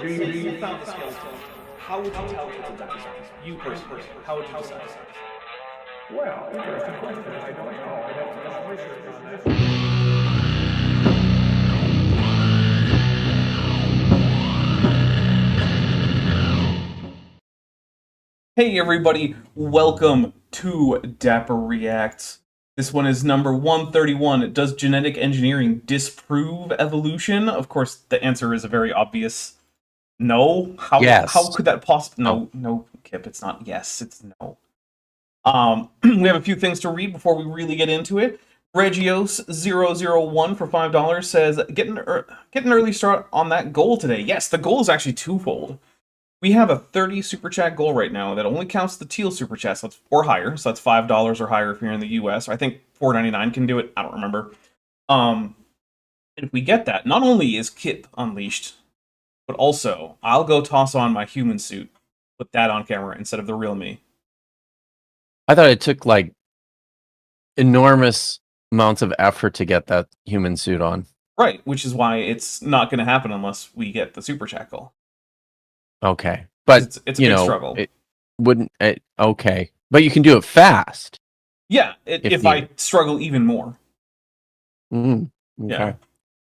you found the skeleton. How would you tell if that was you personally? How would you decide? Well, interesting question. I don't know. I'd have to do some research on this. Hey everybody, welcome to Dapper Reacts. This one is number 131. Does genetic engineering disprove evolution? Of course, the answer is a very obvious no. How could that possibly... No, Kip, it's not yes, it's no. We have a few things to read before we really get into it. Regios001 for $5 says, get an early start on that goal today. Yes, the goal is actually twofold. We have a 30 super chat goal right now that only counts the teal super chats, or higher, so that's $5 or higher if you're in the US. I think $4.99 can do it. I don't remember. And if we get that, not only is Kip unleashed, but also I'll go toss on my human suit, put that on camera instead of the real me. I thought it took like enormous amounts of effort to get that human suit on. Right, which is why it's not going to happen unless we get the super chat goal. Okay, but it's a big struggle. It wouldn't. Okay, but you can do it fast. Yeah, if I struggle even more. Okay. Yeah,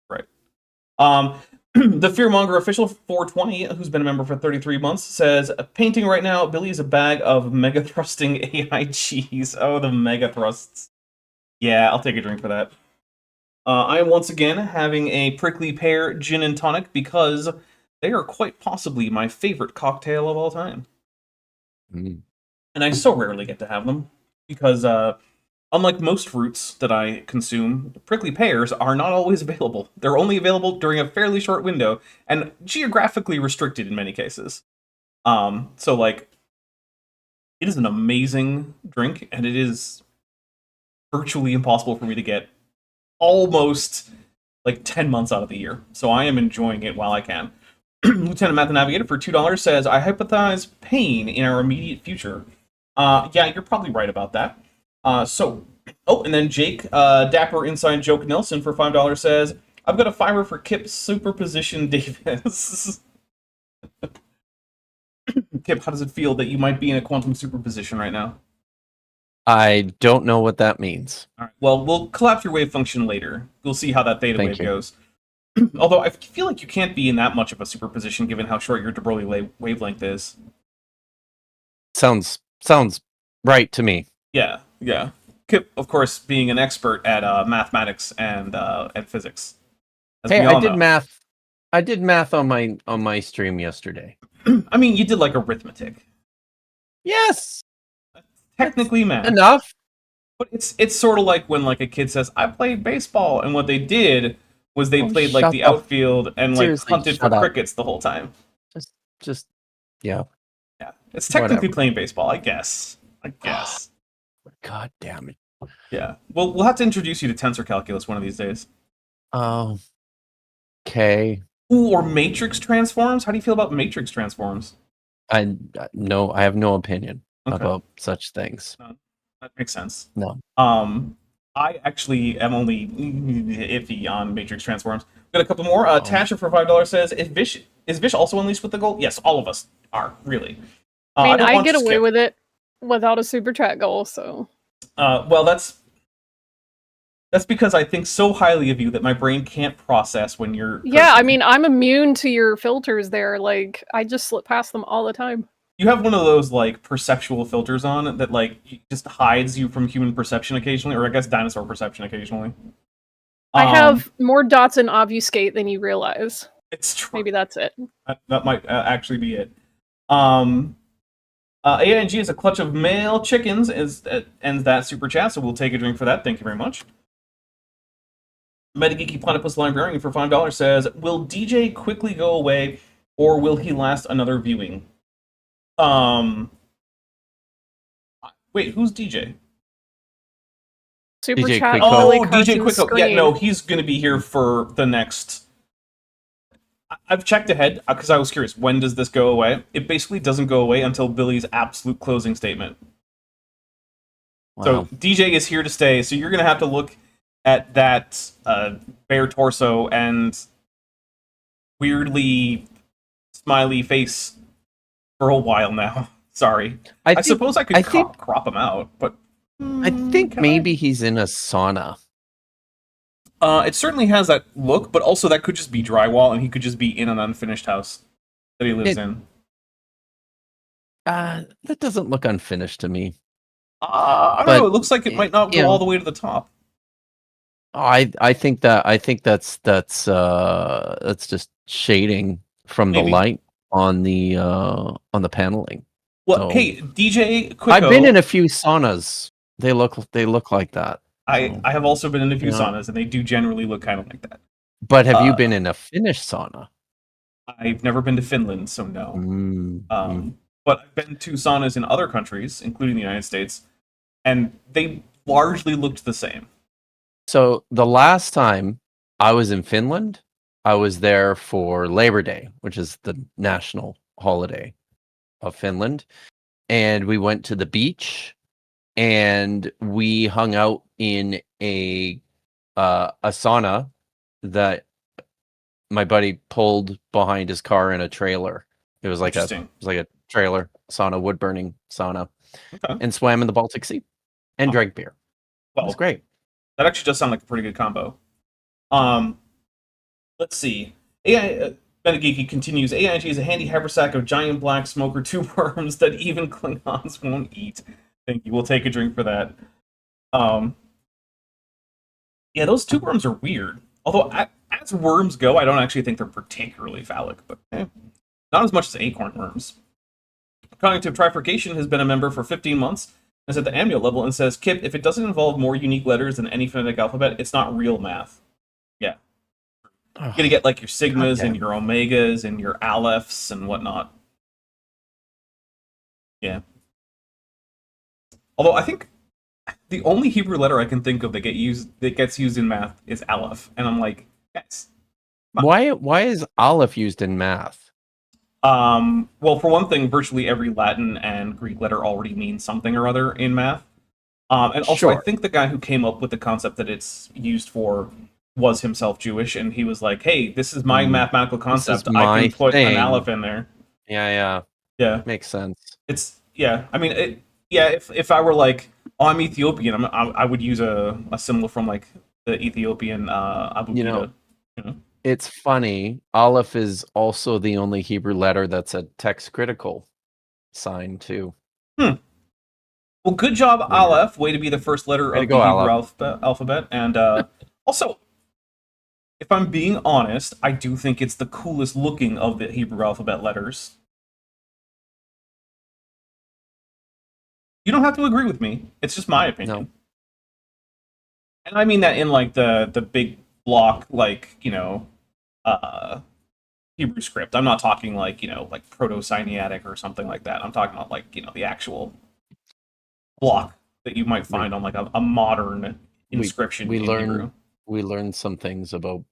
right. The Fearmonger official 420, who's been a member for 33 months, says, painting right now, Billy is a bag of mega thrusting AI cheese. Oh, the mega thrusts. Yeah, I'll take a drink for that. I am once again having a prickly pear gin and tonic because they are quite possibly my favorite cocktail of all time. And I so rarely get to have them because, unlike most fruits that I consume, prickly pears are not always available. They're only available during a fairly short window and geographically restricted in many cases. So, like, it is an amazing drink, and it is virtually impossible for me to get almost, like, 10 months out of the year. So I am enjoying it while I can. Lieutenant Math Navigator for $2 says, I hypothesize pain in our immediate future. Yeah, you're probably right about that. And then Jake, Dapper Inside Joke Nelson for $5 says, I've got a fiver for Kip Superposition Davis. Kip, how does it feel that you might be in a quantum superposition right now? I don't know what that means. All right. Well, we'll collapse your wave function later. We'll see how that theta wave goes. Although I feel like you can't be in that much of a superposition given how short your de Broglie wavelength is. Sounds right to me. Yeah. Kip, of course, being an expert at mathematics and physics. Hey, I did math. I did math on my stream yesterday. I mean, you did like arithmetic. Yes. Technically math. Enough. But it's sort of like when like a kid says, I played baseball, and what they did was they played like the outfield and like hunted for crickets the whole time. Just yeah. Yeah. It's technically playing baseball, I guess. God damn it. Yeah. Well, we'll have to introduce you to tensor calculus one of these days. Oh. Okay. Ooh, or matrix transforms? How do you feel about matrix transforms? I have no opinion about such things. No, that makes sense. No. I actually am only iffy on matrix transforms. Got a couple more. Tasha for $5 says, is Vish also unleashed with the goal? Yes, all of us are, really. I mean, I get away with it without a super chat goal, so... well, that's because I think so highly of you that my brain can't process when you're... Yeah, I mean, I'm immune to your filters there. Like, I just slip past them all the time. You have one of those, like, perceptual filters on that, like, just hides you from human perception occasionally, or I guess dinosaur perception occasionally. I have more dots in obfuscate than you realize. It's true. Maybe that's it. That might actually be it. AIG is a clutch of male chickens, ends that super chat, so we'll take a drink for that. Thank you very much. Metageeky Platypus Librarian for $5 says, will DJ quickly go away, or will he last another viewing? Wait, who's DJ? Super DJ chat. Quico. Oh, DJ Quico. Yeah, no, he's going to be here for the next... I've checked ahead, because I was curious, when does this go away? It basically doesn't go away until Billy's absolute closing statement. Wow. So DJ is here to stay, so you're going to have to look at that bare torso and weirdly smiley face for a while now. Sorry. I think, suppose I could I think, crop him out, but I think can maybe he's in a sauna. It certainly has that look, but also that could just be drywall, and he could just be in an unfinished house that he lives in. That doesn't look unfinished to me. I don't know. It looks like it might not go all the way to the top. I think that's just shading from Maybe. the light on the paneling. Well, So- hey, DJ Quicko. I've been in a few saunas. They look like that. I have also been in a few Yeah. saunas, and they do generally look kind of like that. But have you been in a Finnish sauna? I've never been to Finland, so no. Mm. But I've been to saunas in other countries, including the United States, and they largely looked the same. So the last time I was in Finland, I was there for Labor Day, which is the national holiday of Finland, and we went to the beach and we hung out in a sauna that my buddy pulled behind his car in a trailer. It was like a trailer sauna, wood burning sauna, and swam in the Baltic Sea and drank beer. Well, it was great. That actually does sound like a pretty good combo. Let's see. AI Benegeeky continues. AIG is a handy haversack of giant black smoker tube worms that even Klingons won't eat. Thank you. We'll take a drink for that. Yeah, those tube worms are weird. Although, as worms go, I don't actually think they're particularly phallic, but not as much as acorn worms. Cognitive Trifurcation has been a member for 15 months, is at the amnio level, and says, Kip, if it doesn't involve more unique letters than any phonetic alphabet, it's not real math. Yeah. You're going to get like your sigmas and your omegas and your alephs and whatnot. Yeah. Although I think the only Hebrew letter I can think of that gets used in math is aleph, and I'm like, yes. Why is aleph used in math? Well, for one thing, virtually every Latin and Greek letter already means something or other in math. And also, I think the guy who came up with the concept that it's used for was himself Jewish, and he was like, hey, this is my mathematical concept. I can put an aleph in there. Yeah. Makes sense. I mean, if I were like, oh, I'm Ethiopian, I would use a symbol from like the Ethiopian Abu Ghida. It's funny. Aleph is also the only Hebrew letter that's a text critical sign too. Well, good job, Aleph. Way to be the first letter of the Hebrew alphabet. And also, if I'm being honest, I do think it's the coolest looking of the Hebrew alphabet letters. You don't have to agree with me. It's just my opinion. No. And I mean that in like the big block, like, Hebrew script. I'm not talking like, like Proto-Sinaitic or something like that. I'm talking about like, the actual block that you might find on like a modern inscription in Hebrew. We learned some things about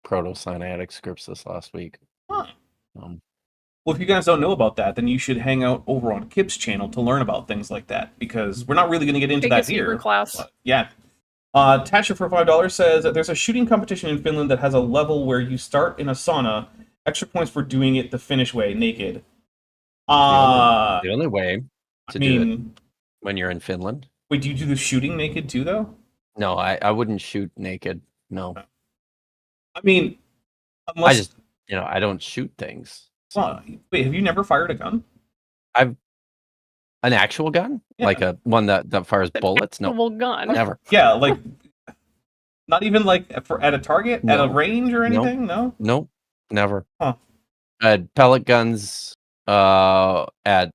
Proto-Sinaitic scripts this last week. Huh. Well, if you guys don't know about that, then you should hang out over on Kip's channel to learn about things like that, because we're not really going to get into that here. Hebrew class. But, yeah. Tasha for $5 says that there's a shooting competition in Finland that has a level where you start in a sauna, extra points for doing it the Finnish way, naked. The only way to do it when you're in Finland. Wait, do you do the shooting naked too, though? No, I wouldn't shoot naked. No. I mean, unless... I just, I don't shoot things. So. Wait, have you never fired a gun? An actual gun? Yeah. Like a one that fires bullets? No. Actual gun. Never. Yeah, like not even like at a target, at a range or anything? No? Nope. Never. Huh. I had pellet guns at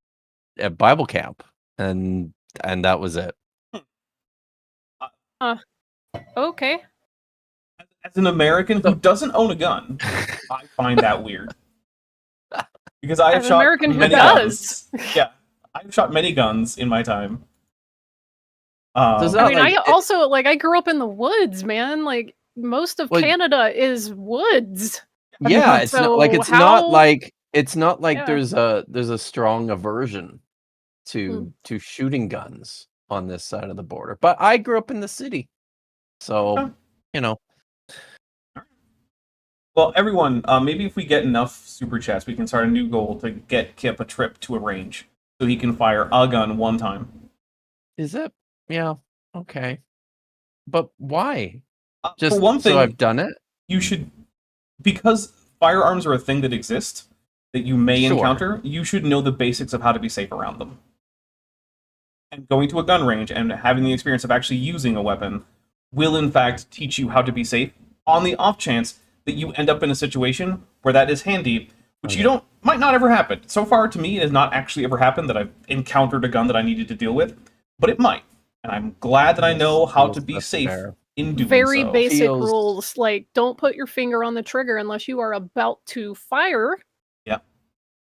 Bible camp, and that was it. Okay. As an American who doesn't own a gun, I find that weird. Because I have shot many guns. Yeah, I've shot many guns in my time. I grew up in the woods, man. Like most of Canada is woods. Yeah, it's not like there's a strong aversion to shooting guns on this side of the border. But I grew up in the city, so Well, everyone, maybe if we get enough super chats, we can start a new goal to get Kip a trip to a range so he can fire a gun one time. Is it? Yeah. Okay. But why? For Just one so thing, I've done it? you should, because firearms are a thing that exists that you may Sure. encounter, you should know the basics of how to be safe around them. And going to a gun range and having the experience of actually using a weapon will, in fact, teach you how to be safe on the off chance that you end up in a situation where that is handy, which you don't might not ever happen. So far, to me, it has not actually ever happened that I've encountered a gun that I needed to deal with, but it might. And I'm glad that I know how to be That's safe fair. in doing Very so. basic Feels- rules, like don't put your finger on the trigger unless you are about to fire. Yeah.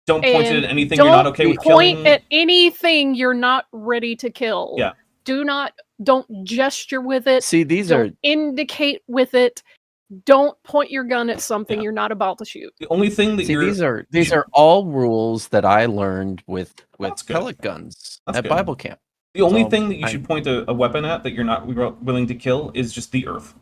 Don't point it And at anything you're not okay with point killing. at anything you're not ready to kill. Yeah. Don't gesture with it. See, these Don't are indicate with it. Don't point your gun at something Yeah. you're not about to shoot. The only thing that these are all rules that I learned with That's good. pellet guns That's at good. Bible camp. The only So, thing that you should point a weapon at that you're not willing to kill is just the earth.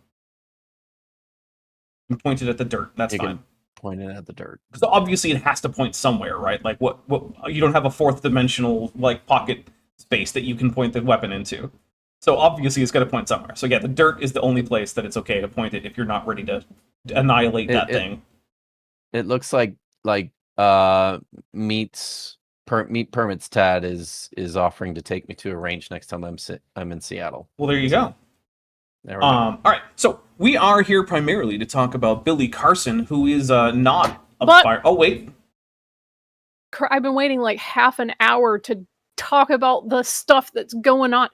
You point it at the dirt. That's You fine. can point it at the dirt. Because obviously it has to point somewhere, right? Like what you don't have a fourth dimensional like pocket space that you can point the weapon into. So obviously it's got to point somewhere. So yeah, the dirt is the only place that it's okay to point it if you're not ready to annihilate that thing. It looks like meat permits Tad is offering to take me to a range next time I'm in Seattle. Well, there you go. There we go. All right, so we are here primarily to talk about Billy Carson, who is not a But- fire. Oh wait, I've been waiting like half an hour to talk about the stuff that's going on.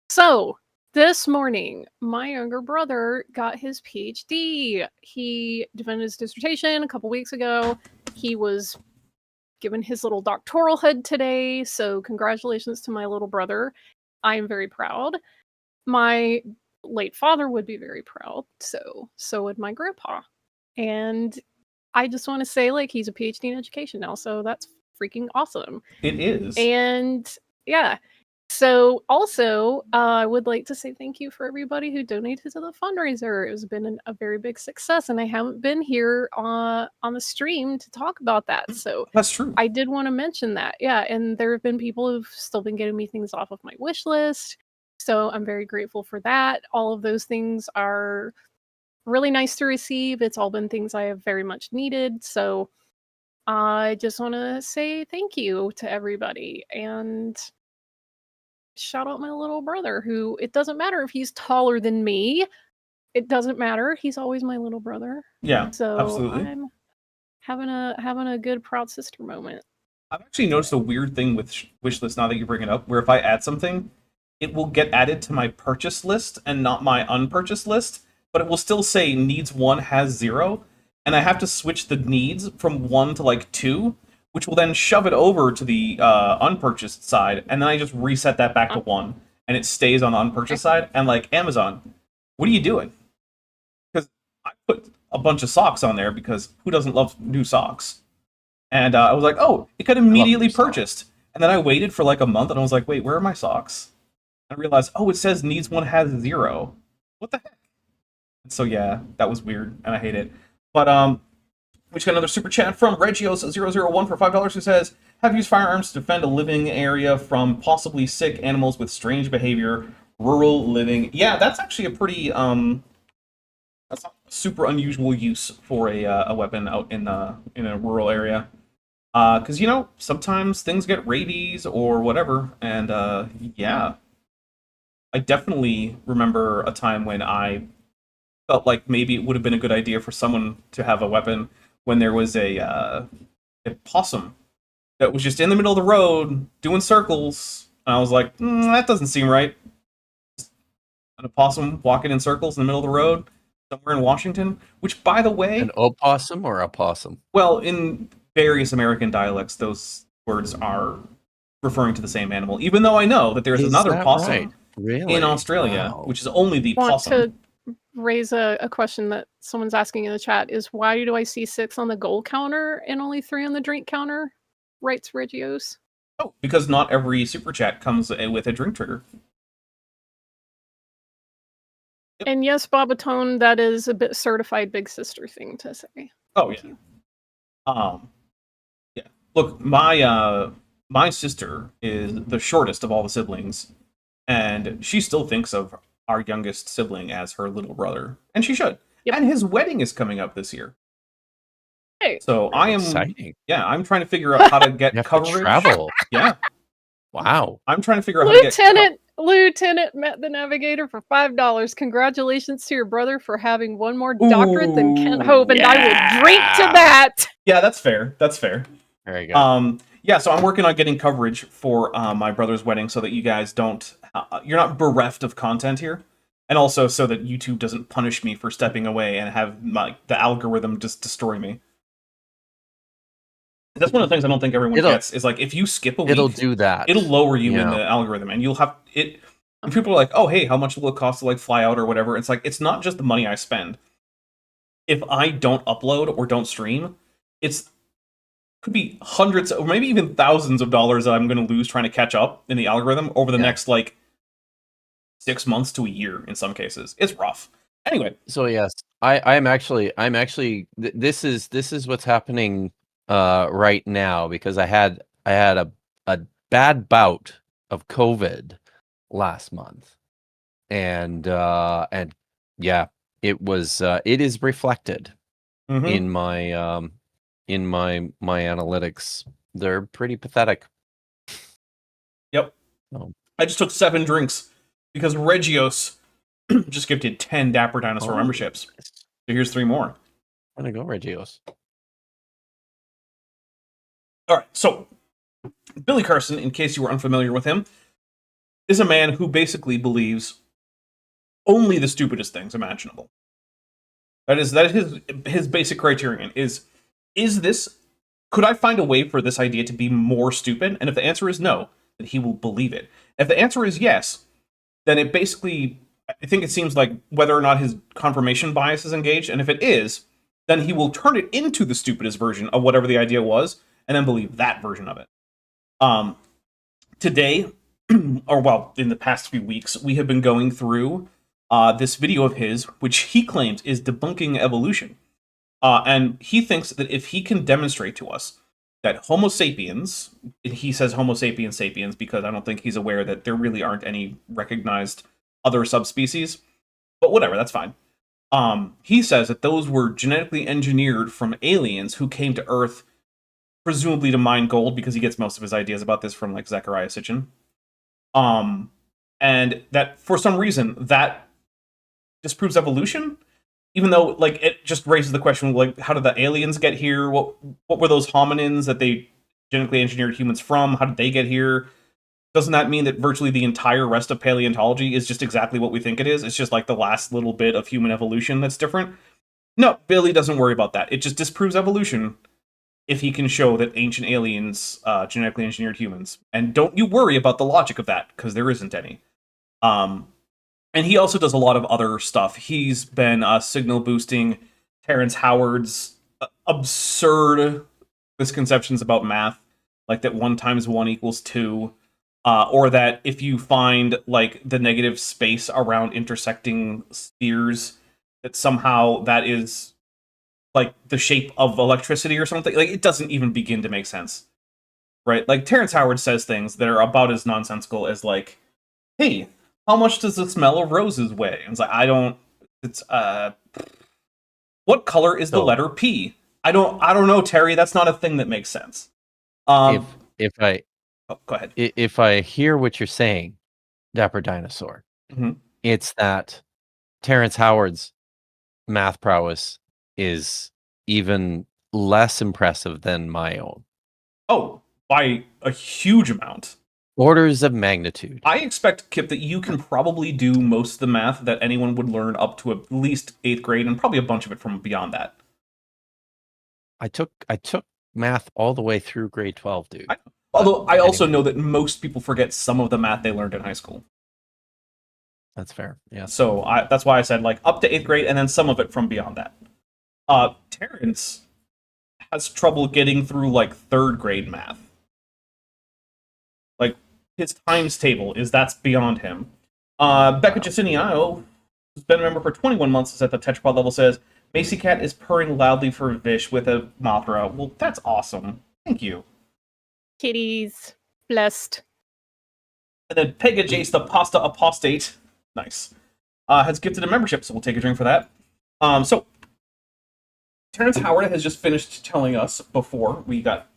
So, this morning, my younger brother got his PhD. He defended his dissertation a couple weeks ago. He was given his little doctoral head today, so congratulations to my little brother. I am very proud. My late father would be very proud, so would my grandpa. And I just want to say, like, he's a PhD in education now, so that's freaking awesome. it is. And yeah. So also, I would like to say thank you for everybody who donated to the fundraiser. It has been a very big success, and I haven't been here on the stream to talk about that. So That's true. I did want to mention that. Yeah, and there have been people who've still been getting me things off of my wish list. So I'm very grateful for that. All of those things are really nice to receive. It's all been things I have very much needed. So I just want to say thank you to everybody and shout out my little brother, who, it doesn't matter if he's taller than me. It doesn't matter. He's always my little brother. Yeah, So absolutely. I'm having a good proud sister moment. I've actually noticed a weird thing with wish list now that you bring it up, where if I add something, it will get added to my purchase list and not my unpurchased list, but it will still say needs 1 has 0, and I have to switch the needs from 1 to like 2, which will then shove it over to the unpurchased side, and then I just reset that back to 1, and it stays on the unpurchased side. And like, Amazon, what are you doing? Because I put a bunch of socks on there because who doesn't love new socks? And I was like, oh, it got immediately purchased. And then I waited for like a month, and I was like, wait, where are my socks? And I realized, oh, it says needs 1 has 0. What the heck? And so yeah, that was weird, and I hate it. But we just got another super chat from Regios001 for $5 who says, have used firearms to defend a living area from possibly sick animals with strange behavior, rural living. Yeah, that's actually a pretty that's not super unusual use for a weapon out in a rural area. Because, you know, sometimes things get rabies or whatever, and yeah. I definitely remember a time when I felt like maybe it would have been a good idea for someone to have a weapon when there was a possum that was just in the middle of the road doing circles. And I was like, that doesn't seem right. An opossum walking in circles in the middle of the road somewhere in Washington, which, by the way... An opossum or a possum? Well, in various American dialects, those words are referring to the same animal, even though I know that there's another possum in Australia, which is only the possum. Want to raise a question that someone's asking in the chat is, why do I see 6 on the goal counter and only 3 on the drink counter? Writes Regios. Oh, because not every super chat comes with a drink trigger. And yes, Babatone, that is a bit certified big sister thing to say. Oh yeah. Yeah. Look, my sister is the shortest of all the siblings, and she still thinks of our youngest sibling as her little brother, and she should. Yep. And his wedding is coming up this year. Hey, So I am Exciting. Yeah, I'm trying to figure out how to get You have to coverage. travel. Yeah. Wow. I'm trying to figure out how to get Lieutenant met the navigator for $5. Congratulations to your brother for having one more doctorate than Kent Ooh, Hope, and I will drink to that. Yeah, that's fair. That's fair. Very good. Yeah, so I'm working on getting coverage for my brother's wedding so that you guys don't, you're not bereft of content here, and also so that YouTube doesn't punish me for stepping away and have the algorithm just destroy me. That's one of the things I don't think everyone gets is like if you skip a week, It'll do that. It'll lower you in Yeah. the algorithm, and you'll have it. And people are like, "Oh, hey, how much will it cost to like fly out or whatever?" It's like it's not just the money I spend. If I don't upload or don't stream, it's could be hundreds or maybe even thousands of dollars that I'm going to lose trying to catch up in the algorithm over the next like 6 months to a year in some cases. It's rough. Anyway, So yes, I'm actually this is what's happening right now because I had a bad bout of COVID last month, and yeah, it is reflected in my analytics. They're pretty pathetic. Yep. Oh. I just took 7 drinks because Regios just gifted 10 Dapper Dinosaur memberships. So here's 3 more. I'm gonna go Regios. All right, so Billy Carson, in case you were unfamiliar with him, is a man who basically believes only the stupidest things imaginable. That is his basic criterion is this, could I find a way for this idea to be more stupid? And if the answer is no, then he will believe it. If the answer is yes, then it basically, I think it seems like whether or not his confirmation bias is engaged, and if it is, then he will turn it into the stupidest version of whatever the idea was, and then believe that version of it. Today, or well, in the past few weeks, we have been going through this video of his, which he claims is debunking evolution. And he thinks that if he can demonstrate to us that Homo sapiens, he says Homo sapiens sapiens because I don't think he's aware that there really aren't any recognized other subspecies, but whatever, that's fine. He says that those were genetically engineered from aliens who came to Earth presumably to mine gold, because he gets most of his ideas about this from like Zecharia Sitchin. And that for some reason that disproves evolution, even though like it just raises the question like how did the aliens get here? What were those hominins that they genetically engineered humans from? How did they get here? Doesn't that mean that virtually the entire rest of paleontology is just exactly what we think it is? It's just like the last little bit of human evolution that's different? No, Billy doesn't worry about that. It just disproves evolution if he can show that ancient aliens genetically engineered humans. And don't you worry about the logic of that, because there isn't any. And he also does a lot of other stuff. He's been signal boosting Terrence Howard's absurd misconceptions about math, like that 1 × 1 = 2, or that if you find like the negative space around intersecting spheres, that somehow that is like the shape of electricity or something. Like it doesn't even begin to make sense, right? Like Terrence Howard says things that are about as nonsensical as like, hey, how much does the smell of roses weigh? And it's like, I don't, it's, what color is the letter P? I don't know, Terry. That's not a thing that makes sense. If go ahead. If I hear what you're saying, Dapper Dinosaur, it's that Terrence Howard's math prowess is even less impressive than my own. Oh, by a huge amount. Orders of magnitude. I expect, Kip, that you can probably do most of the math that anyone would learn up to at least 8th grade, and probably a bunch of it from beyond that. I took math all the way through grade 12, dude. Although I also know that most people forget some of the math they learned in high school. That's fair. Yeah. So that's why I said like up to 8th grade, and then some of it from beyond that. Terrence has trouble getting through like 3rd grade math. Like his times table that's beyond him. Becca Justiniano who's been a member for 21 months, is at the tetrapod level, says, Macy Cat is purring loudly for Vish with a Mothra. Well, that's awesome. Thank you. Kitties. Blessed. And then Pega Jace, the Pasta Apostate, nice, has gifted a membership, so we'll take a drink for that. So, Terrence Howard has just finished telling us before we got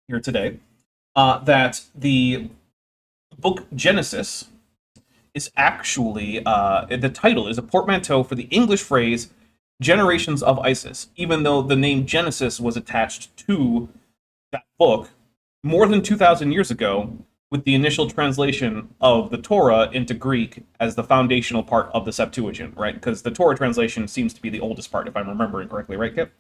here today that the book Genesis is actually, the title is a portmanteau for the English phrase Generations of Isis, even though the name Genesis was attached to that book more than 2,000 years ago with the initial translation of the Torah into Greek as the foundational part of the Septuagint, right? Because the Torah translation seems to be the oldest part, if I'm remembering correctly, right, Kip?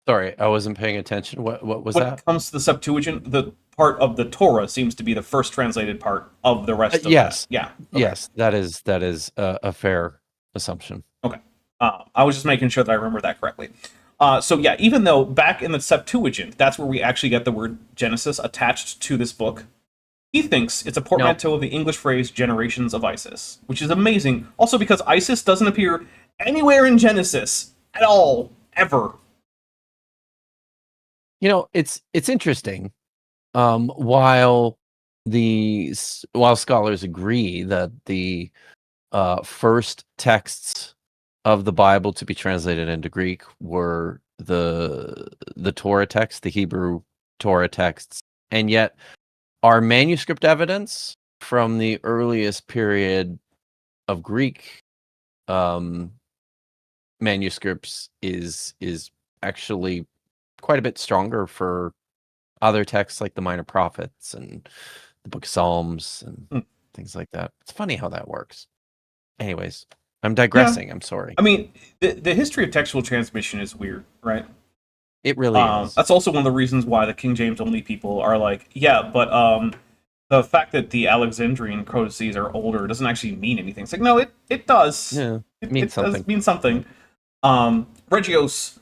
Sorry, I wasn't paying attention. What was When that? it comes to the Septuagint, the part of the Torah seems to be the first translated part of the rest of yes. that. Yeah. Okay. Yes, that is a fair assumption. Okay. I was just making sure that I remember that correctly. So yeah, even though back in the Septuagint, that's where we actually get the word Genesis attached to this book, he thinks it's a portmanteau of the English phrase Generations of Isis, which is amazing. Also because Isis doesn't appear anywhere in Genesis at all, ever. You know, it's interesting. While scholars agree that the first texts of the Bible to be translated into Greek were the Torah text, the Hebrew Torah texts, and yet our manuscript evidence from the earliest period of Greek manuscripts is actually quite a bit stronger for other texts like the Minor Prophets and the Book of Psalms and things like that. It's funny how that works. Anyways, I'm digressing. I'm sorry. I mean, the history of textual transmission is weird, right? It really is. That's also one of the reasons why the King James only people are like, yeah, but the fact that the Alexandrian codices are older doesn't actually mean anything. It's like, no, it does. Yeah, it means something. Does mean something. Regios,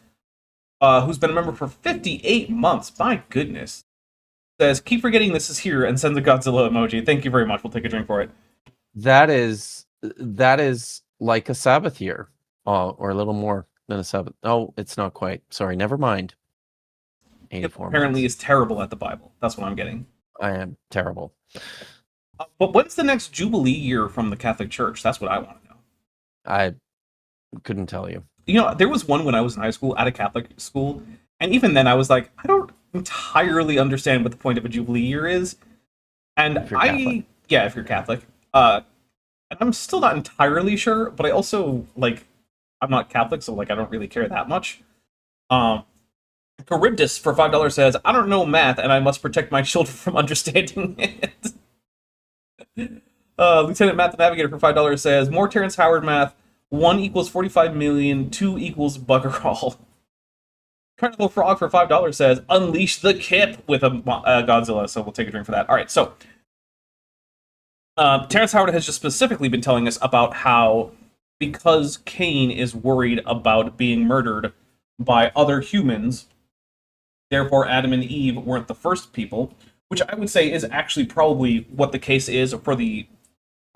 who's been a member for 58 months, my goodness, says, keep forgetting this is here, and sends a Godzilla emoji. Thank you very much. We'll take a drink for it. That is like a Sabbath year, or a little more than a Sabbath. Oh, it's not quite. Sorry, never mind. 84 Apparently months. is terrible at the Bible. That's what I'm getting. I am terrible. But when's the next Jubilee year from the Catholic Church? That's what I want to know. I couldn't tell you. You know, there was one when I was in high school at a Catholic school, and even then I was like, I don't entirely understand what the point of a Jubilee year is. And If you're Catholic. Yeah, if you're Catholic. And I'm still not entirely sure, but I also, like, I'm not Catholic, so, like, I don't really care that much. Charybdis for $5 says, I don't know math, and I must protect my children from understanding it. Lieutenant Math the Navigator for $5 says, more Terrence Howard math, 1 equals 45 million, 2 equals bugger all. Carnival Frog for $5 says, unleash the Kip with a Godzilla, so we'll take a drink for that. All right, so Terrence Howard has just specifically been telling us about how, because Cain is worried about being murdered by other humans, therefore Adam and Eve weren't the first people, which I would say is actually probably what the case is for the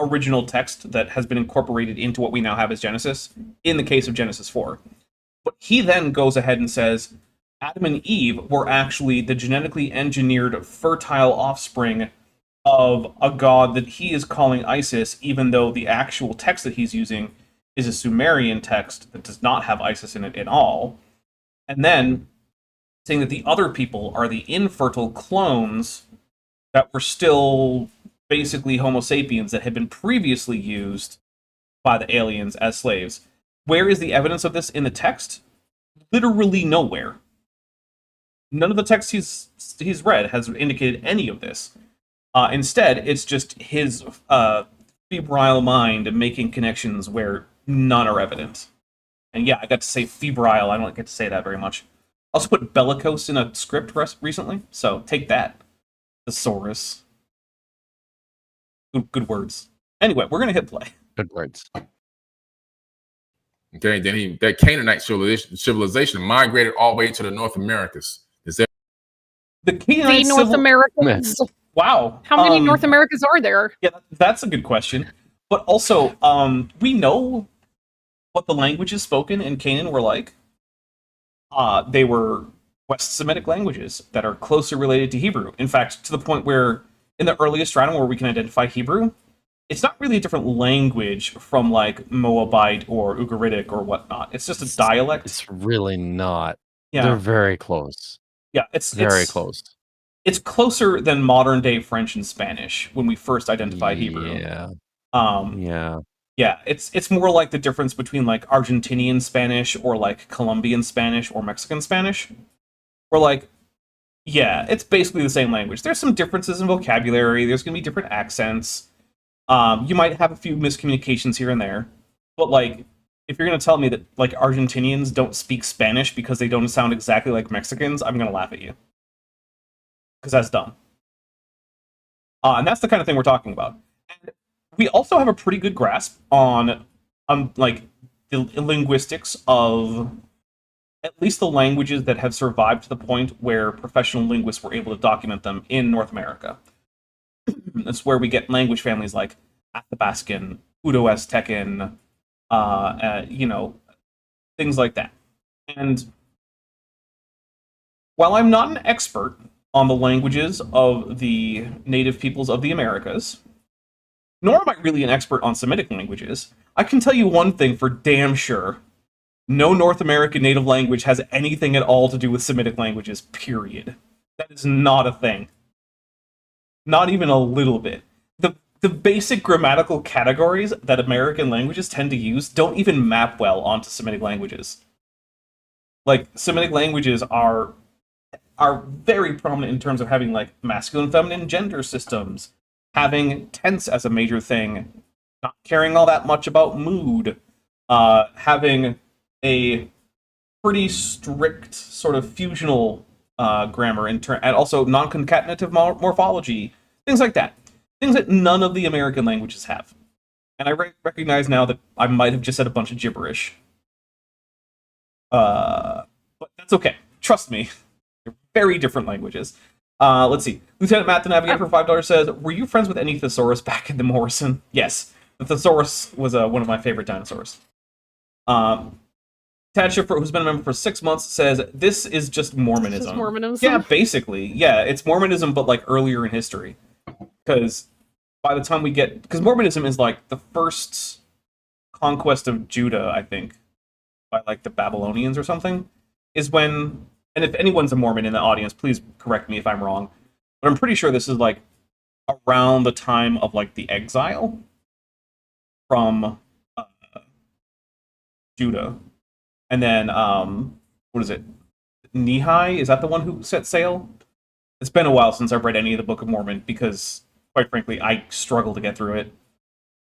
original text that has been incorporated into what we now have as Genesis, in the case of Genesis 4. But he then goes ahead and says, Adam and Eve were actually the genetically engineered fertile offspring of a god that he is calling Isis, even though the actual text that he's using is a Sumerian text that does not have Isis in it at all. And then saying that the other people are the infertile clones that were still basically Homo sapiens that had been previously used by the aliens as slaves. Where is the evidence of this in the text? Literally nowhere. None of the text he's read has indicated any of this. Instead, it's just his febrile mind making connections where none are evident. And yeah, I got to say febrile. I don't get to say that very much. I also put bellicose in a script recently, so take that, thesaurus. Good words. Anyway, we're gonna hit play. Good words. Okay, then that Canaanite civilization migrated all the way to the North Americas. Is that The Canaanite The North Americans. Wow. How many North Americas are there? Yeah, that's a good question. But also, we know what the languages spoken in Canaan were like. They were West Semitic languages that are closely related to Hebrew. In fact, to the point where in the earliest stratum where we can identify Hebrew, it's not really a different language from like Moabite or Ugaritic or whatnot. It's just a dialect. It's really not. Yeah, They're very close. yeah. It's Very close. It's closer than modern day French and Spanish when we first identified Hebrew. Yeah. Um, Yeah. yeah, it's more like the difference between like Argentinian Spanish or like Colombian Spanish or Mexican Spanish. Or like, yeah, it's basically the same language. There's some differences in vocabulary. There's gonna be different accents. You might have a few miscommunications here and there, but like, if you're gonna tell me that like Argentinians don't speak Spanish because they don't sound exactly like Mexicans, I'm gonna laugh at you because that's dumb. And that's the kind of thing we're talking about. And we also have a pretty good grasp on like the linguistics of at least the languages that have survived to the point where professional linguists were able to document them in North America. That's where we get language families like Athabascan, Uto-Aztecan, things like that. And while I'm not an expert on the languages of the native peoples of the Americas, nor am I really an expert on Semitic languages, I can tell you one thing for damn sure. No North American native language has anything at all to do with Semitic languages, period. That is not a thing. Not even a little bit. The basic grammatical categories that American languages tend to use don't even map well onto Semitic languages. Like, Semitic languages are very prominent in terms of having like masculine, feminine gender systems, having tense as a major thing, not caring all that much about mood, having a pretty strict sort of fusional grammar and also non-concatenative morphology, things like that. Things that none of the American languages have. And I recognize now that I might have just said a bunch of gibberish. But that's okay. Trust me. They're very different languages. Let's see. Lieutenant Matt the Navigator for $5 says, were you friends with any thesaurus back in the Morrison? Yes. The thesaurus was one of my favorite dinosaurs. Tad Schiffer, who's been a member for 6 months, says, this is just Mormonism. This is Mormonism. Yeah, basically. Yeah, it's Mormonism, but like earlier in history. Because by the time we get... Because Mormonism is like the first conquest of Judah, I think, by like the Babylonians or something, is when... And if anyone's a Mormon in the audience, please correct me if I'm wrong. But I'm pretty sure this is like around the time of like the exile from Judah. And then, what is it? Nehi? Is that the one who set sail? It's been a while since I've read any of the Book of Mormon because, quite frankly, I struggle to get through it.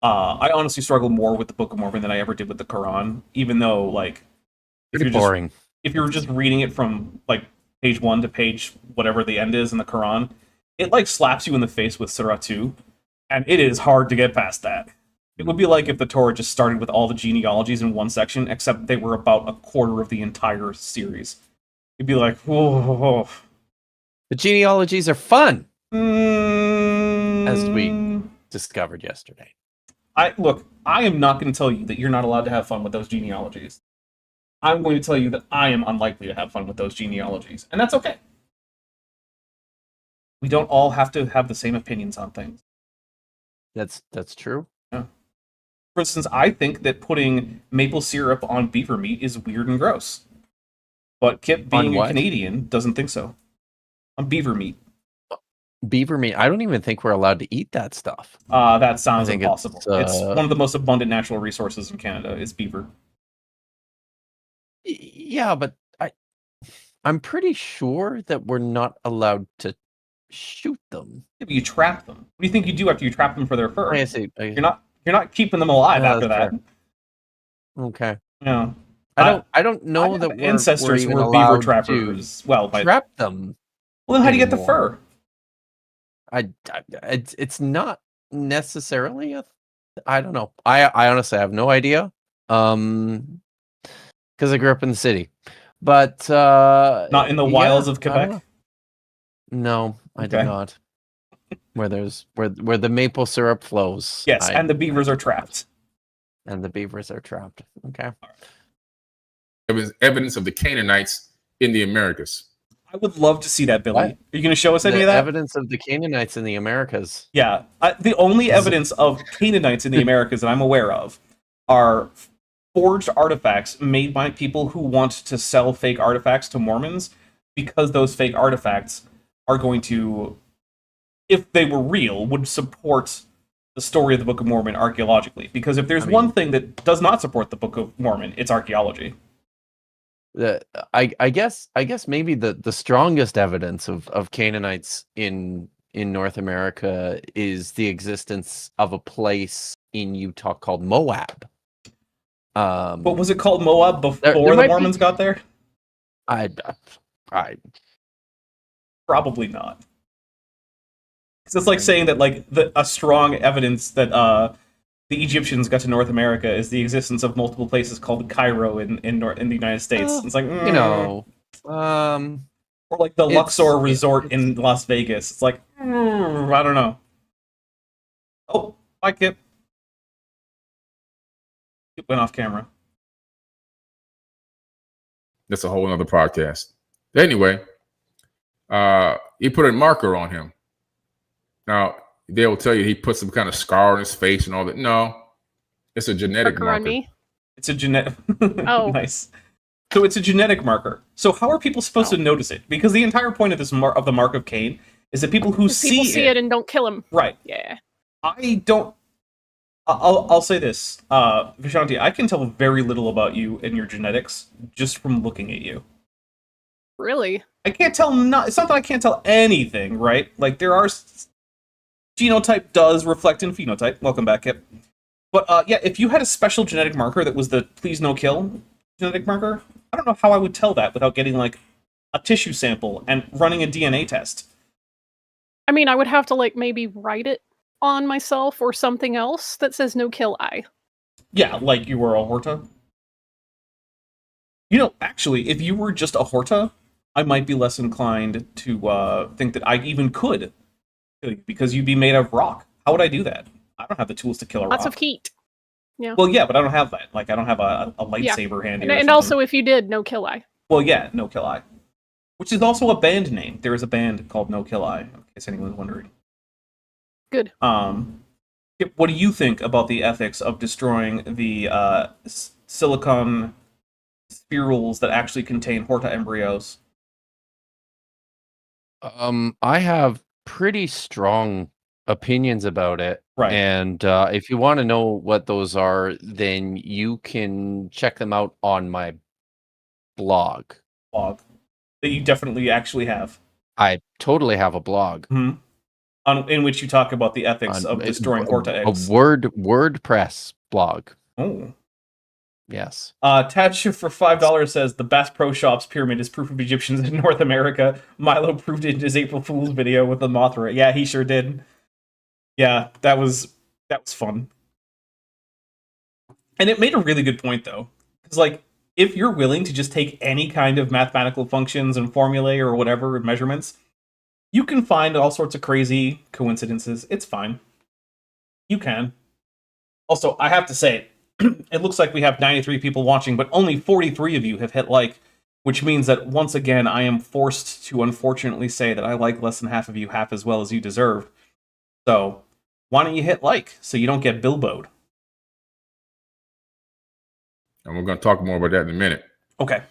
I honestly struggle more with the Book of Mormon than I ever did with the Quran, even though, like, Pretty boring. If you were just reading it from, like, page 1 to page whatever the end is in the Quran, it, like, slaps you in the face with Surah 2, and it is hard to get past that. It would be like if the Torah just started with all the genealogies in one section, except they were about a quarter of the entire series. It'd be like, whoa. The genealogies are fun, Mm, as we discovered yesterday. I am not going to tell you that you're not allowed to have fun with those genealogies. I'm going to tell you that I am unlikely to have fun with those genealogies, and that's okay. We don't all have to have the same opinions on things. That's true. Yeah. For instance, I think that putting maple syrup on beaver meat is weird and gross. But Kip, being a Canadian, doesn't think so. On beaver meat. Beaver meat. I don't even think we're allowed to eat that stuff. That sounds impossible. It's one of the most abundant natural resources in Canada is beaver. Yeah, but I'm pretty sure that we're not allowed to shoot them. Yeah, but you trap them. What do you think you do after you trap them for their fur? I see. You're not keeping them alive after that. Fair. Okay. Yeah. I don't know that we're ancestors even were allowed beaver trappers. Well, trap them. Well, then how do you get the fur? It's not necessarily I don't know. I honestly have no idea. Because I grew up in the city, but not in the wilds of Quebec. No, I did not. where the maple syrup flows. Yes, and the beavers are trapped. And the beavers are trapped. Okay. Evidence of the Canaanites in the Americas. I would love to see that, Billy. What? Are you going to show us any The of that? evidence of the Canaanites in the Americas. Yeah, the only evidence of Canaanites in the Americas that I'm aware of are forged artifacts made by people who want to sell fake artifacts to Mormons, because those fake artifacts are going to, if they were real, would support the story of the Book of Mormon archaeologically. Because if there's one thing that does not support the Book of Mormon, it's archaeology. I guess maybe the strongest evidence of Canaanites in North America is the existence of a place in Utah called Moab. But was it called Moab before there the Mormons got there? I Probably not. Because it's like saying that like a strong evidence that the Egyptians got to North America is the existence of multiple places called Cairo in the United States. It's like, you know, or like the Luxor Resort in Las Vegas. It's like, I don't know. Oh, bye, Kip. Kip went off camera. That's a whole other podcast. Anyway, he put a marker on him. Now, they will tell you he put some kind of scar on his face and all that. No, it's a genetic marker. on me. It's a genetic. Oh, Nice. So it's a genetic marker. So how are people supposed to notice it? Because the entire point of this of the Mark of Cain is that people who people see it and don't kill him. Right. Yeah. I don't. I'll say this, Vishanti. I can tell very little about you and your genetics just from looking at you. Really? I can't tell. It's not that I can't tell anything, right? Like there are. Genotype does reflect in phenotype. Welcome back, Kip. But yeah, if you had a special genetic marker that was the please no kill genetic marker, I don't know how I would tell that without getting like a tissue sample and running a DNA test. I mean, I would have to like maybe write it on myself or something else that says no kill I. Yeah, like you were a Horta. You know, actually, if you were just a Horta, I might be less inclined to think that I even could. Because you'd be made of rock. How would I do that? I don't have the tools to kill a rock. Lots of heat. Yeah. Well, yeah, but I don't have that. Like, I don't have a lightsaber handy. And also, if you did, no kill I. Well, yeah, No Kill I. Which is also a band name. There is a band called No Kill I, in case anyone's wondering. Good. What do you think about the ethics of destroying the silicon spherules that actually contain Horta embryos? I have pretty strong opinions about it. Right. And if you want to know what those are, then you can check them out on my blog. Blog. That you definitely actually have. I totally have a blog. Mm-hmm. In which you talk about the ethics of destroying Horta eggs. A WordPress blog. Oh. Yes. Tatch for $5 says the Bass Pro Shops pyramid is proof of Egyptians in North America. Milo proved it in his April Fool's video with the Mothra. Yeah, he sure did. Yeah, that was fun. And it made a really good point though. Because like, if you're willing to just take any kind of mathematical functions and formulae or whatever measurements, you can find all sorts of crazy coincidences. It's fine. You can. Also, I have to say, it looks like we have 93 people watching, but only 43 of you have hit like, which means that once again, I am forced to unfortunately say that I like less than half of you half as well as you deserve. So, why don't you hit like so you don't get bilboed? And we're going to talk more about that in a minute. Okay.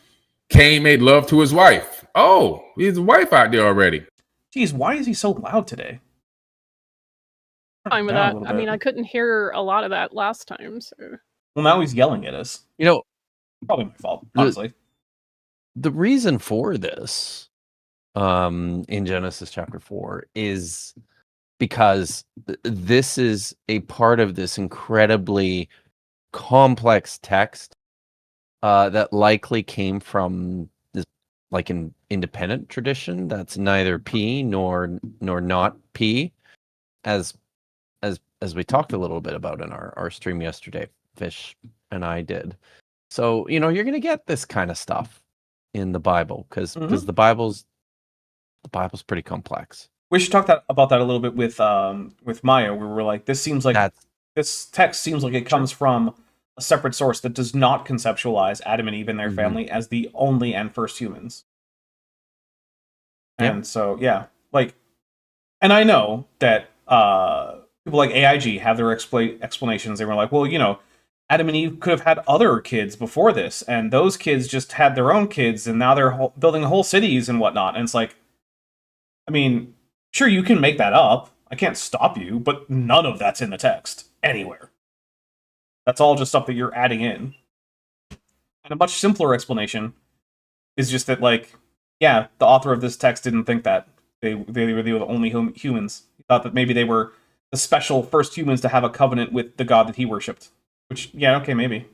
Cain made love to his wife. Oh, he's a wife out there already. Geez, why is he so loud today? Fine with that. I mean, I couldn't hear a lot of that last time, so. Well, now he's yelling at us. You know, probably my fault, honestly. The reason for this, in Genesis chapter 4, is because this is a part of this incredibly complex text that likely came from this, like an independent tradition that's neither P nor not P, as we talked a little bit about in our stream yesterday. Fish and I did. So, you know, you're going to get this kind of stuff in the Bible because the Bible's pretty complex. We should talk about that a little bit with Maya, where we're like, this seems like That's this text seems like it comes from a separate source that does not conceptualize Adam and Eve and their Mhm. family as the only and first humans. Yeah. And so, yeah, like, and I know that people like AIG have their explanations. They were like, well, Adam and Eve could have had other kids before this, and those kids just had their own kids, and now they're building whole cities and whatnot. And it's like, I mean, sure, you can make that up. I can't stop you, but none of that's in the text anywhere. That's all just stuff that you're adding in. And a much simpler explanation is just that, like, yeah, the author of this text didn't think that they were the only humans. He thought that maybe they were the special first humans to have a covenant with the god that he worshipped. Which, yeah, okay, maybe.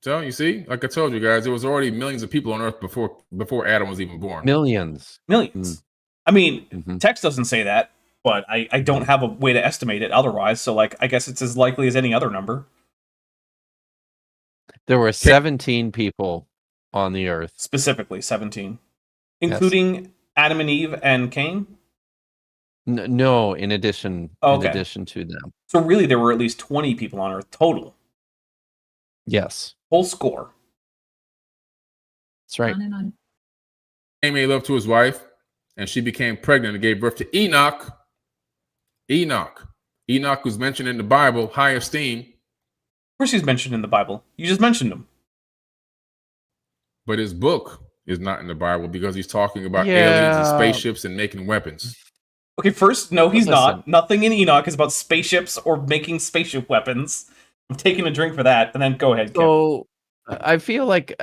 So you see, like I told you guys, there was already millions of people on Earth before Adam was even born. Millions. Millions. I mean, Mhm. text doesn't say that, but I don't have a way to estimate it otherwise, so, like, I guess it's as likely as any other number. There were 17 people on the earth. Specifically, 17. Including Adam and Eve and Cain? No, in addition Okay. in addition to them. So really, there were at least 20 people on Earth total. Yes. Whole score. That's right. On and on. Cain made love to his wife, and she became pregnant and gave birth to Enoch. Enoch was mentioned in the Bible, high esteem, Of course he's mentioned in the Bible. You just mentioned him. but his book is not in the Bible because he's talking about Yeah. aliens and spaceships and making weapons. Okay, first, no, he's Listen. not. Nothing in Enoch is about spaceships or making spaceship weapons. I'm taking a drink for that, and then go ahead, Kim. So I feel like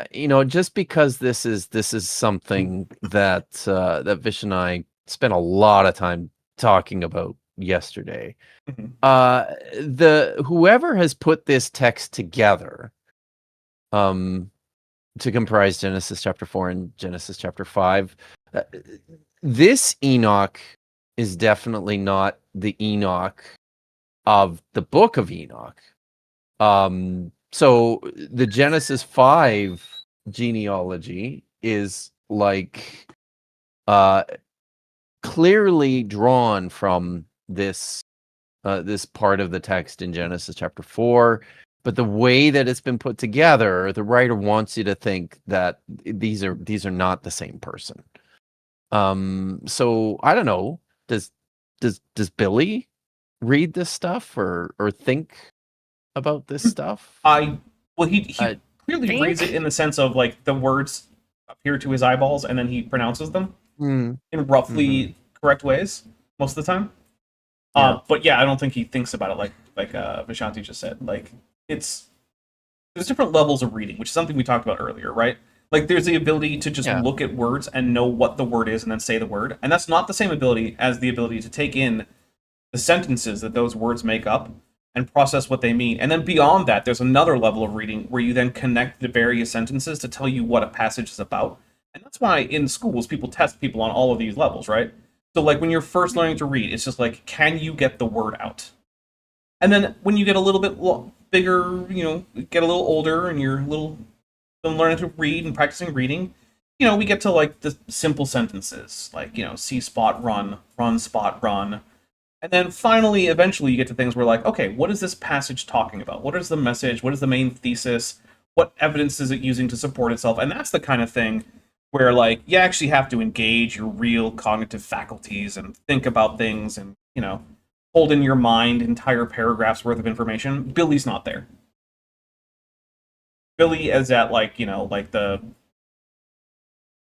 just because this is something that that Vish and I spent a lot of time talking about yesterday. Mhm. The whoever has put this text together, to comprise Genesis chapter 4 and Genesis chapter 5, this Enoch is definitely not the Enoch of the book of Enoch. So the Genesis 5 genealogy is like clearly drawn from this this part of the text in Genesis chapter 4, but the way that it's been put together, the writer wants you to think that these are not the same person. So I don't know. Does Billy read this stuff or think about this stuff? He I clearly think- reads it in the sense of, like, the words appear to his eyeballs, and then he pronounces them in roughly correct ways most of the time. Yeah. But yeah, I don't think he thinks about it like Vishanti just said. Like, there's different levels of reading, which is something we talked about earlier, right? Like, there's the ability to just Yeah. look at words and know what the word is and then say the word. And that's not the same ability as the ability to take in the sentences that those words make up and process what they mean. And then beyond that, there's another level of reading where you then connect the various sentences to tell you what a passage is about. And that's why in schools, people test people on all of these levels, right? So, like, when you're first learning to read, it's just like, can you get the word out? And then when you get a little bit bigger, get a little older, and you're been learning to read and practicing reading, we get to, like, the simple sentences, like, see spot run spot run. And then finally, eventually, you get to things where, like, okay, what is this passage talking about? What is the message? What is the main thesis? What evidence is it using to support itself? And that's the kind of thing where, like, you actually have to engage your real cognitive faculties and think about things and, hold in your mind entire paragraphs worth of information. Billy's not there. Billy is at, like,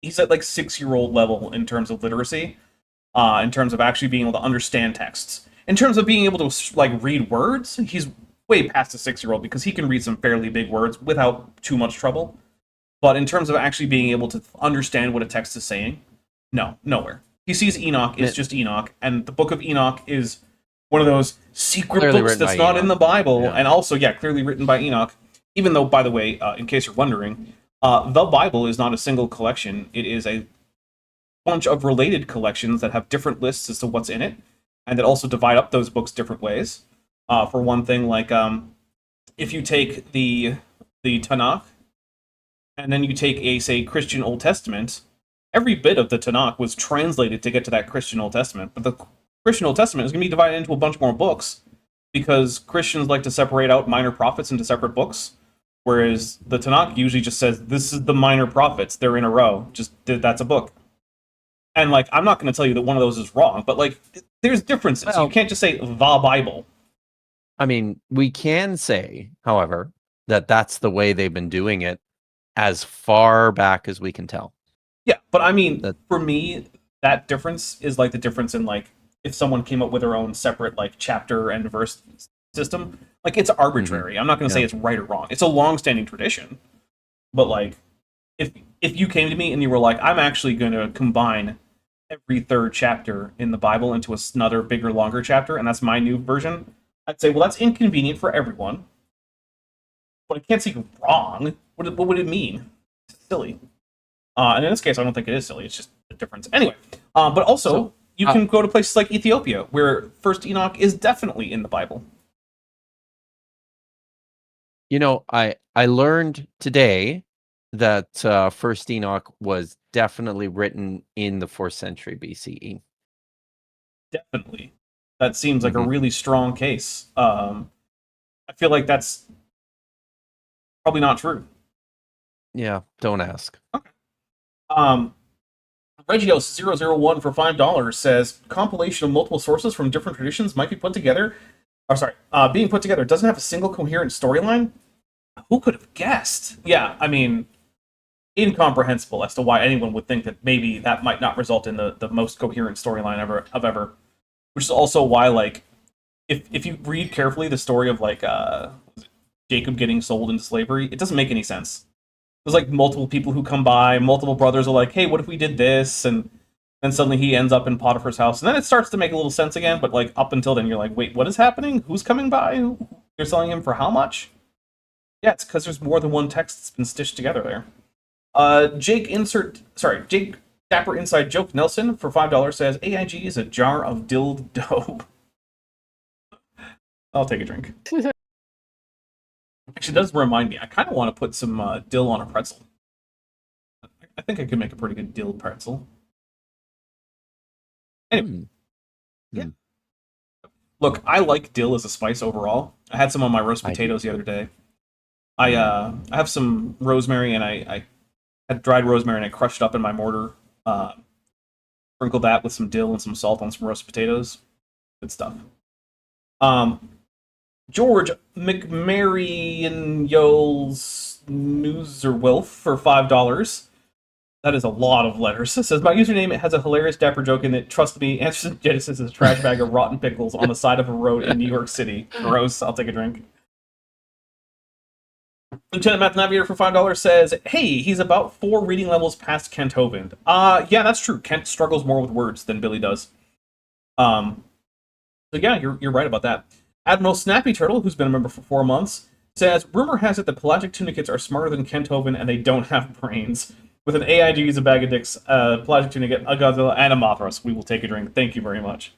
he's at, like, 6-year-old level in terms of literacy, in terms of actually being able to understand texts. In terms of being able to, like, read words, he's way past a 6-year-old because he can read some fairly big words without too much trouble. But in terms of actually being able to understand what a text is saying, no, nowhere. He sees Enoch is just Enoch, and the book of Enoch is one of those secret Clearly books written that's by not Enoch. in the Bible, Yeah. and also, clearly written by Enoch. Even though, by the way, in case you're wondering, the Bible is not a single collection. It is a bunch of related collections that have different lists as to what's in it, and that also divide up those books different ways. For one thing, like, if you take the Tanakh, and then you take a, say, Christian Old Testament, every bit of the Tanakh was translated to get to that Christian Old Testament. But the Christian Old Testament is going to be divided into a bunch more books because Christians like to separate out minor prophets into separate books, whereas the Tanakh usually just says, this is the minor prophets. They're in a row. Just that's a book. And, like, I'm not going to tell you that one of those is wrong, but, like, there's differences. Well, you can't just say the Bible. I mean, we can say, however, that that's the way they've been doing it as far back as we can tell. Yeah, but I mean, for me, that difference is like the difference in, like, if someone came up with their own separate, like, chapter and verse system. Like, it's arbitrary. I'm not going to say it's right or wrong. It's a long-standing tradition. But, like, if you came to me and you were like, I'm actually going to combine every third chapter in the Bible into another bigger, longer chapter, and that's my new version, I'd say, well, that's inconvenient for everyone. But I can't see wrong. What would it mean? It's silly. And in this case, I don't think it is silly. It's just a difference. Anyway, but also, you can go to places like Ethiopia, where First Enoch is definitely in the Bible. You know, I learned today that First Enoch was definitely written in the 4th century BCE. Definitely. That seems like a really strong case. I feel like that's probably not true. Yeah, don't ask. Okay. Regios001 for $5 says, compilation of multiple sources from different traditions might be put together. Being put together doesn't have a single coherent storyline. Who could have guessed? Yeah, I mean, incomprehensible as to why anyone would think that maybe that might not result in the most coherent storyline ever. Which is also why, like, if you read carefully the story of, like, Jacob getting sold into slavery, it doesn't make any sense. There's, like, multiple people who come by, multiple brothers are like, hey, what if we did this? And then suddenly he ends up in Potiphar's house. And then it starts to make a little sense again, but, like, up until then, you're like, wait, what is happening? Who's coming by? They're selling him for how much? Yeah, it's because there's more than one text that's been stitched together there. Jake Dapper Inside Joke Nelson for $5 says, AIG is a jar of dilled dough. I'll take a drink. Actually, it does remind me, I kind of want to put some dill on a pretzel. I think I could make a pretty good dill pretzel. Anyway. Yeah. Look, I like dill as a spice overall. I had some on my roast potatoes the other day. I have some rosemary, and I had dried rosemary, and I crushed up in my mortar. Sprinkled that with some dill and some salt on some roast potatoes. Good stuff. George McMarion Yoles Newserwolf for $5. That is a lot of letters. It says, my username has a hilarious Dapper joke in it. Trust me, Answers in Genesis is a trash bag of rotten pickles on the side of a road in New York City. Gross. I'll take a drink. Lieutenant Math Navigator for $5 says, hey, he's about 4 reading levels past Kent Hovind. Yeah, that's true. Kent struggles more with words than Billy does. So yeah, you're right about that. Admiral Snappy Turtle, who's been a member for 4 months, says, rumor has it that pelagic tunicates are smarter than Kent Hovind and they don't have brains. With an AIG as a bag of dicks, pelagic tunicate, a Godzilla, and a Mothras. We will take a drink. Thank you very much.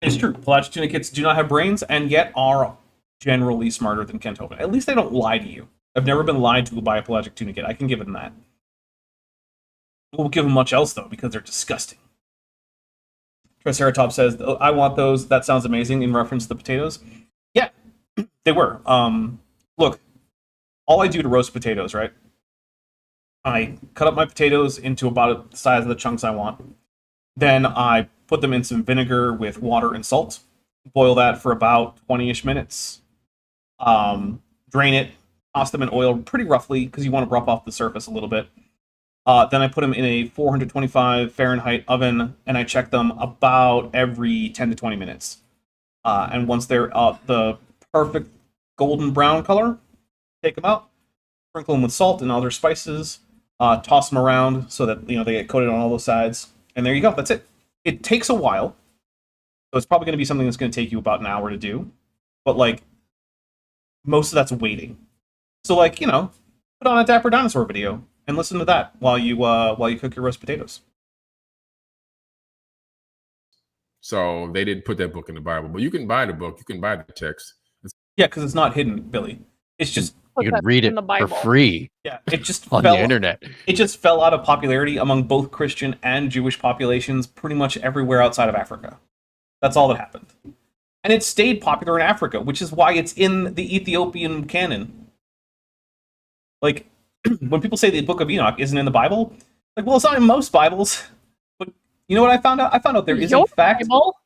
It's true. Pelagic tunicates do not have brains and yet are generally smarter than Kent Hovind. At least they don't lie to you. I've never been lied to by a pelagic tunicate. I can give them that. Won't give them much else, though, because they're disgusting. Triceratops says, I want those. That sounds amazing, in reference to the potatoes. Yeah, they were. Look, all I do to roast potatoes, right? I cut up my potatoes into about the size of the chunks I want. Then I put them in some vinegar with water and salt. Boil that for about 20-ish minutes. Drain it. Toss them in oil pretty roughly, because you want to rough off the surface a little bit. Then I put them in a 425 Fahrenheit oven, and I check them about every 10 to 20 minutes. And once they're the perfect golden brown color, take them out, sprinkle them with salt and other spices, toss them around so that they get coated on all those sides, and there you go. That's it. It takes a while, so it's probably going to be something that's going to take you about an hour to do. But like, most of that's waiting. So like, put on a Dapper Dinosaur video and listen to that while you cook your roast potatoes. So they didn't put that book in the Bible, but you can buy the book. You can buy the text. Yeah, because it's not hidden, Billy. It's just put You that can read in it the for Bible. free Yeah, it just on fell. the internet. It just fell out of popularity among both Christian and Jewish populations, pretty much everywhere outside of Africa. That's all that happened, and it stayed popular in Africa, which is why it's in the Ethiopian canon. Like, when people say the Book of Enoch isn't in the Bible, like, well, it's not in most Bibles. But you know what I found out? I found out there is in Your fact, Bible?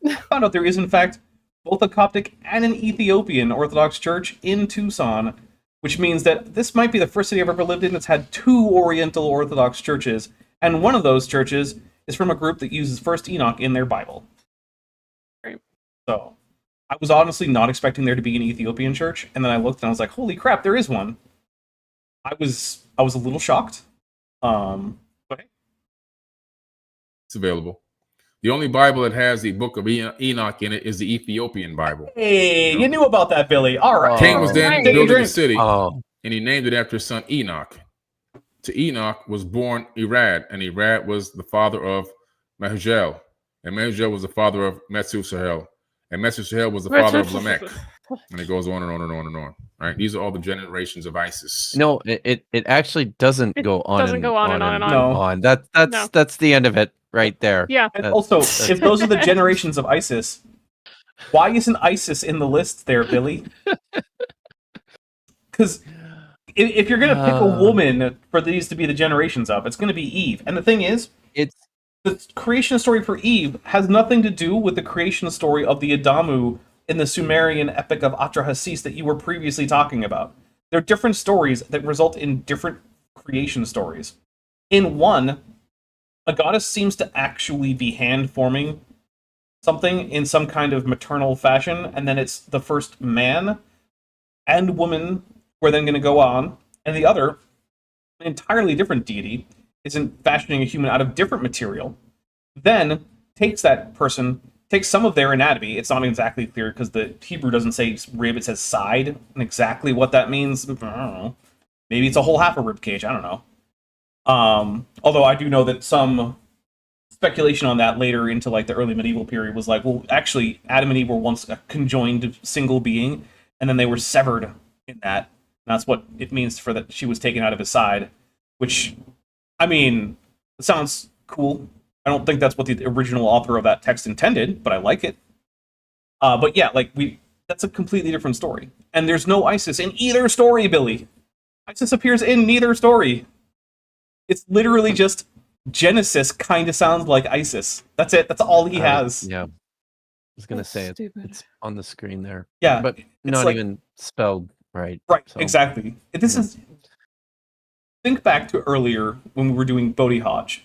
I found out there is in fact both a Coptic and an Ethiopian Orthodox Church in Tucson, which means that this might be the first city I've ever lived in that's had two Oriental Orthodox churches, and one of those churches is from a group that uses First Enoch in their Bible. Right. So, I was honestly not expecting there to be an Ethiopian church, and then I looked and I was like, "Holy crap, there is one!" I was a little shocked. But hey, It's available. The only Bible that has the Book of Enoch in it is the Ethiopian Bible. hey, you knew about that, Billy. All right. King was then Right. building a Drink. city, Oh, and he named it after his son Enoch. To Enoch was born Irad, and Irad was the father of Mahaziel, and Mahaziel was the father of Methuselah, and Methuselah was the father of Lamech. And it goes on and on and on and on. Right? These are all the generations of ISIS. no, it actually doesn't It go on. doesn't go on and on and on. No. on. That's the end of it right there. Yeah. And That's- also, if those are the generations of ISIS, why isn't ISIS in the list there, Billy? Because if you're going to pick a woman for these to be the generations of, it's going to be Eve. And the thing is, It's the creation story for Eve has nothing to do with the creation story of the Adamu in the Sumerian epic of Atrahasis that you were previously talking about. They're different stories that result in different creation stories. In one, a goddess seems to actually be hand forming something in some kind of maternal fashion, and then it's the first man and woman who are then going to go on, and the other, an entirely different deity, isn't fashioning a human out of different material, then takes that person, takes some of their anatomy. It's not exactly clear because the Hebrew doesn't say rib, it says side, and exactly what that means, I don't know. Maybe it's a whole half a rib cage, I don't know. Although I do know that some speculation on that later into like the early medieval period was like, well, actually, Adam and Eve were once a conjoined single being, and then they were severed in that. And that's what it means for that she was taken out of his side, which, I mean, it sounds cool. I don't think that's what the original author of that text intended, but I like it. But yeah, like that's a completely different story. And there's no ISIS in either story, Billy. ISIS appears in neither story. It's literally just Genesis kind of sounds like ISIS. That's it. That's all he has. Yeah, I was gonna That's say stupid. it's on the screen there. Yeah, but not like- even spelled right. Right, so- exactly. This is. Think back to earlier when we were doing Bodhi Hodge,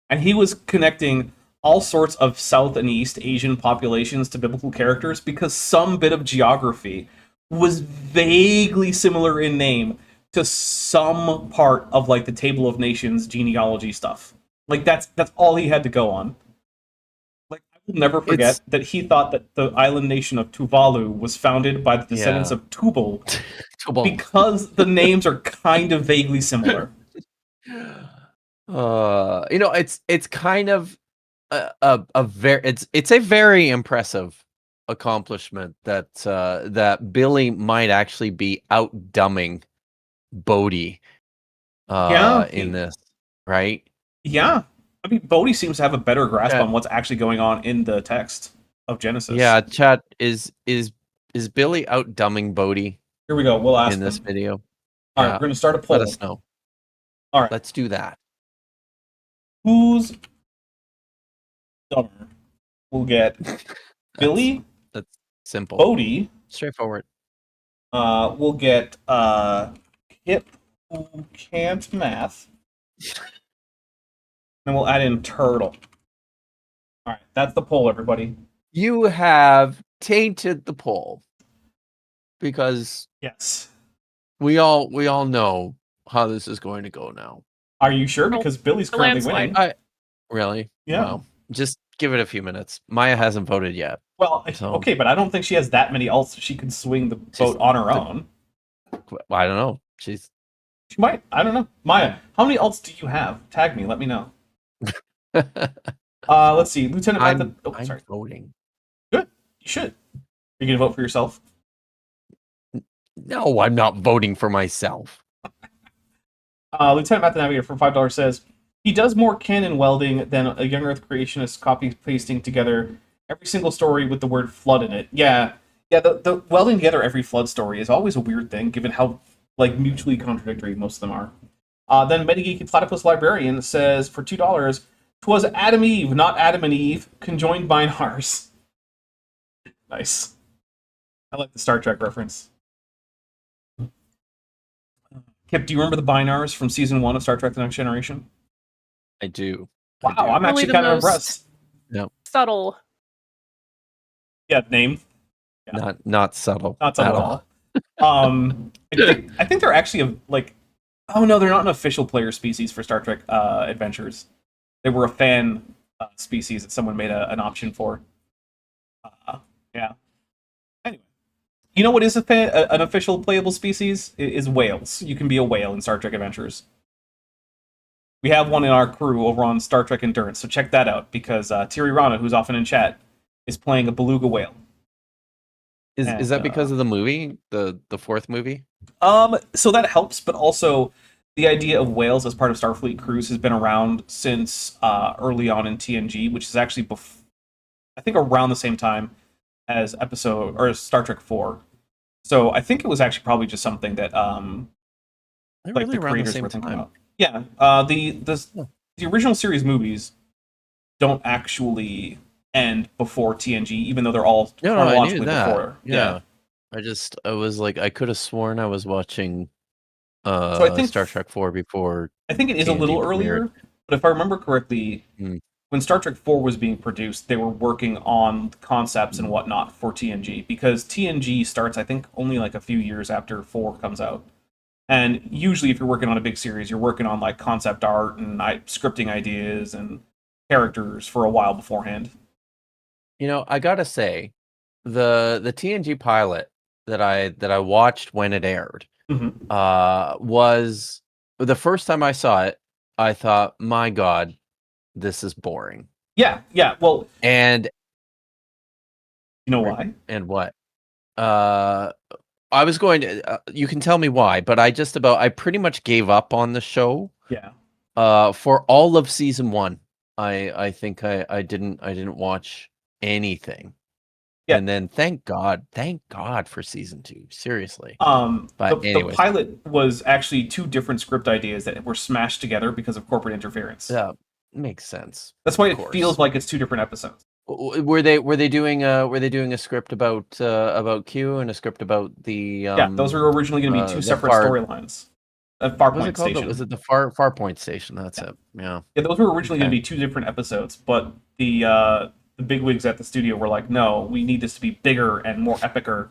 and he was connecting all sorts of South and East Asian populations to biblical characters because some bit of geography was vaguely similar in name to some part of like the Table of Nations genealogy stuff. Like that's all he had to go on. Like I will never forget that he thought that the island nation of Tuvalu was founded by the descendants of Tubal because the names are kind of vaguely similar. It's kind of a very it's a very impressive accomplishment that that Billy might actually be outdumbing Bodhi in this, right? Yeah. I mean, Bodhi seems to have a better grasp on what's actually going on in the text of Genesis. Yeah, chat, is Billy outdumbing Bodhi Here we go. We'll ask in this them. video? All right, we're going to start a poll. Let us know. All right. Let's do that. Who's dumber? We'll get Billy, That's simple. Bodhi. Straightforward. We'll get Kip, who can't math. And we'll add in Turtle. All right, that's the poll, everybody. You have tainted the poll because Yes. we all know how this is going to go now. Are you sure? Oh, Because Billy's the currently landslide. winning. Really? Yeah. Wow. Just give it a few minutes. Maya hasn't voted yet. Well, So- okay, but I don't think she has that many alts. She can swing the vote on her own. I don't know. She might. I don't know. Maya, how many alts do you have? Tag me. Let me know. Let's see. Lieutenant I'm sorry. voting. Good. You should. You're going to vote for yourself? No, I'm not voting for myself. Lieutenant Matt the Navigator for $5 says he does more canon welding than a young Earth creationist copy pasting together every single story with the word flood in it. Yeah. The welding together every flood story is always a weird thing, given how like mutually contradictory most of them are. Then Metageek Platypus Librarian says for $2, 'twas Adam Eve, not Adam and Eve, conjoined binars. Nice. I like the Star Trek reference. Kip, do you remember the binars from season 1 of Star Trek: The Next Generation? I do. Wow, I do. I'm Really actually the kind of most- impressed. Subtle. Yeah, name. Yeah. Not subtle. Not subtle at all. I think they're actually oh no, they're not an official player species for Star Trek Adventures. They were a fan species that someone made an option for. Yeah. Anyway, you know what is an official playable species? Is whales. You can be a whale in Star Trek Adventures. We have one in our crew over on Star Trek Endurance, so check that out because Thierry Rana, who's often in chat, is playing a beluga whale. Is that because of the movie, the fourth movie? So that helps, but also the idea of whales as part of Starfleet crews has been around since early on in TNG, which is actually I think around the same time as Star Trek 4. So I think it was actually probably just something that They're like really the around creators same were thinking time. about. Yeah, the original series movies don't actually end before TNG, even though they're all No, I chronologically knew that. before. Yeah. I was like, I could have sworn I was watching So I think Star Trek 4 before. I think it is a TNG little premiered. earlier, but if I remember correctly, Mm. when Star Trek 4 was being produced, they were working on concepts and whatnot for TNG, because TNG starts, I think, only like a few years after 4 comes out. And usually if you're working on a big series, you're working on like concept art and scripting ideas and characters for a while beforehand. You know, I gotta say, the TNG pilot that I watched when it aired Mhm. was the first time I saw it. I thought, my God, this is boring. Yeah. Well, And you know why? and what? I was going to. You can tell me why, but I pretty much gave up on the show. Yeah. For all of season 1, I think I didn't watch anything. Yeah. And then thank God for season 2. Seriously. But the anyways. pilot was actually 2 different script ideas that were smashed together because of corporate interference. Yeah, makes sense. That's why of it course. feels like it's 2 different episodes. Were they doing a script about Q and a script about the Yeah, those were originally going to be 2 the separate far- storylines. At Farpoint What's it called? Station. Was it the Far Point Station? That's it. Yeah. Yeah, those were originally going to Okay. be 2 different episodes, but the bigwigs at the studio were like, no, we need this to be bigger and more epicer,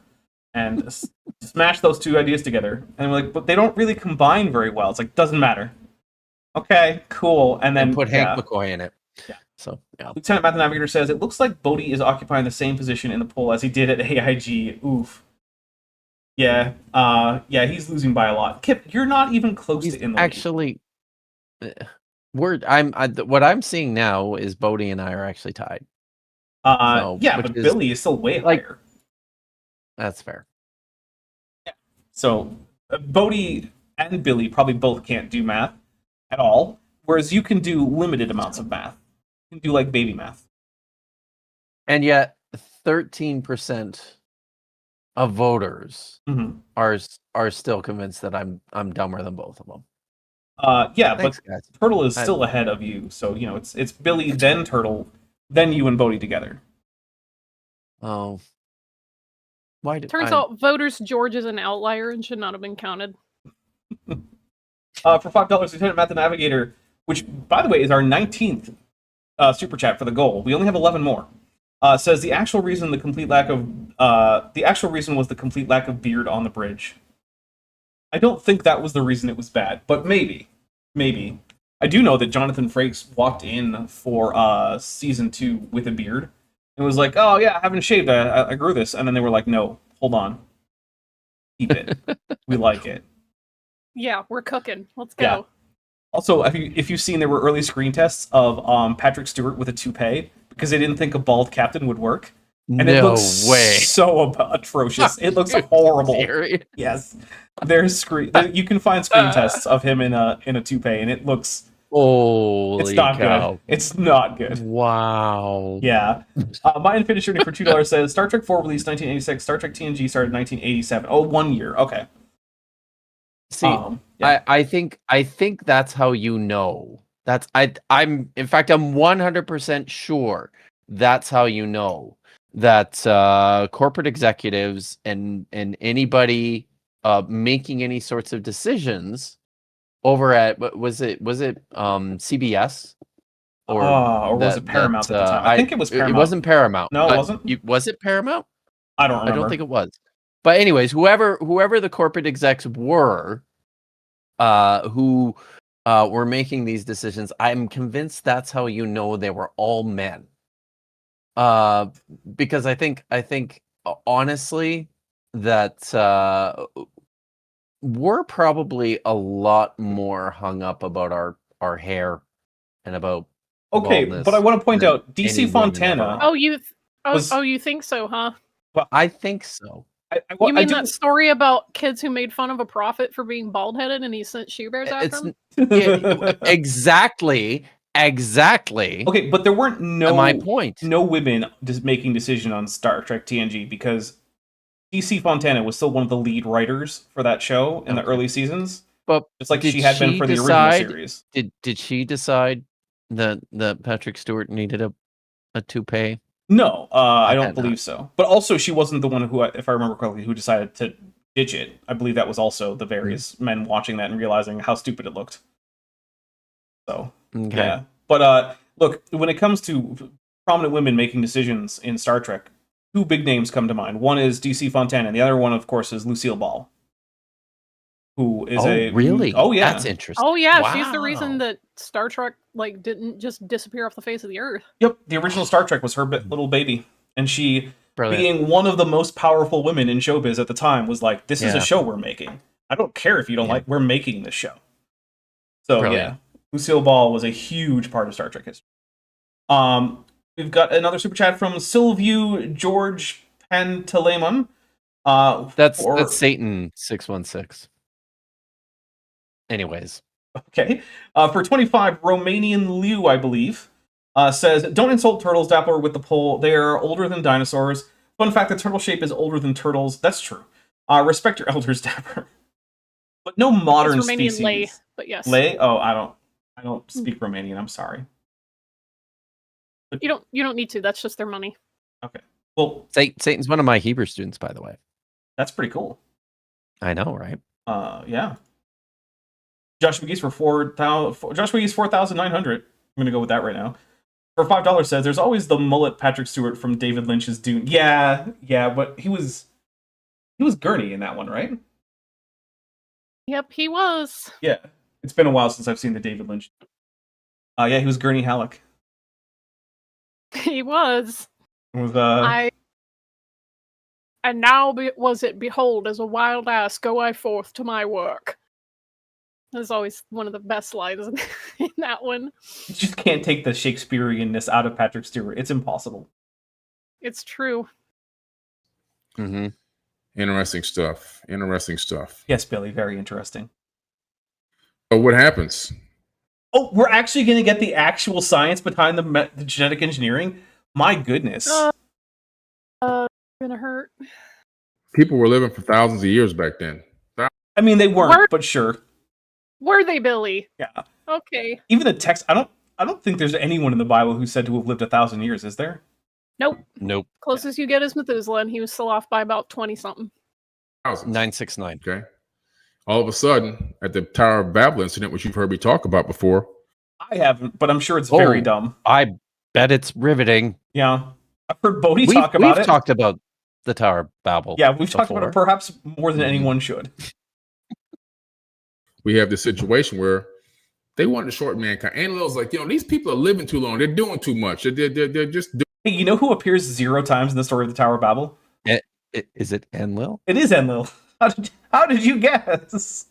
and smash those 2 ideas together. And we're like, but they don't really combine very well. It's like, doesn't matter. Okay, cool. And then Put Hank McCoy in it. Yeah. So yeah. Lieutenant Math the Navigator says, it looks like Bodhi is occupying the same position in the poll as he did at AIG. Oof. Yeah, he's losing by a lot. Kip, you're not even close He's to in the lead. actually. What I'm seeing now is Bodhi and I are actually tied. Yeah, which but is- Billy is still way like- higher. That's fair. So Bodhi and Billy probably both can't do math at all, whereas you can do limited amounts of math. You can do like baby math. And yet, 13% of voters Mhm. are still convinced that I'm dumber than both of them. Yeah, Thanks, but guys. Turtle is still ahead of you, so you know it's Billy then Turtle, then you and Bodhi together. Oh, why did Turns out voters George is an outlier and should not have been counted. For $5, Lieutenant Matt the Navigator, which by the way is our 19th super chat for the goal. We only have 11 more. Says the actual reason was the complete lack of beard on the bridge. I don't think that was the reason it was bad, but maybe. I do know that Jonathan Frakes walked in for season 2 with a beard and was like, "Oh yeah, I haven't shaved. I grew this," and then they were like, "No, hold on, keep it. We like it." Yeah, we're cooking. Let's go. Yeah. Also, if you've seen, there were early screen tests of Patrick Stewart with a toupee because they didn't think a bald captain would work. And it No looks way. so atrocious. It looks horrible. Serious? Yes, there's screen. You can find screen tests of him in a toupee, and it looks. Holy It's not cow. good. It's not good. Wow. Yeah. My Infinity Journey for $2 says Star Trek 4 released 1986. Star Trek TNG started 1987. Oh, 1 year. Okay. See, Yeah. I think that's how you know. I'm 100% sure that's how you know that corporate executives and anybody making any sorts of decisions over at was it CBS or was it Paramount at the time? I think it was Paramount. It wasn't Paramount. No, it wasn't. Was it Paramount? I don't remember. I don't think it was. But anyways, whoever the corporate execs were, who were making these decisions, I'm convinced that's how you know they were all men. Because I think honestly that we're probably a lot more hung up about our hair and about baldness but I want to point than out DC any woman Fontana. ever. You think so, huh? Well, I think so. You mean that story about kids who made fun of a prophet for being bald-headed and he sent shoe bears after him? Exactly. Okay, but there weren't my point. No women just making decision on Star Trek TNG because DC Fontana was still one of the lead writers for that show in the early seasons. But just like she had been for the original series. Did she decide that Patrick Stewart needed a toupee? No, I don't believe so. But also, she wasn't the one who, if I remember correctly, who decided to ditch it. I believe that was also the various men watching that and realizing how stupid it looked. So, yeah. But look, when it comes to prominent women making decisions in Star Trek, two big names come to mind. One is DC Fontana, and the other one, of course, is Lucille Ball. Who is really? Oh, yeah. That's interesting. Oh, yeah. Wow. She's the reason that Star Trek didn't just disappear off the face of the earth. Yep. The original Star Trek was her little baby. And she, Brilliant. being one of the most powerful women in showbiz at the time, was like, this is a show we're making. I don't care if you don't like, we're making this show. So, Brilliant. Lucille Ball was a huge part of Star Trek history. We've got another super chat from Sylview George Pantalemon. That's Satan 616. Anyways. Okay. For 25, Romanian Liu, I believe, says, don't insult turtles, Dapper, with the poll. They are older than dinosaurs. Fun fact, the turtle shape is older than turtles. That's true. Respect your elders, Dapper. But no modern it's Romanian species. Lei, but yes. Lei? Oh, I don't speak Romanian. I'm sorry. But you don't need to. That's just their money. Okay. Well, Satan's one of my Hebrew students, by the way. That's pretty cool. I know, right? Yeah. Josh McGee's for 4,900. I'm gonna go with that right now. For $5 says there's always the mullet Patrick Stewart from David Lynch's Dune. Yeah, but he was Gurney in that one, right? Yep, he was. Yeah. It's been a while since I've seen the David Lynch. Yeah, he was Gurney Halleck. He was. And now was it, behold, as a wild ass go I forth to my work. That's always one of the best lines in that one. You just can't take the Shakespeareanness out of Patrick Stewart. It's impossible. It's true. Mm-hmm. Interesting stuff. Yes, Billy, very interesting. But what happens? Oh, we're actually going to get the actual science behind the genetic engineering? My goodness. Gonna hurt. People were living for thousands of years back then. I mean, they weren't, but sure. Were they, Billy? Yeah. Okay. Even the text, I don't think there's anyone in the Bible who's said to have lived 1,000 years, is there? Nope. Closest you get is Methuselah, and he was still off by about 20-something. 969. Okay. All of a sudden, at the Tower of Babel incident, which you've heard me talk about before. I haven't, but I'm sure it's very dumb. I bet it's riveting. Yeah. I've heard Bodhi talk about it. We've talked about the Tower of Babel. Yeah, we've talked about it perhaps more than anyone should. We have this situation where they wanted to shorten mankind. Enlil's like, these people are living too long. They're doing too much. They're just doing. Hey, you know who appears 0 times in the story of the Tower of Babel? Is it Enlil? It is Enlil. How did you guess?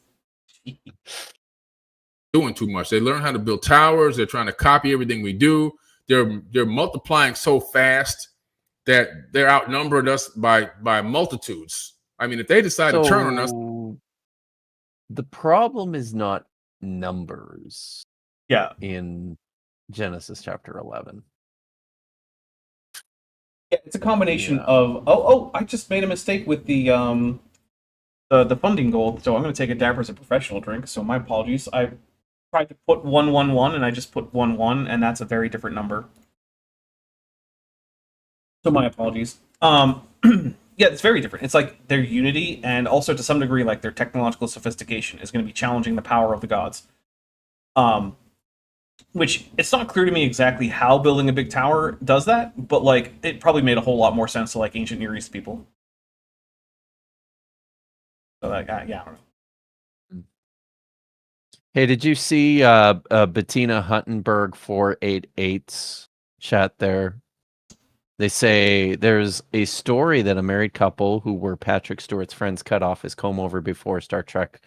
Doing too much. They learn how to build towers. They're trying to copy everything we do. They're multiplying so fast that they're outnumbered us by multitudes. I mean, if they decide to turn on us, the problem is not numbers Yeah. in Genesis chapter 11. Yeah, it's a combination Yeah. of I just made a mistake with the funding goal, so I'm going to take a Dapper as a professional drink. So my apologies. I tried to put 111 and I just put 11, and that's a very different number. So my apologies. Yeah, it's very different. It's like their unity, and also to some degree, like their technological sophistication is going to be challenging the power of the gods. Which it's not clear to me exactly how building a big tower does that, but like it probably made a whole lot more sense to like ancient Near East people. So like, yeah, I don't know. Hey, did you see Bettina Huttenberg 488's chat there? They say there's a story that a married couple who were Patrick Stewart's friends cut off his comb over before Star Trek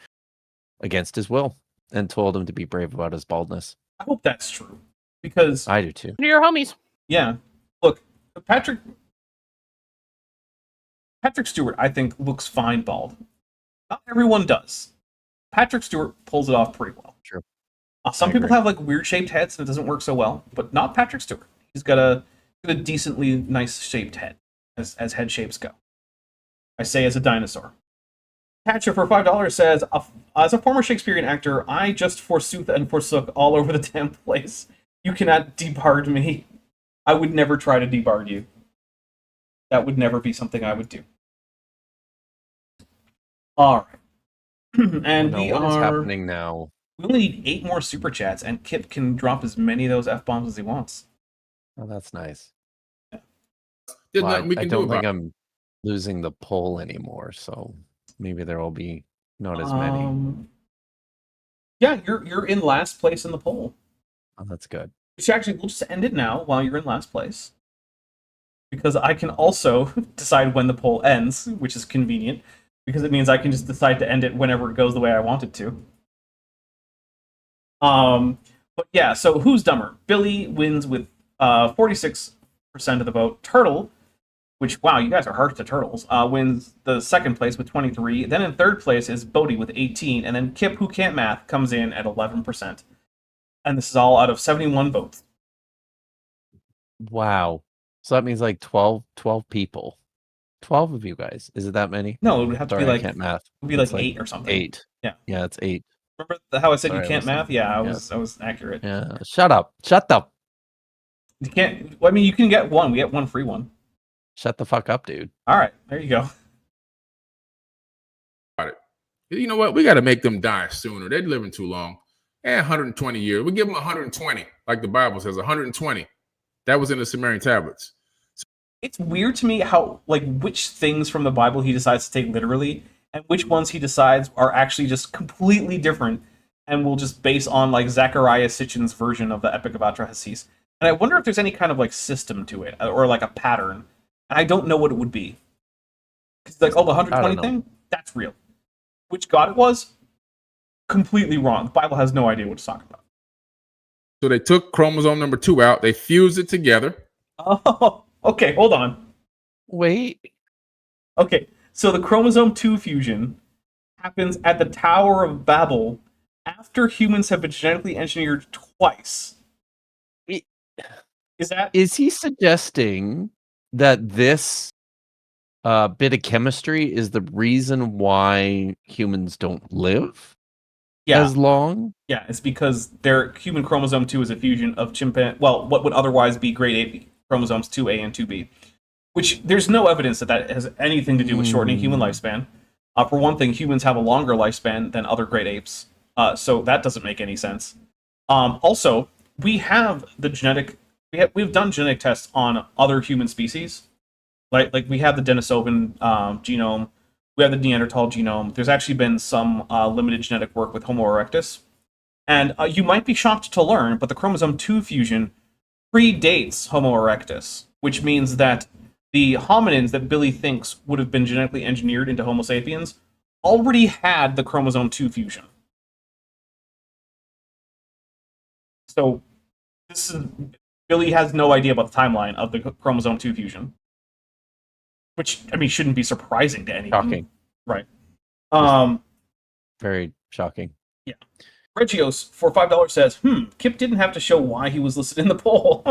against his will and told him to be brave about his baldness. I hope that's true, because I do too. Your homies. yeah, look, Patrick Stewart, I think, looks fine bald. Not everyone does. Patrick Stewart pulls it off pretty well. True. Some I people agree. have like weird shaped heads and it doesn't work so well, but not Patrick Stewart. He's got a decently nice shaped head, as head shapes go. I say as a dinosaur. Catcher for $5 says, as a former Shakespearean actor, I just forsooth and forsook all over the damn place. You cannot debard me. I would never try to debard you. That would never be something I would do. All right. And what is happening now? We only need 8 more super chats, and Kip can drop as many of those F-bombs as he wants. Oh, that's nice. there's Well, nothing we I can do don't about think it. I'm losing the poll anymore, so maybe there will be not as many. Yeah, you're in last place in the poll. Oh, that's good. Which actually, we'll just end it now while you're in last place. Because I can also decide when the poll ends, which is convenient, because it means I can just decide to end it whenever it goes the way I want it to. But yeah, so who's dumber? Billy wins with 46% of the vote. Turtle, which, wow, you guys are harsh to turtles, wins the second place with 23. Then in third place is Bodie with 18. And then Kip, who can't math, comes in at 11%. And this is all out of 71 votes. Wow. So that means like 12 people. 12 of you guys. Is it that many? No, it would have to Sorry, be like, I can't math. it would be It's like 8 or something. 8. Yeah. Yeah, it's 8. Remember how I said Sorry, you can't math? Yeah, I was Yes. accurate. Yeah. Shut up. Shut up. You can't. Well, I mean, you can get one. We get one free one. Shut the fuck up, dude. All right, there you go. You know what? We got to make them die sooner. They're living too long. 120 years. We give them 120, like the Bible says, 120. That was in the Sumerian tablets. It's weird to me how, like, which things from the Bible he decides to take literally, and which ones he decides are actually just completely different, and will just base on like Zechariah Sitchin's version of the Epic of Atrahasis. And I wonder if there's any kind of like system to it, or like a pattern. And I don't know what it would be. It's like, oh, the 120 thing? That's real. Which god it was? Completely wrong. The Bible has no idea what it's talking about. So they took chromosome number 2 out. They fused it together. Oh, okay, hold on. Wait. Okay, so the chromosome 2 fusion happens at the Tower of Babel after humans have been genetically engineered twice. Is he suggesting that this bit of chemistry is the reason why humans don't live as long? Yeah, it's because their human chromosome 2 is a fusion of what would otherwise be grade 8 chromosomes 2A and 2B. Which there's no evidence that has anything to do with shortening human lifespan. For one thing, humans have a longer lifespan than other great apes, so that doesn't make any sense. Also, we have the genetic. We've done genetic tests on other human species, like we have the Denisovan genome, we have the Neanderthal genome. There's actually been some limited genetic work with Homo erectus, and you might be shocked to learn, but the chromosome 2 fusion predates Homo erectus, which means that the hominins that Billy thinks would have been genetically engineered into Homo sapiens already had the chromosome 2 fusion. So Billy has no idea about the timeline of the chromosome 2 fusion. which I mean shouldn't be surprising to anyone. Shocking. Right? Very shocking. Yeah. Regios for $5 says, Kip didn't have to show why he was listed in the poll.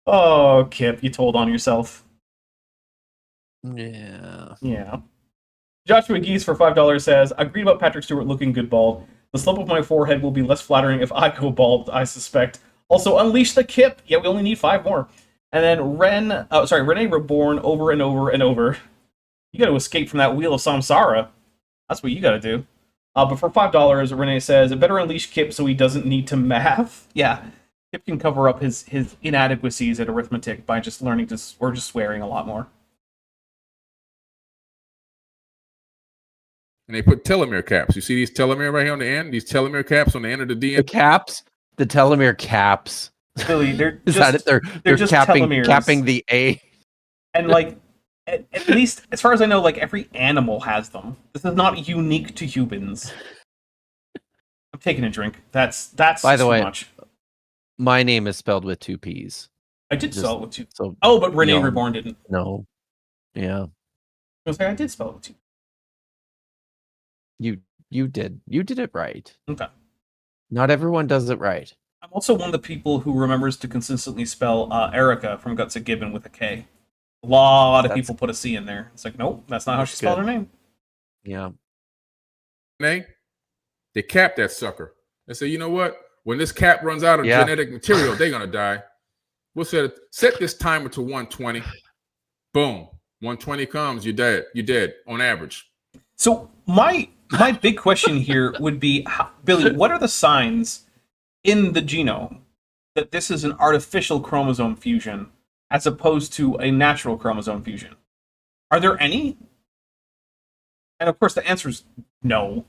Oh, Kip, you told on yourself. Yeah. Yeah. Joshua Geese for $5 says, agreed about Patrick Stewart looking good bald. The slope of my forehead will be less flattering if I go bald, I suspect. Also, unleash the Kip. Yeah, we only need 5 more. And then Renee Reborn over and over and over. You got to escape from that wheel of samsara. That's what you got to do. But for $5, Renee says, better unleash Kip so he doesn't need to math. Yeah, Kip can cover up his inadequacies at arithmetic by just learning or just swearing a lot more. And they put telomere caps. You see these telomere right here on the end? These telomere caps on the end of the The DNA? caps, the telomere caps. Really, they're Is just, that it? They're just capping telomeres. the A. And like, at least as far as I know, like every animal has them. This is not unique to humans. I'm taking a drink. That's By the too way, much. My name is spelled with 2 P's. I did just- spell it with 2. So Oh, but Renee no. Reborn didn't. no. Yeah. I was like, I did spell it with 2. You did. You did it right. Okay. Not everyone does it right. I'm also one of the people who remembers to consistently spell Erica from Guts of Gibbon with a K. A lot of people put a C in there. It's like, nope, that's not how she That's spelled good. her name. Yeah. They cap that sucker. They say, you know what? When this cap runs out of Yeah. genetic material, they're gonna die. We'll set this timer to 120. Boom. 120 comes, you're dead. You're dead on average. So my big question here would be, Billy, what are the signs in the genome that this is an artificial chromosome fusion as opposed to a natural chromosome fusion? Are there any? And of course, the answer is no.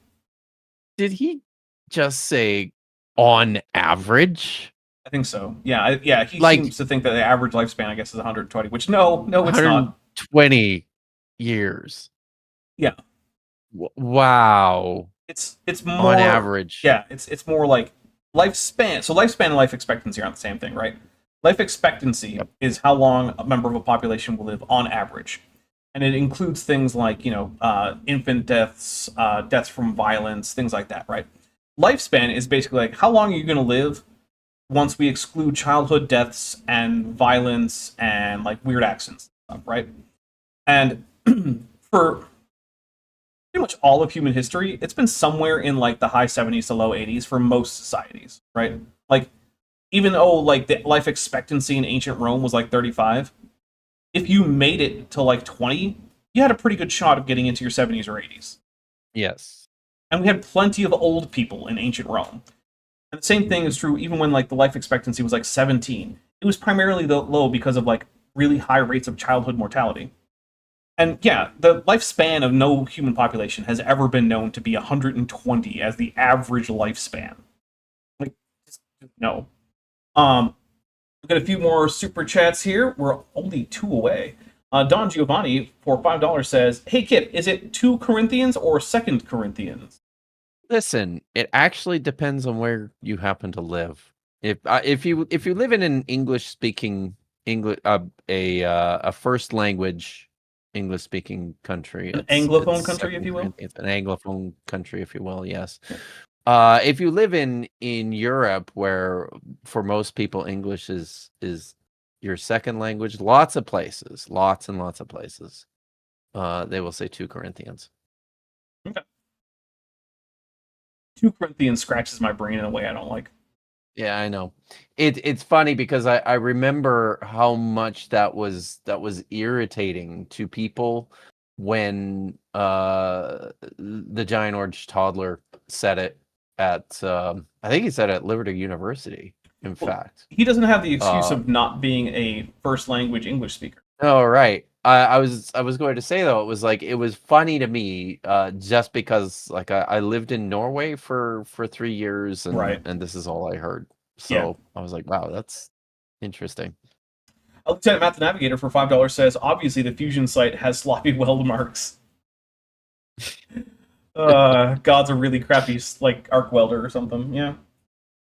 Did he just say on average? I think so. He Like- seems to think that the average lifespan, I guess, is 120, which no, it's not. 120 years. Yeah. Wow. It's more On average. Yeah, it's more like lifespan. So lifespan and life expectancy aren't the same thing, right? Life expectancy is how long a member of a population will live on average. And it includes things like, infant deaths, deaths from violence, things like that, right? Lifespan is basically like, how long are you going to live once we exclude childhood deaths and violence and like weird accidents and stuff, right? And for pretty much all of human history, it's been somewhere in like the high 70s to low 80s for most societies, right? Like, even though like the life expectancy in ancient Rome was like 35, if you made it to like 20, you had a pretty good shot of getting into your 70s or 80s. Yes. And we had plenty of old people in ancient Rome. And the same thing is true even when like the life expectancy was like 17. It was primarily low because of like really high rates of childhood mortality. And yeah, the lifespan of no human population has ever been known to be 120 as the average lifespan. Like, just no. We've got a few more super chats here. We're only 2 away. Don Giovanni for $5 says, "Hey Kip, is it 2 Corinthians or 2 Corinthians?" Listen, it actually depends on where you happen to live. If you live in an English speaking a first language English speaking country, An Anglophone country, if you will. It's an Anglophone country, if you will. Yes. If you live in Europe, where for most people English is your second language, lots and lots of places, they will say 2 Corinthians. Okay. 2 Corinthians scratches my brain in a way I don't like. Yeah, I know. It's funny because I remember how much that was irritating to people when the giant orange toddler said it at I think he said it at Liberty University, in fact. He doesn't have the excuse of not being a first language English speaker. Oh, right. I was going to say though, it was funny to me just because like I lived in Norway for 3 years and Right. and this is all I heard. So Yeah. I was like, wow, that's interesting. Lieutenant Matt the Navigator for $5 says, "Obviously the fusion site has sloppy weld marks." God's a really crappy like arc welder or something. Yeah.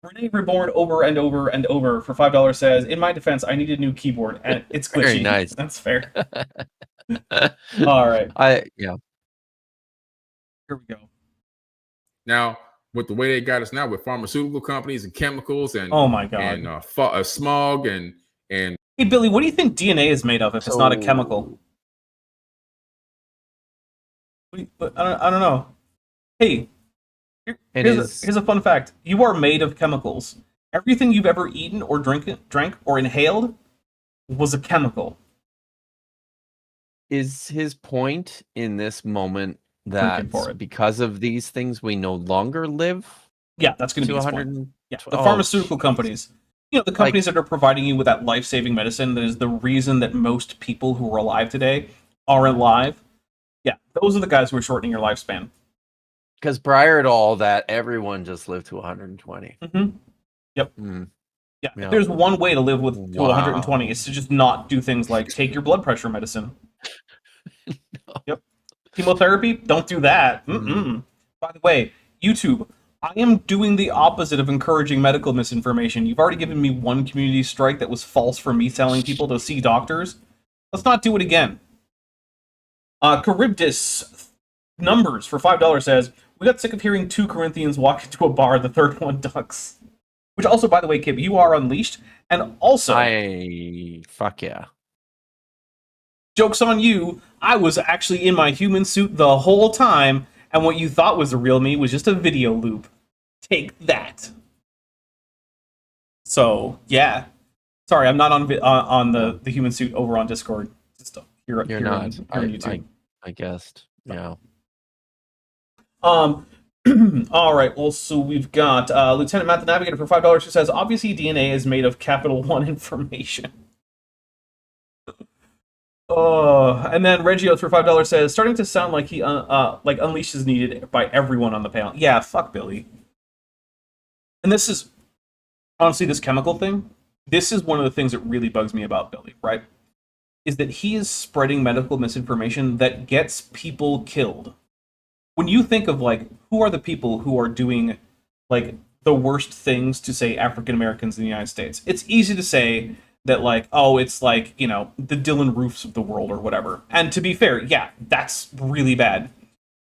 Renee Reborn over and over and over for $5 says, in my defense, I need a new keyboard and it's glitchy. Very nice. That's fair. All right. Yeah. Here we go. Now, with the way they got us now with pharmaceutical companies and chemicals and Oh my god. and smog and Hey Billy, what do you think DNA is made of if it's not a chemical? I don't know. Hey, here's a fun fact. You are made of chemicals. Everything you've ever eaten or drank or inhaled was a chemical. Is his point in this moment Drinking for that it. because of these things we no longer live Yeah, that's going to to be his 100? point. Yeah, the pharmaceutical companies. You know, the companies that are providing you with that life-saving medicine that is the reason that most people who are alive today are alive. Yeah, those are the guys who are shortening your lifespan. Because prior to all that, everyone just lived to 120. Mm-hmm. Yep. Mm. Yeah. Yeah. If there's one way to live to Wow. 120, it's to just not do things like take your blood pressure medicine. No. Yep. Chemotherapy, don't do that. Mm-mm. By the way, YouTube, I am doing the opposite of encouraging medical misinformation. You've already given me one community strike that was false for me telling people to see doctors. Let's not do it again. Charybdis Numbers for $5 says, we got sick of hearing 2 Corinthians walk into a bar, the third one ducks. Which also, by the way, Kib, you are unleashed. And also, Fuck yeah. joke's on you, I was actually in my human suit the whole time, and what you thought was the real me was just a video loop. Take that. So, yeah. Sorry, I'm not on the human suit over on Discord. Just here You're here not. on YouTube. I guessed. Yeah. All right. Well, so we've got Lieutenant Matt the Navigator for $5 who says, obviously DNA is made of Capital One information. And then Regios for $5 says, starting to sound like he like Unleashed is needed by everyone on the panel. Yeah, fuck Billy. And this is honestly this chemical thing. This is one of the things that really bugs me about Billy, right? Is that he is spreading medical misinformation that gets people killed. When you think of like who are the people who are doing like the worst things to say African Americans in the United States, it's easy to say that like, oh, it's like, you know, the Dylan Roofs of the world or whatever. And to be fair, yeah, that's really bad.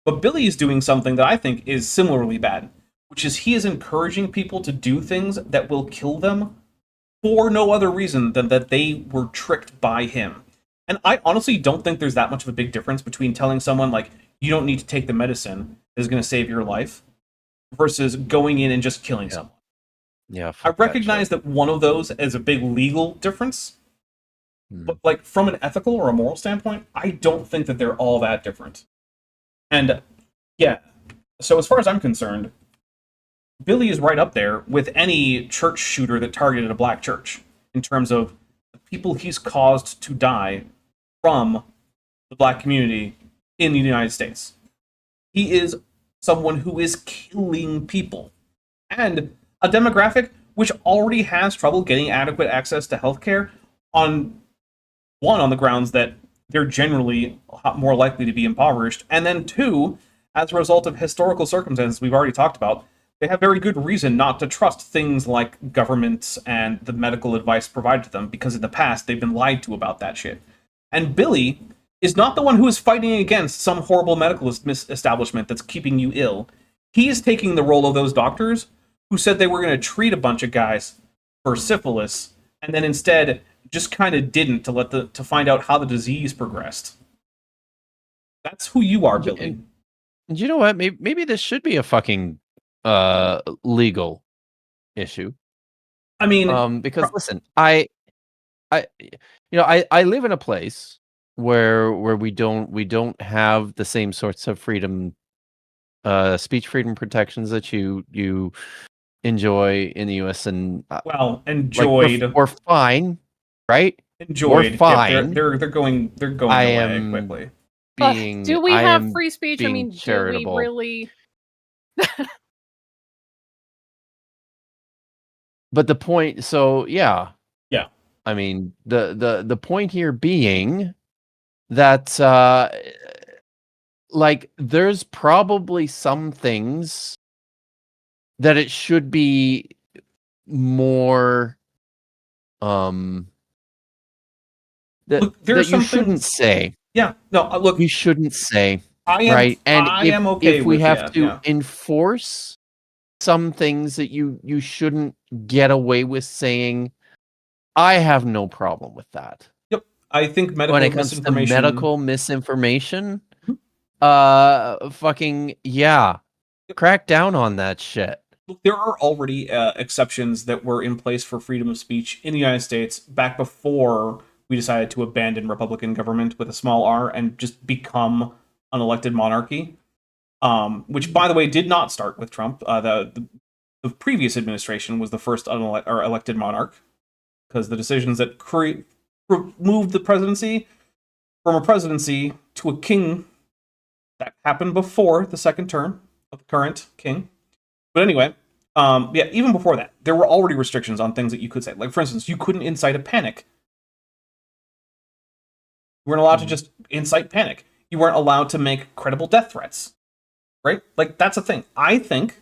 But Billy is doing something that I think is similarly bad, which is he is encouraging people to do things that will kill them for no other reason than that they were tricked by him. And I honestly don't think there's that much of a big difference between telling someone like, you don't need to take the medicine that is going to save your life versus going in and just killing someone. Yeah. I recognize that one of those is a big legal difference, but like from an ethical or a moral standpoint, I don't think that they're all that different. And yeah, so as far as I'm concerned, Billy is right up there with any church shooter that targeted a black church in terms of the people he's caused to die from the black community in the United States. He is someone who is killing people. And a demographic which already has trouble getting adequate access to healthcare on the grounds that they're generally more likely to be impoverished, and then 2, as a result of historical circumstances we've already talked about, they have very good reason not to trust things like governments and the medical advice provided to them, because in the past they've been lied to about that shit. And Billy is not the one who is fighting against some horrible medical establishment that's keeping you ill. He is taking the role of those doctors who said they were going to treat a bunch of guys for syphilis, and then instead just kind of didn't to find out how the disease progressed. That's who you are, Billy. And you know what? Maybe this should be a fucking legal issue. I mean, because listen, I live in a place where we don't have the same sorts of freedom, speech freedom protections that you enjoy in the U.S. and well, enjoyed. Like we're fine, right? Enjoyed. We're fine. They're going away quickly. Do we have free speech? I mean, charitable. do we really? But the point, so yeah. I mean, the point here being that like there's probably some things that it should be more that, Look, there are that you some shouldn't things. say. Yeah, no, look, You shouldn't say, I am right? And I am okay if we with have to yeah. enforce some things that you shouldn't get away with saying, I have no problem with that. Yep, I think When medical it comes to misinformation. medical misinformation, Mhm. fucking yeah, crack down on that shit. Look, there are already exceptions that were in place for freedom of speech in the United States back before we decided to abandon Republican government with a small r and just become an elected monarchy. Which, by the way, did not start with Trump. The previous administration was the first elected monarch because the decisions that removed the presidency from a presidency to a king that happened before the second term of the current king. But anyway, yeah, even before that, there were already restrictions on things that you could say. Like, for instance, you couldn't incite a panic. You weren't allowed to just incite panic. You weren't allowed to make credible death threats. Right? Like, that's a thing. I think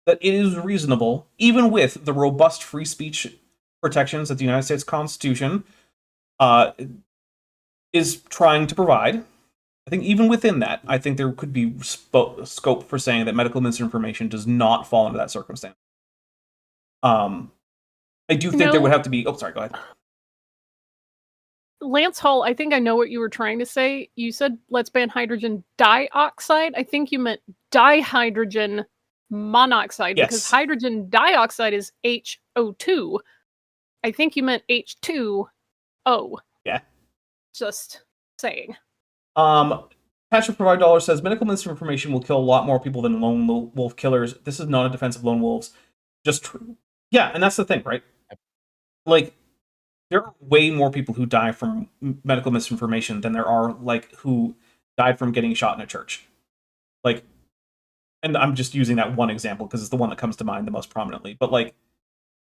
that it is reasonable, even with the robust free speech protections that the United States Constitution is trying to provide. I think even within that, I think there could be scope for saying that medical misinformation does not fall into that circumstance. I do think there would have to be. Oh, sorry. Go ahead. Lance Hall, I think I know what you were trying to say. You said let's ban hydrogen dioxide. I think you meant dihydrogen monoxide because Yes. hydrogen dioxide is HO2. I think you meant H2O. Yeah. Just saying. Patrick Provide Dollar says medical misinformation will kill a lot more people than lone wolf killers. This is not a defense of lone wolves. Just true. Yeah, and that's the thing, right? Like, there are way more people who die from medical misinformation than there are like who died from getting shot in a church. Like, and I'm just using that one example because it's the one that comes to mind the most prominently. But like,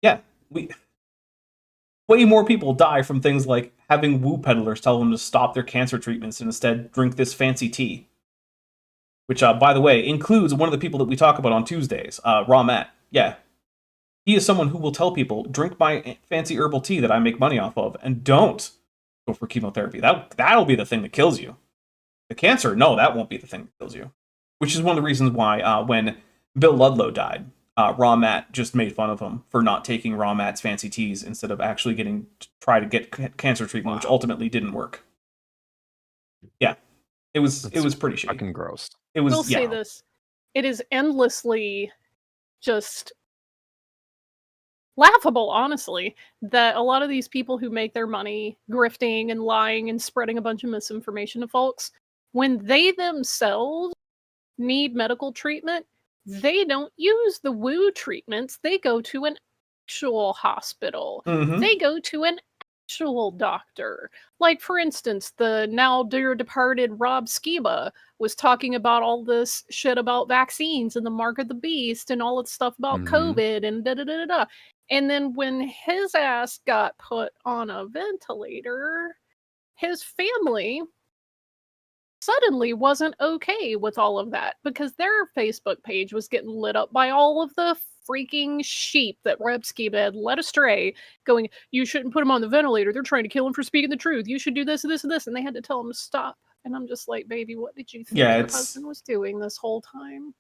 yeah, way more people die from things like having woo peddlers tell them to stop their cancer treatments and instead drink this fancy tea. Which, by the way, includes one of the people that we talk about on Tuesdays, Raw Matt. Yeah. He is someone who will tell people, drink my fancy herbal tea that I make money off of, and don't go for chemotherapy. That'll be the thing that kills you. The cancer, no, that won't be the thing that kills you. Which is one of the reasons why when Bill Ludlow died, Raw Matt just made fun of him for not taking Raw Matt's fancy teas instead of actually try to get cancer treatment, which ultimately didn't work. Yeah, it was pretty shitty. Fucking gross. It was. We'll say this: it is endlessly just laughable, honestly, that a lot of these people who make their money grifting and lying and spreading a bunch of misinformation to folks, when they themselves need medical treatment, they don't use the woo treatments. They go to an actual hospital. Mm-hmm. They go to an actual doctor. Like, for instance, the now dear departed Rob Skiba was talking about all this shit about vaccines and the mark of the beast and all this stuff about COVID and da-da-da-da-da. And then when his ass got put on a ventilator, his family suddenly wasn't okay with all of that because their Facebook page was getting lit up by all of the freaking sheep that Reb Skiba had led astray, going, you shouldn't put him on the ventilator. They're trying to kill him for speaking the truth. You should do this and this and this. And they had to tell him to stop. And I'm just like, baby, what did you think your husband was doing this whole time?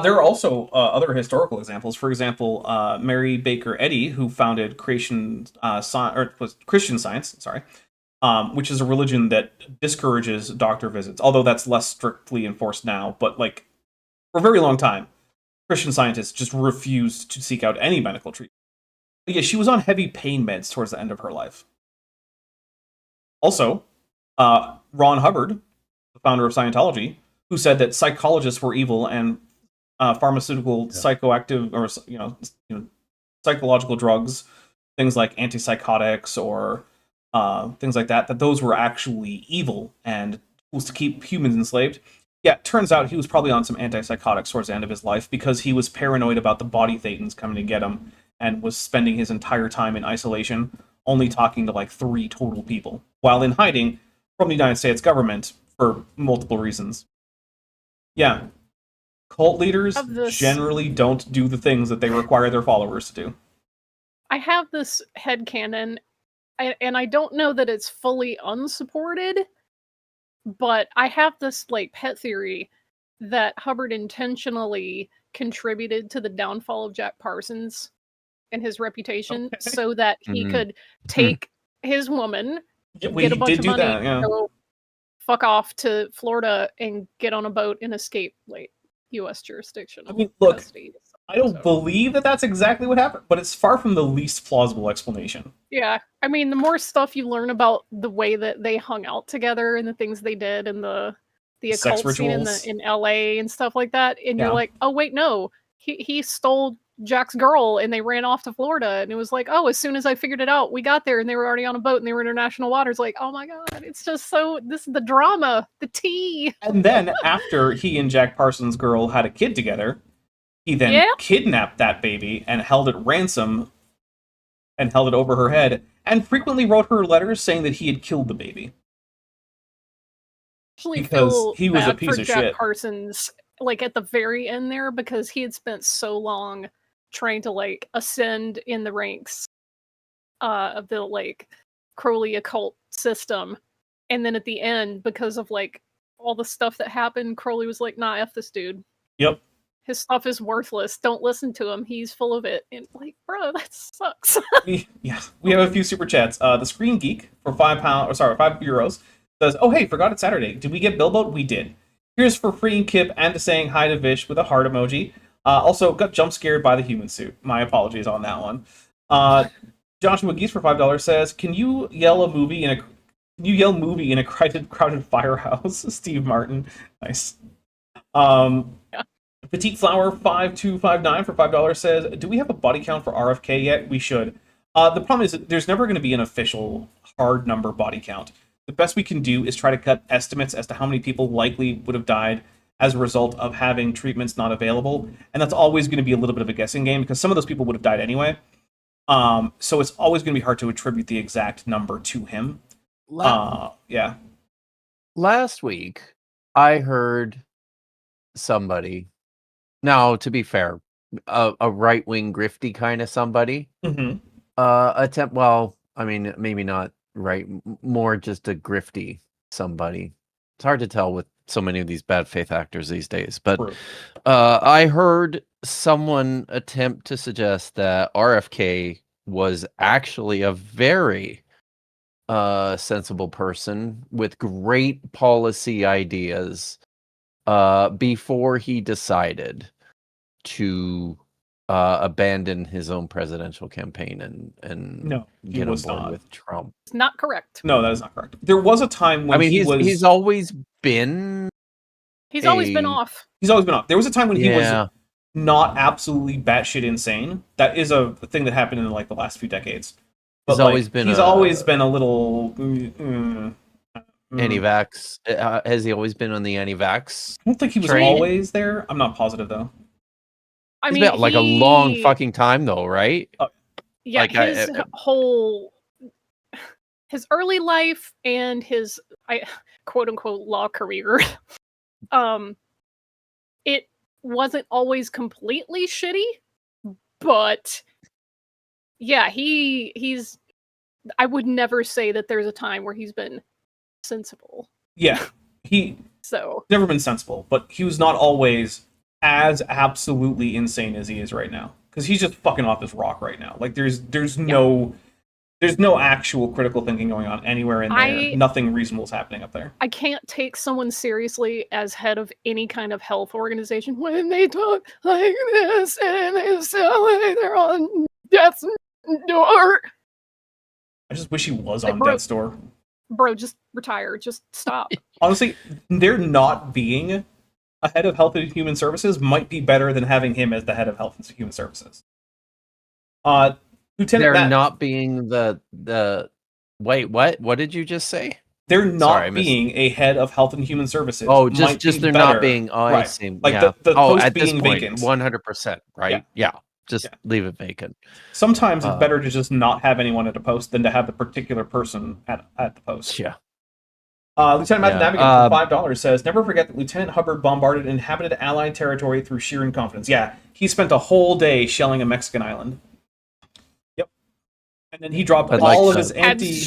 There are also other historical examples. For example, Mary Baker Eddy, who founded Christian Science, which is a religion that discourages doctor visits, although that's less strictly enforced now. But like, for a very long time, Christian Scientists just refused to seek out any medical treatment. But yeah, she was on heavy pain meds towards the end of her life. Also, Ron Hubbard, the founder of Scientology, who said that psychologists were evil and pharmaceutical psychoactive or psychological drugs, things like antipsychotics or things like that those were actually evil and was to keep humans enslaved. Yeah, it turns out he was probably on some antipsychotics towards the end of his life because he was paranoid about the body thetans coming to get him and was spending his entire time in isolation, only talking to like 3 total people, while in hiding from the United States government for multiple reasons. Yeah. Cult leaders generally don't do the things that they require their followers to do. I have this headcanon, and I don't know that it's fully unsupported, but I have this like pet theory that Hubbard intentionally contributed to the downfall of Jack Parsons and his reputation Okay. so that he Mhm. could take his woman, Yeah, well, get a he bunch did of do money, that, yeah. go fuck off to Florida and get on a boat and escape like U.S. jurisdiction. I mean, look, custody. I don't So, believe that that's exactly what happened, but it's far from the least plausible explanation. yeah, I mean, the more stuff you learn about the way that they hung out together and the things they did and the Sex occult scene rituals. in LA and stuff like that, and Yeah. you're like, oh wait, no, he stole Jack's girl and they ran off to Florida, and it was like, oh, as soon as I figured it out, we got there and they were already on a boat and they were international waters. Like, oh my god, it's just so, this is the drama, the tea. And then after he and Jack Parsons' girl had a kid together, he then Yeah. kidnapped that baby and held it ransom and held it over her head and frequently wrote her letters saying that he had killed the baby. Actually Because feel he was a bad piece for of Jack shit. Parsons, like at the very end there, because he had spent so long trying to like ascend in the ranks of the like Crowley occult system, and then at the end, because of like all the stuff that happened, Crowley was like, nah, F this dude. Yep. His stuff is worthless. Don't listen to him. He's full of it. And like, bro, that sucks. We have a few super chats. The Screen Geek for €5 says, "Oh hey, forgot it's Saturday. Did we get Bilbo? We did. Here's for freeing Kip and to saying hi to Vish with a heart emoji. Also got jump scared by the human suit. My apologies on that one." Joshua Geese for $5 says, "Can you yell movie in a crowded firehouse?" Steve Martin, nice. Yeah. Petite Flower 5259 for $5 says, "Do we have a body count for RFK yet? We should." The problem is that there's never going to be an official hard number body count. The best we can do is try to cut estimates as to how many people likely would have died as a result of having treatments not available, and that's always going to be a little bit of a guessing game because some of those people would have died anyway. So it's always going to be hard to attribute the exact number to him. Yeah. Last week, I heard somebody. Now, to be fair, a right-wing grifty kind of somebody Mm-hmm. attempt. Well, I mean, maybe not right, more just a grifty somebody. It's hard to tell with so many of these bad faith actors these days. But True. I heard someone attempt to suggest that RFK was actually a very sensible person with great policy ideas before he decided to abandon his own presidential campaign and No, he get on was board not. with Trump. It's not correct. No, that is not correct. There was a time when I mean, he was. he's always been. He's always been a- off. He's always been off. There was a time when he Yeah. was not absolutely batshit insane. That is a thing that happened in like the last few decades. But He's always been He's a- always been a little. Anti-vax. Has he always been on the anti-vax? I don't think he was train? always there. I'm not positive though. I It's mean, been like a long fucking time though, right? Yeah, like, his whole his early life and his quote unquote law career, it wasn't always completely shitty, but yeah, he's I would never say that there's a time where he's been sensible. Yeah, he So never been sensible, but he was not always as absolutely insane as he is right now. Because he's just fucking off this rock right now. Like there's no actual critical thinking going on anywhere in there. Nothing reasonable is happening up there. I can't take someone seriously as head of any kind of health organization when they talk like this and they sound like they're on death's door. I just wish he was Like, on bro- death's door. Bro, just retire. Just stop. Honestly, there not being a head of Health and Human Services might be better than having him as the head of Health and Human Services. Lieutenant They're Matt, not being the wait, what did you just say? they're not Sorry, I missed- being a head of Health and Human Services. Oh, might just be they're better. not being. Oh, I Right. see. Like yeah. the post at this being point, vacant. 100%. Right? Yeah. Just leave it vacant. Sometimes it's better to just not have anyone at a post than to have the particular person at the post. Yeah. Lieutenant Matt Yeah, Navigator for $5 says, "Never forget that Lieutenant Hubbard bombarded inhabited Allied territory through sheer incompetence." Yeah, he spent a whole day shelling a Mexican island. Yep. And then he dropped I'd all like of his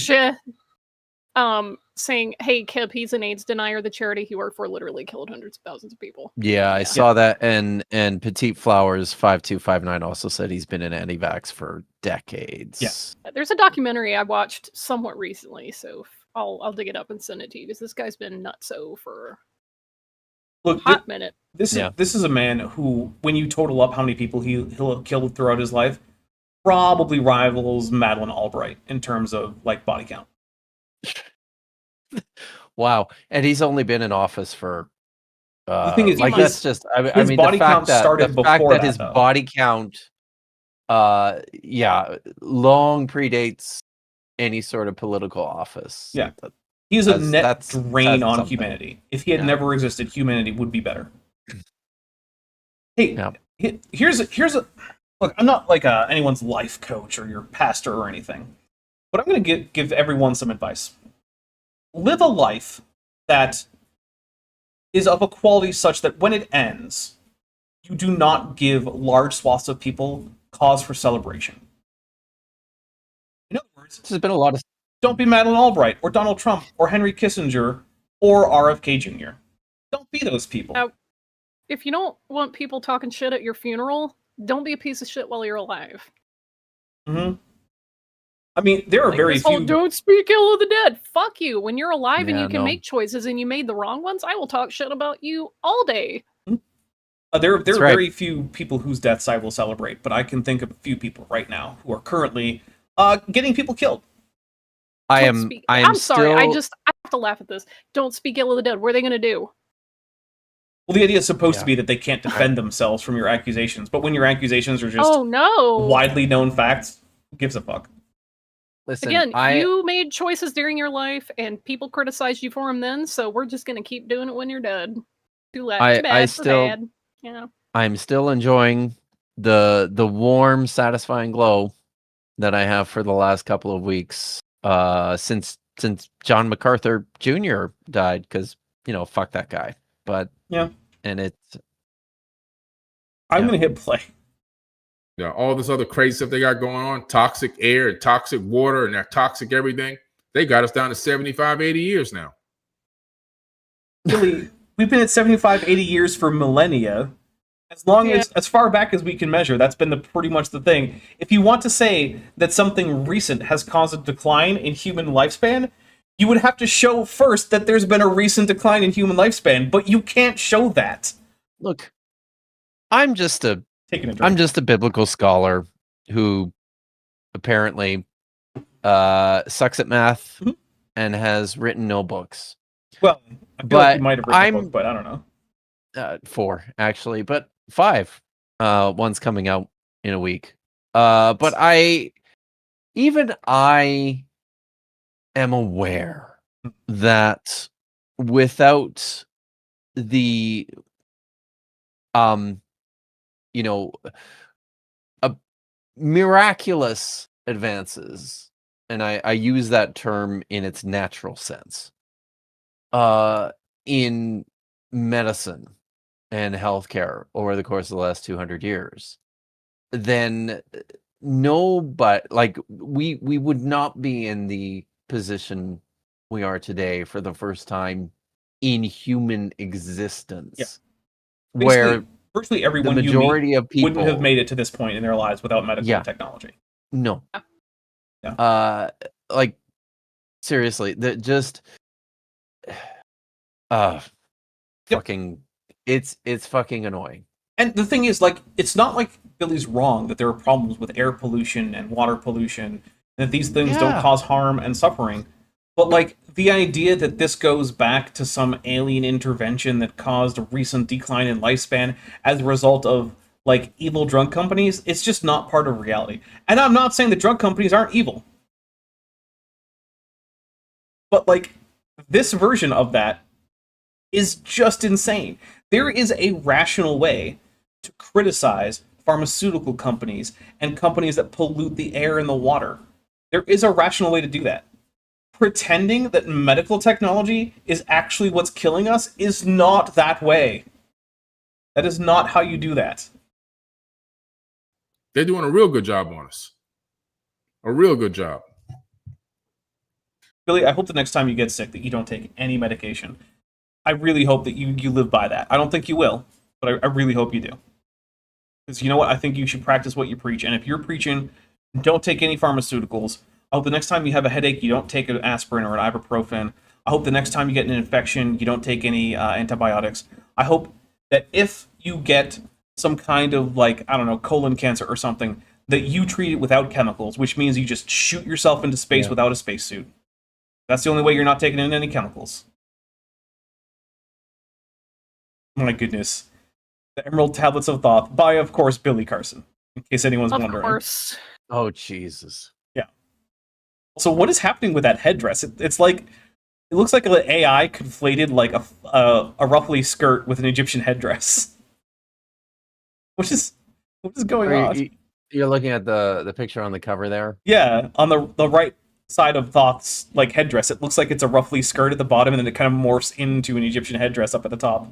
to- saying, "Hey, Kip, he's an AIDS denier. The charity he worked for literally killed hundreds of thousands of people." Yeah, I Yeah. saw that, and Petite Flowers 5259 also said he's been an anti-vax for decades. Yeah. There's a documentary I watched somewhat recently, so I'll dig it up and send it to you because this guy's been nutso for Look, a hot minute. this Yeah. is a man who, when you total up how many people he'll have killed throughout his life, probably rivals Madeleine Albright in terms of like body count. Wow, and he's only been in office for. The thing is, like his- that's just. I his mean, body the fact count that started the fact before that that, his though. body count, long predates any sort of political office. Yeah. He's a That's- net that's drain on something. humanity. If he had Yeah. never existed, humanity would be better. Hey, Yeah. here's a look. I'm not like anyone's life coach or your pastor or anything, but I'm going to give everyone some advice. Live a life that is of a quality such that when it ends, you do not give large swaths of people cause for celebration. In other words, There's been a lot of. don't be Madeleine Albright or Donald Trump or Henry Kissinger or RFK Jr. Don't be those people. Now, if you don't want people talking shit at your funeral, don't be a piece of shit while you're alive. hmm I mean, there are Like very this whole few. "don't speak ill of the dead." Fuck you. When you're alive and Yeah, you can no. make choices and you made the wrong ones, I will talk shit about you all day. There That's are right. very few people whose deaths I will celebrate, but I can think of a few people right now who are currently getting people killed. I Don't am. speak- I am I'm sorry. I still- have to laugh at this. Don't speak ill of the dead. What are they gonna do? Well, the idea is supposed to Yeah. be that they can't defend themselves from your accusations, but when your accusations are just Oh no! widely known facts, who gives a fuck? Listen, Again, I you made choices during your life, and people criticized you for them then. So we're just gonna keep doing it when you're dead. Too bad. I Too bad. still- Bad. Yeah. I'm still enjoying the warm, satisfying glow that I have for the last couple of weeks. Since John MacArthur Jr. died, because fuck that guy. But Yeah. and it's I'm Yeah. going to hit play. Yeah, all this other crazy stuff they got going on, toxic air and toxic water and that toxic everything. They got us down to 75, 80 years now. Really, we've been at 75, 80 years for millennia. As far back as we can measure, that's been pretty much the thing. If you want to say that something recent has caused a decline in human lifespan, you would have to show first that there's been a recent decline in human lifespan, but you can't show that. look. I'm just a Taking a drink. I'm just a biblical scholar who apparently sucks at math Mhm. and has written no books. Well, I feel like But you might have written a I'm- book, but I don't know. 4 actually, but 5. One's coming out in a week. But I am aware that without the miraculous advances, and I use that term in its natural sense, in medicine and healthcare over the course of the last 200 years, then we would not be in the position we are today for the first time in human existence. Yeah. Where Virtually the everyone you meet majority of people wouldn't have made it to this point in their lives without medical Yeah. technology. No. Yeah. Like seriously, that just fucking it's fucking annoying. And the thing is, like, it's not like Billy's wrong that there are problems with air pollution and water pollution, that these things don't Yeah. cause harm and suffering. But, like, the idea that this goes back to some alien intervention that caused a recent decline in lifespan as a result of, like, evil drug companies, it's just not part of reality. And I'm not saying that drug companies aren't evil. But, like, this version of that is just insane. There is a rational way to criticize pharmaceutical companies and companies that pollute the air and the water. There is a rational way to do that. Pretending that medical technology is actually what's killing us is not that way. That is not how you do that. They're doing a real good job on us. A real good job. Billy, I hope the next time you get sick that you don't take any medication. I really hope that you live by that. I don't think you will, but I really hope you do. Because you know what? I think you should practice what you preach. And if you're preaching, don't take any pharmaceuticals. I hope the next time you have a headache, you don't take an aspirin or an ibuprofen. I hope the next time you get an infection, you don't take any antibiotics. I hope that if you get some kind of, like, I don't know, colon cancer or something, that you treat it without chemicals, which means you just shoot yourself into space without a spacesuit. That's the only way you're not taking in any chemicals. My goodness. The Emerald Tablets of Thoth by, of course, Billy Carson, in case anyone's wondering. Of course. Oh, Jesus. Yeah. So what is happening with that headdress? It's like, it looks like an AI conflated like a roughly skirt with an Egyptian headdress. What is going on? You're looking at the picture on the cover there? Yeah, on the right side of Thoth's like headdress, it looks like it's a roughly skirt at the bottom, and then it kind of morphs into an Egyptian headdress up at the top.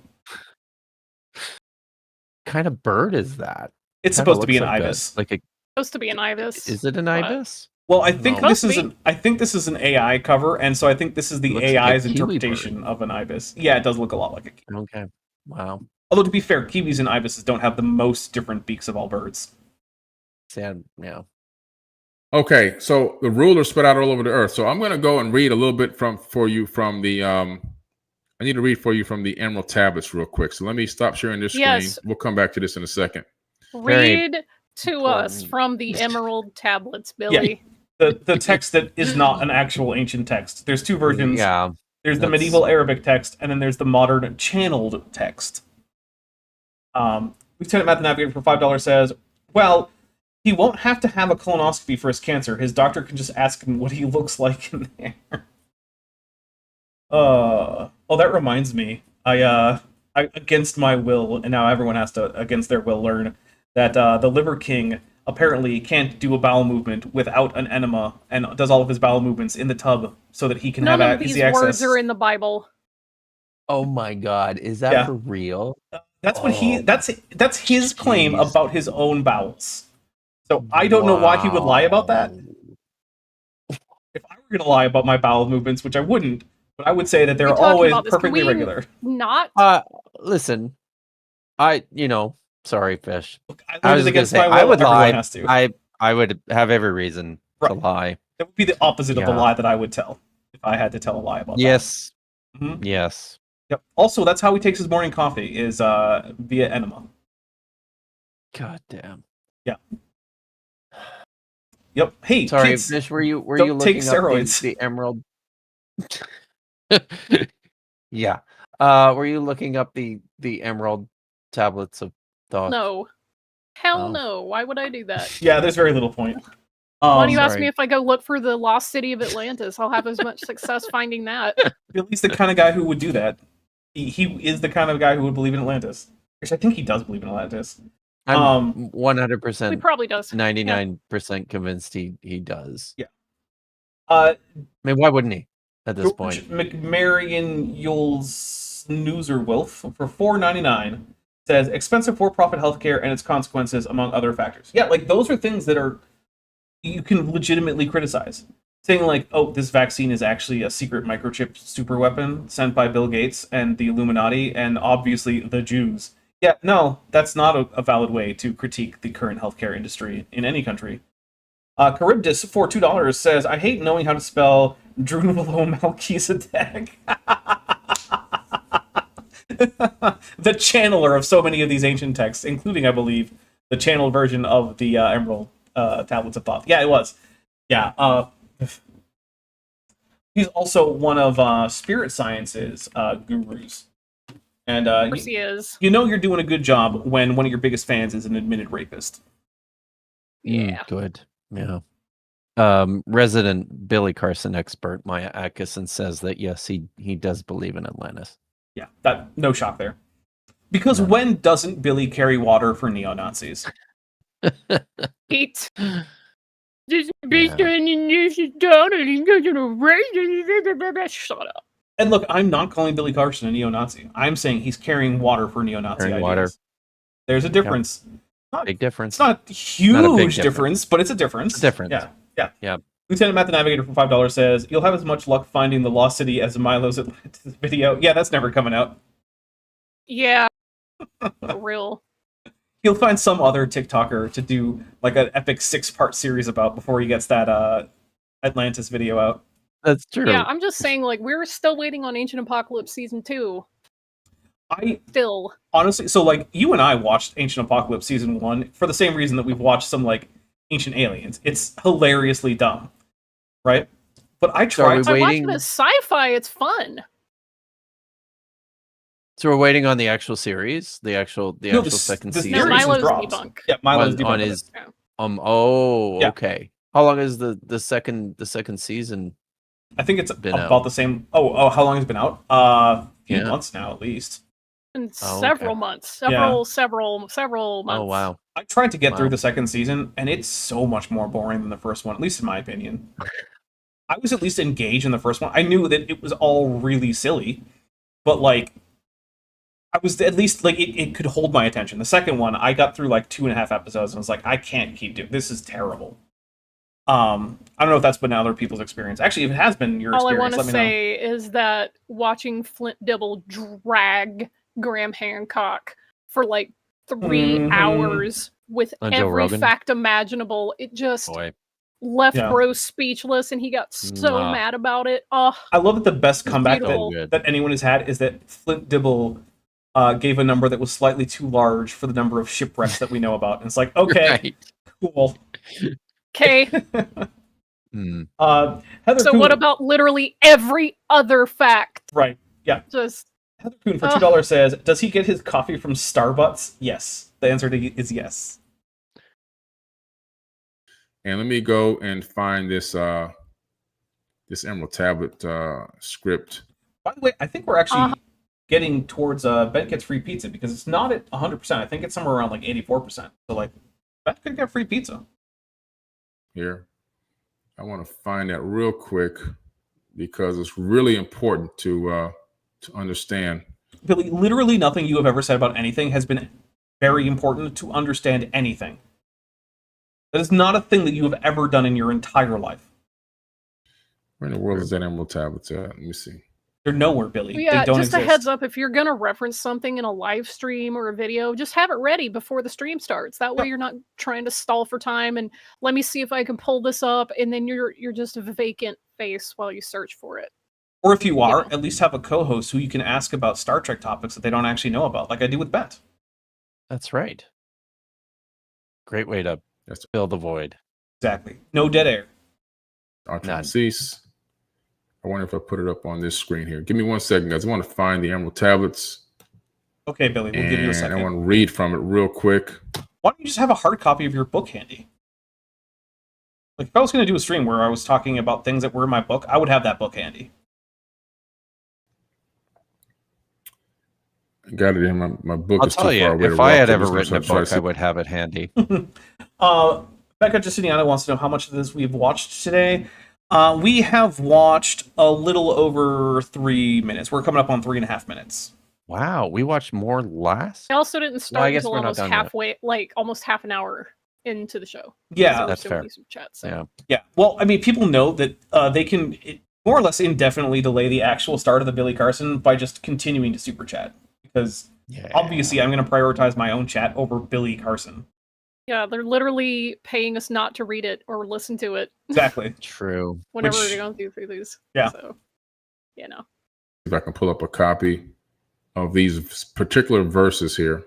Kind of bird is that? It's supposed to be an ibis. Supposed to be an ibis. Is it an ibis? Well, I think No. this is an AI cover, and so I think this is the Looks like a AI's kiwi interpretation of an ibis. Yeah, it does look a lot like a kiwi. Okay. Wow. Although to be fair, kiwis and ibises don't have the most different beaks of all birds. Sad. Yeah. Okay, so the ruler spread out all over the earth. So I'm going to go and read a little bit for you from the I need to read for you from the Emerald Tablets real quick. So let me stop sharing this screen. Yes. We'll come back to this in a second. Read to important. us from the Emerald Tablets, Billy. The text that is not an actual ancient text. There's two versions. Yeah. There's the medieval Arabic text, and then there's the modern channeled text. Lieutenant Math Navigator for $5 says, well, he won't have to have a colonoscopy for his cancer. His doctor can just ask him what he looks like in there. Oh, that reminds me. I against my will, and now everyone has to, against their will, learn that the Liver King apparently can't do a bowel movement without an enema, and does all of his bowel movements in the tub so that he can None have of these easy access. words are in the Bible. Oh my God. Is that Yeah. for real? That's what that's his claim jeez. about his own bowels. So I don't know why he would lie about that. If I were going to lie about my bowel movements, which I wouldn't, but I would say that they're We're talking always about this. Can perfectly we regular. Not? Listen. Sorry, Fish. Look, I I learned was it gonna against say, my will. I would Everyone lie. has to. I would have every reason to Right. lie. That would be the opposite of the Yeah. lie that I would tell if I had to tell a lie about Yes. that. Mhm. Yes. Yep. Also, that's how he takes his morning coffee, is via enema. God damn. Yep. Hey, Sorry, kids, Fish. Were you don't looking take up steroids. the Emerald? Yeah. Were you looking up the Emerald Tablets of Thought? No. Hell Oh. no. Why would I do that? Yeah, there's very little point. Why don't you ask sorry. me if I go look for the lost city of Atlantis? I'll have as much success finding that. Billy's the kind of guy who would do that. He is the kind of guy who would believe in Atlantis. Which I think he does believe in Atlantis. I'm He 100%, probably does. 99% convinced he does. Uh, I mean, why wouldn't he at this George point? McMarion Yule's Snoozer for $4.99 says expensive for-profit healthcare and its consequences, among other factors. Yeah, like those are things that are you can legitimately criticize. Saying like, oh, this vaccine is actually a secret microchip super weapon sent by Bill Gates and the Illuminati and obviously the Jews. Yeah, no, that's not a valid way to critique the current healthcare industry in any country. Charybdis for $2 says, I hate knowing how to spell Drunvalo Melchizedek. The channeler of so many of these ancient texts, including, I believe, the channeled version of the Emerald Tablets of Thoth. Yeah, it was. Yeah. He's also one of Spirit Science's gurus. And Of course he is. you know you're doing a good job when one of your biggest fans is an admitted rapist. Yeah. Good. Yeah. Resident Billy Carson expert Maya Atkinson says that yes, he does believe in Atlantis. Yeah, that no shock there. Because No. when doesn't Billy carry water for neo-Nazis? Pete. Shut up. And look, I'm not calling Billy Carson a neo-Nazi. I'm saying he's carrying water for neo-Nazi Carrying ideas. water. There's a difference. Big difference. It's not a Not a big huge difference, but it's a difference. It's a difference. Yeah. Yeah. Yeah. Lieutenant Matt the Navigator for $5 says, "You'll have as much luck finding the Lost City as Milo's Atlantis video." Yeah, that's never coming out. Yeah, for real. He'll find some other TikToker to do like an epic 6-part series about before he gets that Atlantis video out. That's true. Yeah, I'm just saying, like, we're still waiting on Ancient Apocalypse Season 2. I Still. honestly, so like you and I watched Ancient Apocalypse Season 1 for the same reason that we've watched some like Ancient Aliens. It's hilariously dumb, right? But I So are tried. we I watched waiting? it as sci-fi, it's fun. So we're waiting on the actual series, the actual No, second the season. No, series is Milo's dropped. debunk. Yeah, Milo's on debunked. his. Yeah. Oh, Yeah. okay. How long is the second season? I think it's Been about out. the same. Oh, how long has it been out? A few Yeah. months now, at least. In Oh, several okay. months. Yeah. Several months. Oh wow. I tried to get through Wow. the second season, and it's so much more boring than the first one, at least in my opinion. I was at least engaged in the first one. I knew that it was all really silly, but like, I was at least like it could hold my attention. The second one, I got through like 2.5 episodes and was like, I can't keep doing this. Is terrible. I don't know if that's been other people's experience. Actually, if it has been your All I experience, want to let me know. say is that watching Flint Dibble drag Graham Hancock for like 3 Mhm. hours with On Joe every Rogan? fact imaginable, it just Boy. left Yeah. bro speechless, and he got so Nah. mad about it. Oh, I love that the best It's comeback beautiful. So good. that anyone has had is that Flint Dibble gave a number that was slightly too large for the number of shipwrecks that we know about. And it's like, okay, Right. cool. okay. Hmm. Heather So Kuhn, what about literally every other fact? right? Yeah, Just Heather Kuhn for $2 says, "Does he get his coffee from Starbucks?" Yes, the answer is yes. And let me go and find this this Emerald Tablet script. By the way, I think we're actually getting towards Ben gets free pizza because it's not at 100%. I think it's somewhere around like 84%. So like, Ben could get free pizza. Here. I want to find that real quick because it's really important to understand. Billy, literally nothing you have ever said about anything has been very important to understand anything. That is not a thing that you have ever done in your entire life. Where in the world is that Emerald Tablet at? Let me see. They're nowhere, Billy. yeah, They don't just exist. a heads up, if you're gonna reference something in a live stream or a video, just have it ready before the stream starts. That way you're not trying to stall for time and let me see if I can pull this up, and then you're just a vacant face while you search for it. Or if you are, Yeah. at least have a co-host who you can ask about Star Trek topics that they don't actually know about, like I do with Bet. That's right. Great way to That's fill the void. Exactly. No dead air. Archer Cease. I wonder if I put it up on this screen here. Give me 1 second, guys. I want to find the Emerald Tablets. Okay, Billy, we'll give you a And second. I want to read from it real quick. Why don't you just have a hard copy of your book handy? Like, if I was going to do a stream where I was talking about things that were in my book, I would have that book handy. I got it in my book. I'll is too tell far you, away to if I walk had to. ever Just written a gonna try to book, see- I would have it handy. Becca Justiniana wants to know how much of this we've watched today. We have watched a little over 3 minutes. We're coming up on 3.5 minutes. Wow, we watched more last. I also didn't start I guess until we're not almost done yet. halfway, like almost half an hour into the show. Yeah, There were That's so fair. many super chats, so. Yeah. Yeah. Well, I mean, people know that they can more or less indefinitely delay the actual start of the Billy Carson by just continuing to super chat. Because Yeah. obviously, I'm going to prioritize my own chat over Billy Carson. Yeah, they're literally paying us not to read it or listen to it Exactly. True. whenever Which- we're going through these. Yeah. So, you know. if I can pull up a copy of these particular verses here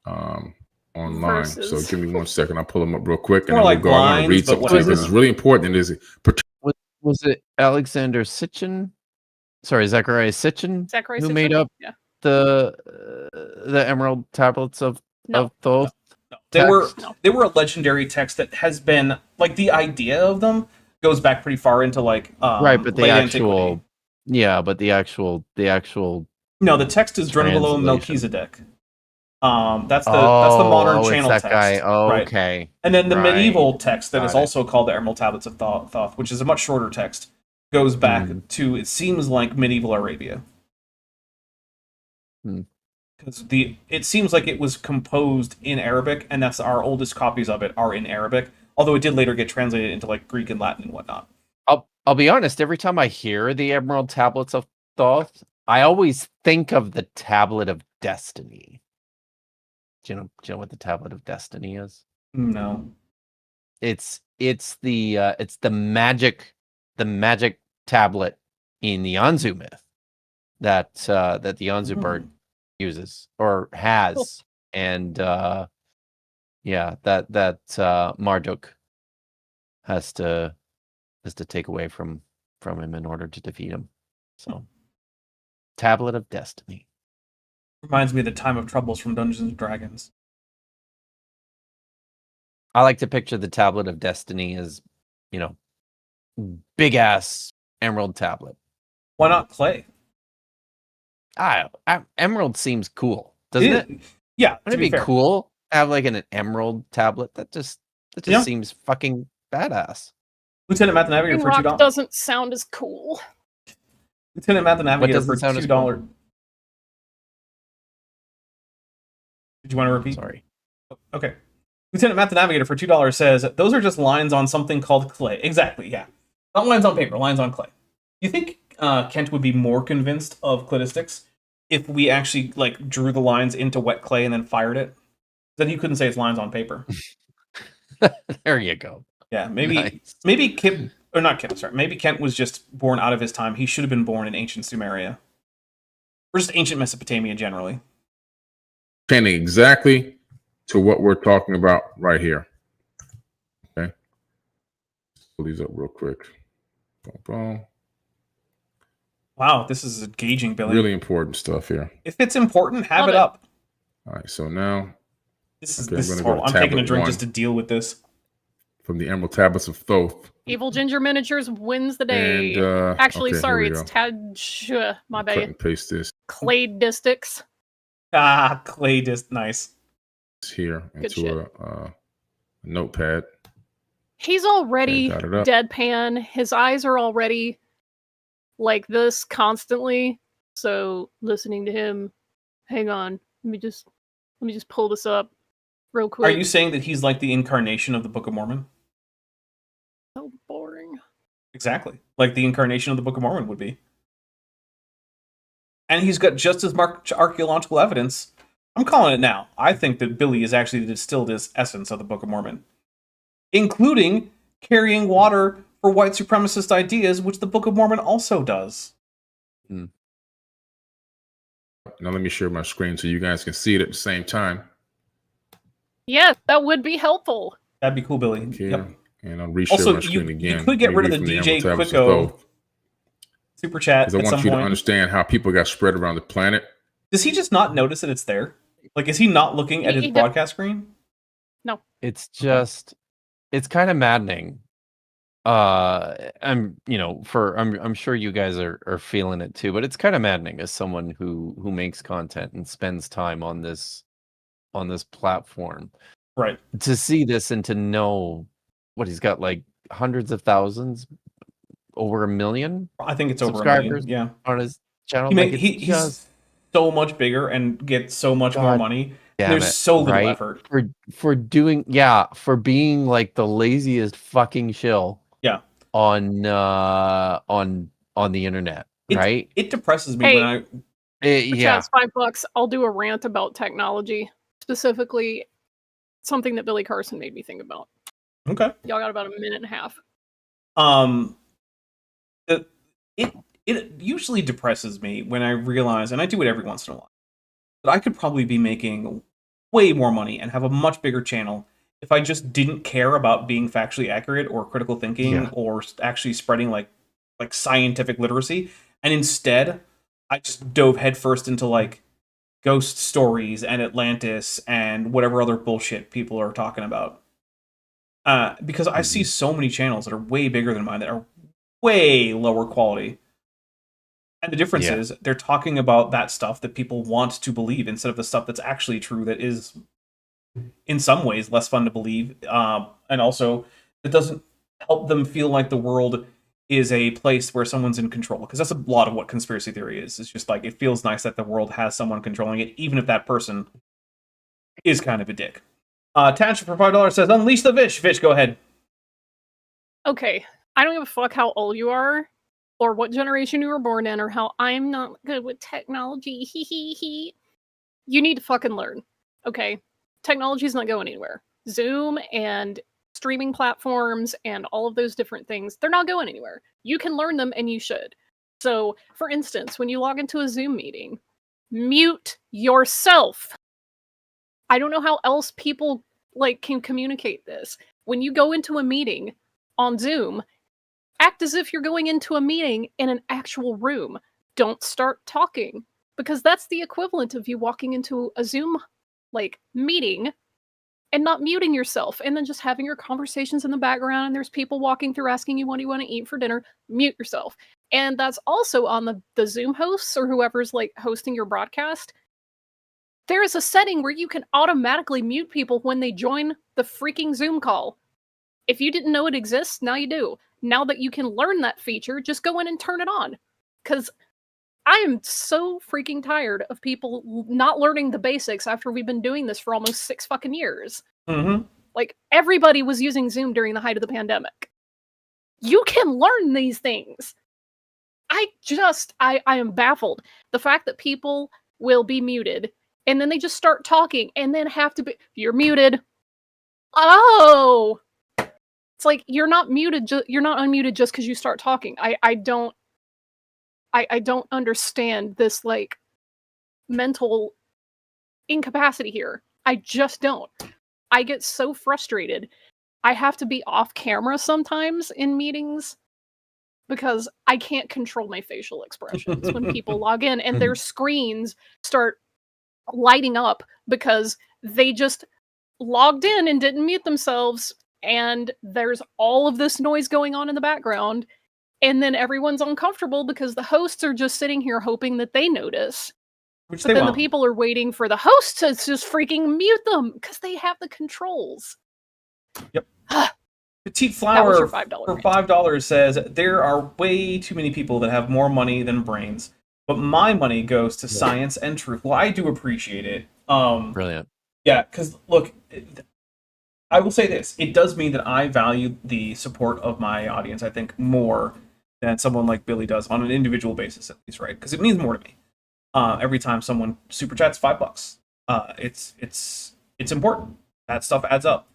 online. So Verses. give me 1 second. I'll pull them up real quick and More then like we'll go. I want lines, to read but something to you because whatever. it's really important. Is Was it Alexander Sitchin? Sorry, Zachariah Sitchin, Zachary who Sitchin? made up Yeah. the Emerald Tablets of No. Thoth? No. Text. They were a legendary text that has been like the idea of them goes back pretty far into like Right, but the late actual, antiquity. yeah, but the actual. No, the text is Drunvalo Translation. Melchizedek. That's the modern it's channel that text. guy. Oh, right. okay. And then the Right. medieval text that Got is it. also called the Emerald Tablets of Thoth, which is a much shorter text, goes back Mm. to, it seems like, medieval Arabia. Hmm. Because it seems like it was composed in Arabic, and that's our oldest copies of it are in Arabic. Although it did later get translated into like Greek and Latin and whatnot. I'll be honest, every time I hear the Emerald Tablets of Thoth, I always think of the Tablet of Destiny. Do you know what the Tablet of Destiny is? No. It's the magic tablet in the Anzu myth that the Anzu bird uses or has, and that Marduk has to take away from him in order to defeat him. So, Tablet of Destiny Reminds me of the Time of Troubles from Dungeons and Dragons. I like to picture the Tablet of Destiny as, big ass emerald tablet. Why not clay? Emerald seems cool, doesn't it? Yeah, Wouldn't it be fair. cool to have like an emerald tablet? That just Yeah. seems fucking badass. Lieutenant Matt the Navigator for Rock $2. doesn't sound as cool. Lieutenant Matt the Navigator doesn't for sound as $2. cool? Did you want to repeat? Sorry. Okay. Lieutenant Matt the Navigator for $2 says, those are just lines on something called clay. Exactly, yeah. Not lines on paper, lines on clay. You think Kent would be more convinced of cladistics if we actually like drew the lines into wet clay and then fired it? Then he couldn't say it's lines on paper. There you go. Yeah, maybe Nice. maybe Kip or not Kip, sorry. Maybe Kent was just born out of his time. He should have been born in ancient Sumeria. Or just ancient Mesopotamia generally. Pertaining exactly to what we're talking about right here. Okay. Pull these up real quick. Boom, boom. Wow, this is engaging, Billy. Really important stuff here. If it's important, have Love it it. up. All right, so now This is Okay, this I'm is gonna go horrible. to I'm taking a tablet drink one. just to deal with this. from the Emerald Tablets of Thoth. Evil Ginger Miniatures wins the day. And Actually, okay, here sorry, we it's go. my Cut bad. and paste this Cladistics. Clay disc, nice. here Good into a notepad. He's already Okay, got it up. deadpan. His eyes are already like this constantly. So listening to him, hang on, let me just pull this up real Are quick. you saying that he's like the incarnation of the Book of Mormon? So boring. Exactly. Like the incarnation of the Book of Mormon would be. And he's got just as much archaeological evidence. I'm calling it now. I think that Billy is actually the distilled essence of the Book of Mormon, including carrying water for white supremacist ideas, which the Book of Mormon also does. Now let me share my screen so you guys can see it at the same time. Yeah, that would be helpful. That'd be cool, Billy. Okay. Yep. And I'll reshare Also, my screen again. you could get rid of the Read from DJ Emerald Tablets of Quicko Thoth, super chat because I at some want you to point. understand how people got spread around the planet. Does he just not notice that it's there? Like, is he not looking at his He do- broadcast screen? It's just, it's kind of maddening. I'm sure you guys are feeling it too, but it's kind of maddening as someone who makes content and spends time on this platform Right. to see this and to know what he's got, like hundreds of thousands, over 1 million I think it's over 1 subscribers million. Yeah. on his channel. He's so much bigger and gets so much more God money. damn There's it, so little right? effort. for being like the laziest fucking shill. Yeah. On the internet, right? It depresses me Hey. when I. Yeah. It's $5. I'll do a rant about technology, specifically something that Billy Carson made me think about. Okay. Y'all got about a minute and a half. It usually depresses me when I realize, and I do it every once in a while, that I could probably be making way more money and have a much bigger channel if I just didn't care about being factually accurate or critical thinking Yeah. or actually spreading like scientific literacy, and instead I just dove headfirst into like ghost stories and Atlantis and whatever other bullshit people are talking about. Because I see so many channels that are way bigger than mine that are way lower quality. And the difference Yeah. is they're talking about that stuff that people want to believe instead of the stuff that's actually true that is in some ways less fun to believe. And also it doesn't help them feel like the world is a place where someone's in control. Because that's a lot of what conspiracy theory is. It's just like, it feels nice that the world has someone controlling it, even if that person is kind of a dick. Tantra for $5 says, unleash the Vish. Vish, go ahead. Okay, I don't give a fuck how old you are, or what generation you were born in, or how I'm not good with technology. Hee hee hee. You need to fucking learn. Okay, technology's not going anywhere. Zoom and streaming platforms and all of those different things, they're not going anywhere. You can learn them, and you should. So, for instance, when you log into a Zoom meeting, mute yourself. I don't know how else people can communicate this. When you go into a meeting on Zoom, act as if you're going into a meeting in an actual room. Don't start talking, because that's the equivalent of you walking into a Zoom meeting and not muting yourself, and then just having your conversations in the background, and there's people walking through asking you what do you want to eat for dinner. Mute yourself. And that's also on the Zoom hosts or whoever's hosting your broadcast. There is a setting where you can automatically mute people when they join the freaking Zoom call. If you didn't know it exists, now you do. Now that you can learn that feature, just go in and turn it on. Because I am so freaking tired of people not learning the basics after we've been doing this for almost 6 fucking years. Mm-hmm. Everybody was using Zoom during the height of the pandemic. You can learn these things. I am baffled. The fact that people will be muted, and then they just start talking, and then have to be, you're muted. Oh! It's you're not muted, you're not unmuted just because you start talking. I don't understand this mental incapacity here. I just don't. I get so frustrated. I have to be off camera sometimes in meetings because I can't control my facial expressions when people log in and their screens start lighting up because they just logged in and didn't mute themselves, and there's all of this noise going on in the background, and then everyone's uncomfortable because the hosts are just sitting here hoping that they notice. Which But they then the won't. people are waiting for the host to just freaking mute them because they have the controls. Yep. Petite That was Flower your $5 for rant. $5 says, there are way too many people that have more money than brains, but my money goes to science and truth. Well, I do appreciate it. Brilliant. Yeah, because look, I will say this. It does mean that I value the support of my audience, I think, more than someone like Billy does on an individual basis, at least, right? Because it means more to me. Every time someone super chats $5, it's important. That stuff adds up,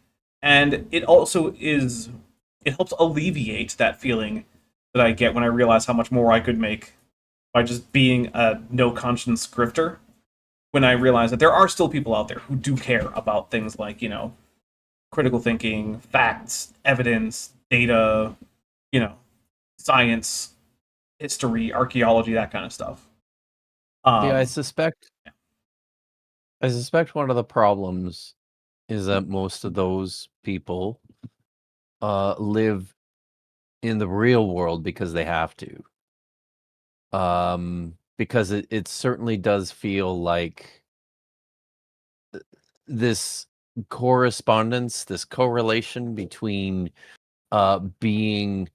and it also it helps alleviate that feeling that I get when I realize how much more I could make by just being a no conscience grifter. When I realize that there are still people out there who do care about things like critical thinking, facts, evidence, data, science, history, archaeology, that kind of stuff. I suspect one of the problems is that most of those people live in the real world because they have to. Because it certainly does feel like this correspondence, this correlation between being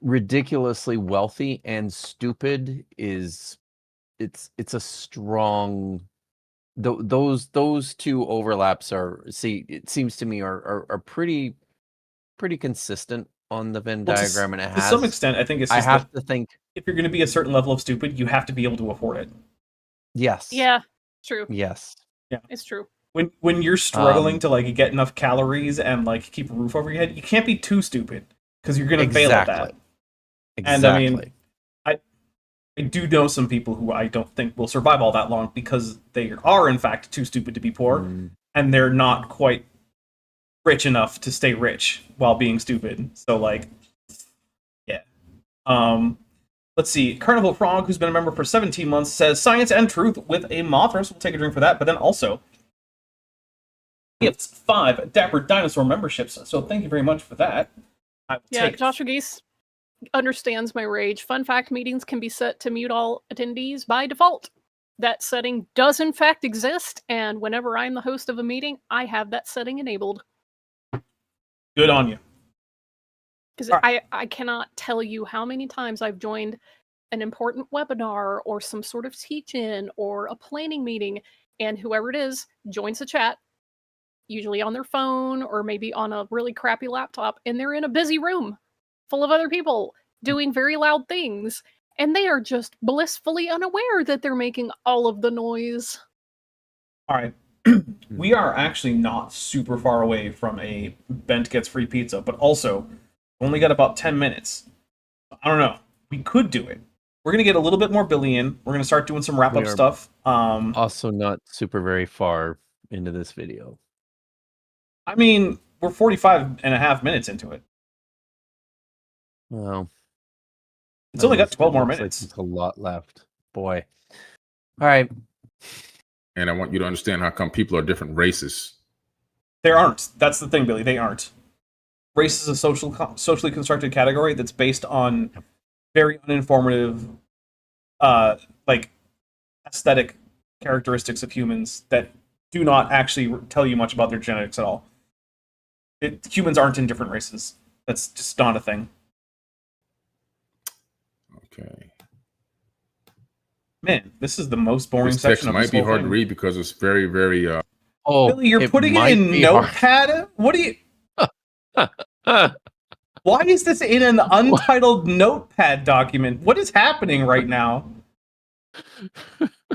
ridiculously wealthy and stupid it's a strong those two overlaps it seems to me are pretty consistent on the Venn diagram, and to some extent, I think it's just I have to think if you're going to be a certain level of stupid, you have to be able to afford it. yes. Yeah, true. Yes. Yeah, it's true. When you're struggling to get enough calories and keep a roof over your head, you can't be too stupid because you're going to fail at that. Exactly. And I mean, I do know some people who I don't think will survive all that long because they are in fact too stupid to be poor, and they're not quite rich enough to stay rich while being stupid. So yeah. Let's see. Carnival Frog, who's been a member for 17 months, says science and truth with a Mothra, so we'll take a drink for that. But then also gifts 5 Dapper Dinosaur memberships. So thank you very much for that. Joshua Geese understands my rage. Fun fact, meetings can be set to mute all attendees by default. That setting does in fact exist, and whenever I'm the host of a meeting, I have that setting enabled. Good on you. Because I cannot tell you how many times I've joined an important webinar or some sort of teach-in or a planning meeting, and whoever it is joins the chat, usually on their phone or maybe on a really crappy laptop, and they're in a busy room full of other people doing very loud things, and they are just blissfully unaware that they're making all of the noise. All right. We are actually not super far away from a Bent Gets Free Pizza, but also only got about 10 minutes. I don't know. We could do it. We're going to get a little bit more Billy in. We're going to start doing some wrap-up We are stuff. Also not super very far into this video. I mean, we're 45 and a half minutes into it. Well, It's only got 12 more looks like minutes. there's a lot left. Boy. All right. And I want you to understand how come people are different races. There aren't. That's the thing, Billy. They aren't. Race is a socially constructed category that's based on very uninformative, like aesthetic characteristics of humans that do not actually tell you much about their genetics at all. Humans aren't in different races. That's just not a thing. Okay. Man, this is the most boring This section text of might this be whole hard to thing. read because it's very, very. Oh, Billy, you're putting it might in be hard. Notepad? What do you... Why is this in an untitled Notepad document? What is happening right now?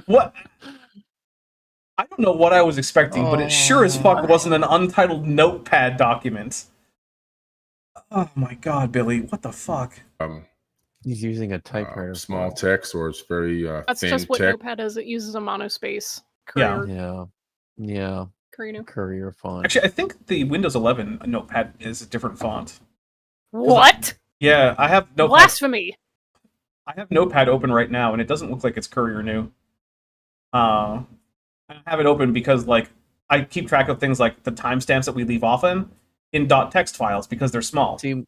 What? I don't know what I was expecting, but it sure as fuck wasn't an untitled Notepad document. Oh my god, Billy, what the fuck? He's using a typewriter. Small text, or it's very That's thin just what text. Notepad is. It uses a monospace. Yeah. Courier. Yeah. Courier. Courier font. Actually, I think the Windows 11 Notepad is a different font. What? Yeah, I have Notepad. Blasphemy! I have Notepad open right now, and it doesn't look like it's Courier new. I have it open because, like, I keep track of things like the timestamps that we leave off in .text files because they're small. See,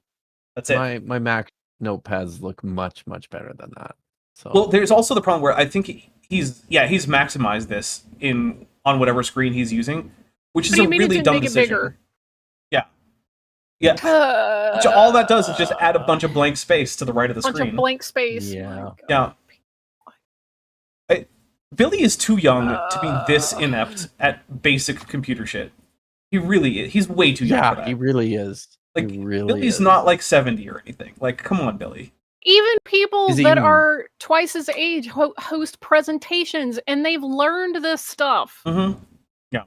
That's it. my Mac notepads look much better than that. So Well, there's also the problem where I think he's maximized this on whatever screen he's using, which is What do a you mean it really didn't dumb make it decision. bigger? Yeah. So all that does is just add a bunch of blank space to the right of the bunch screen. of blank space. Yeah. Yeah. Billy is too young to be this inept at basic computer shit. He really is. He's way too young for that. he really is. Like, He really Billy's is. not like 70 or anything. Like, come on, Billy. Even people Is he that even- are twice his age host presentations, and they've learned this stuff. Mm-hmm. Yeah.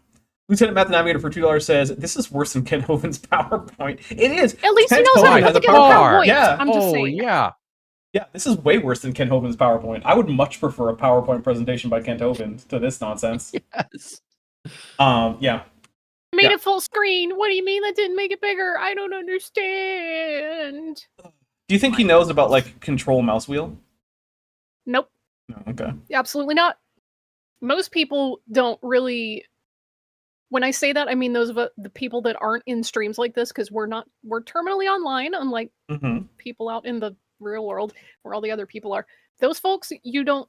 Lieutenant Math Navigator for $2 says, this is worse than Ken Hoven's PowerPoint. It is. At least Ken he knows how Hovind to has put a together PowerPoint. PowerPoint. Yeah. I'm just saying. Yeah. Yeah, this is way worse than Ken Hoven's PowerPoint. I would much prefer a PowerPoint presentation by Ken Hovind to this nonsense. Yes. Yeah. Made Yeah. it full screen. What do you mean that didn't make it bigger? I don't understand. Do you think he knows about, like, control mouse wheel? Nope. No, okay. Absolutely not. Most people don't really. When I say that, I mean those of the people that aren't in streams like this, because we're terminally online, unlike Mm-hmm. people out in the real world where all the other people are. Those folks, they don't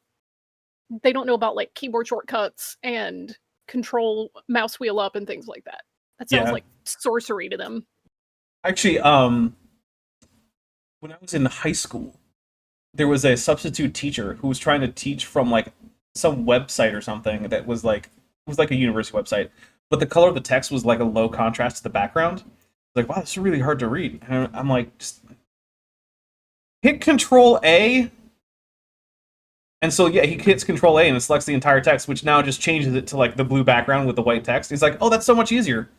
know about like keyboard shortcuts and control mouse wheel up and things like that. That sounds Yeah. like sorcery to them. Actually, when I was in high school, there was a substitute teacher who was trying to teach from like some website or something that was like a university website, but the color of the text was like a low contrast to the background. Like, wow, this is really hard to read. And I'm like, just hit Control A. And so yeah, he hits Control A and it selects the entire text, which now just changes it to like the blue background with the white text. He's like, oh, that's so much easier.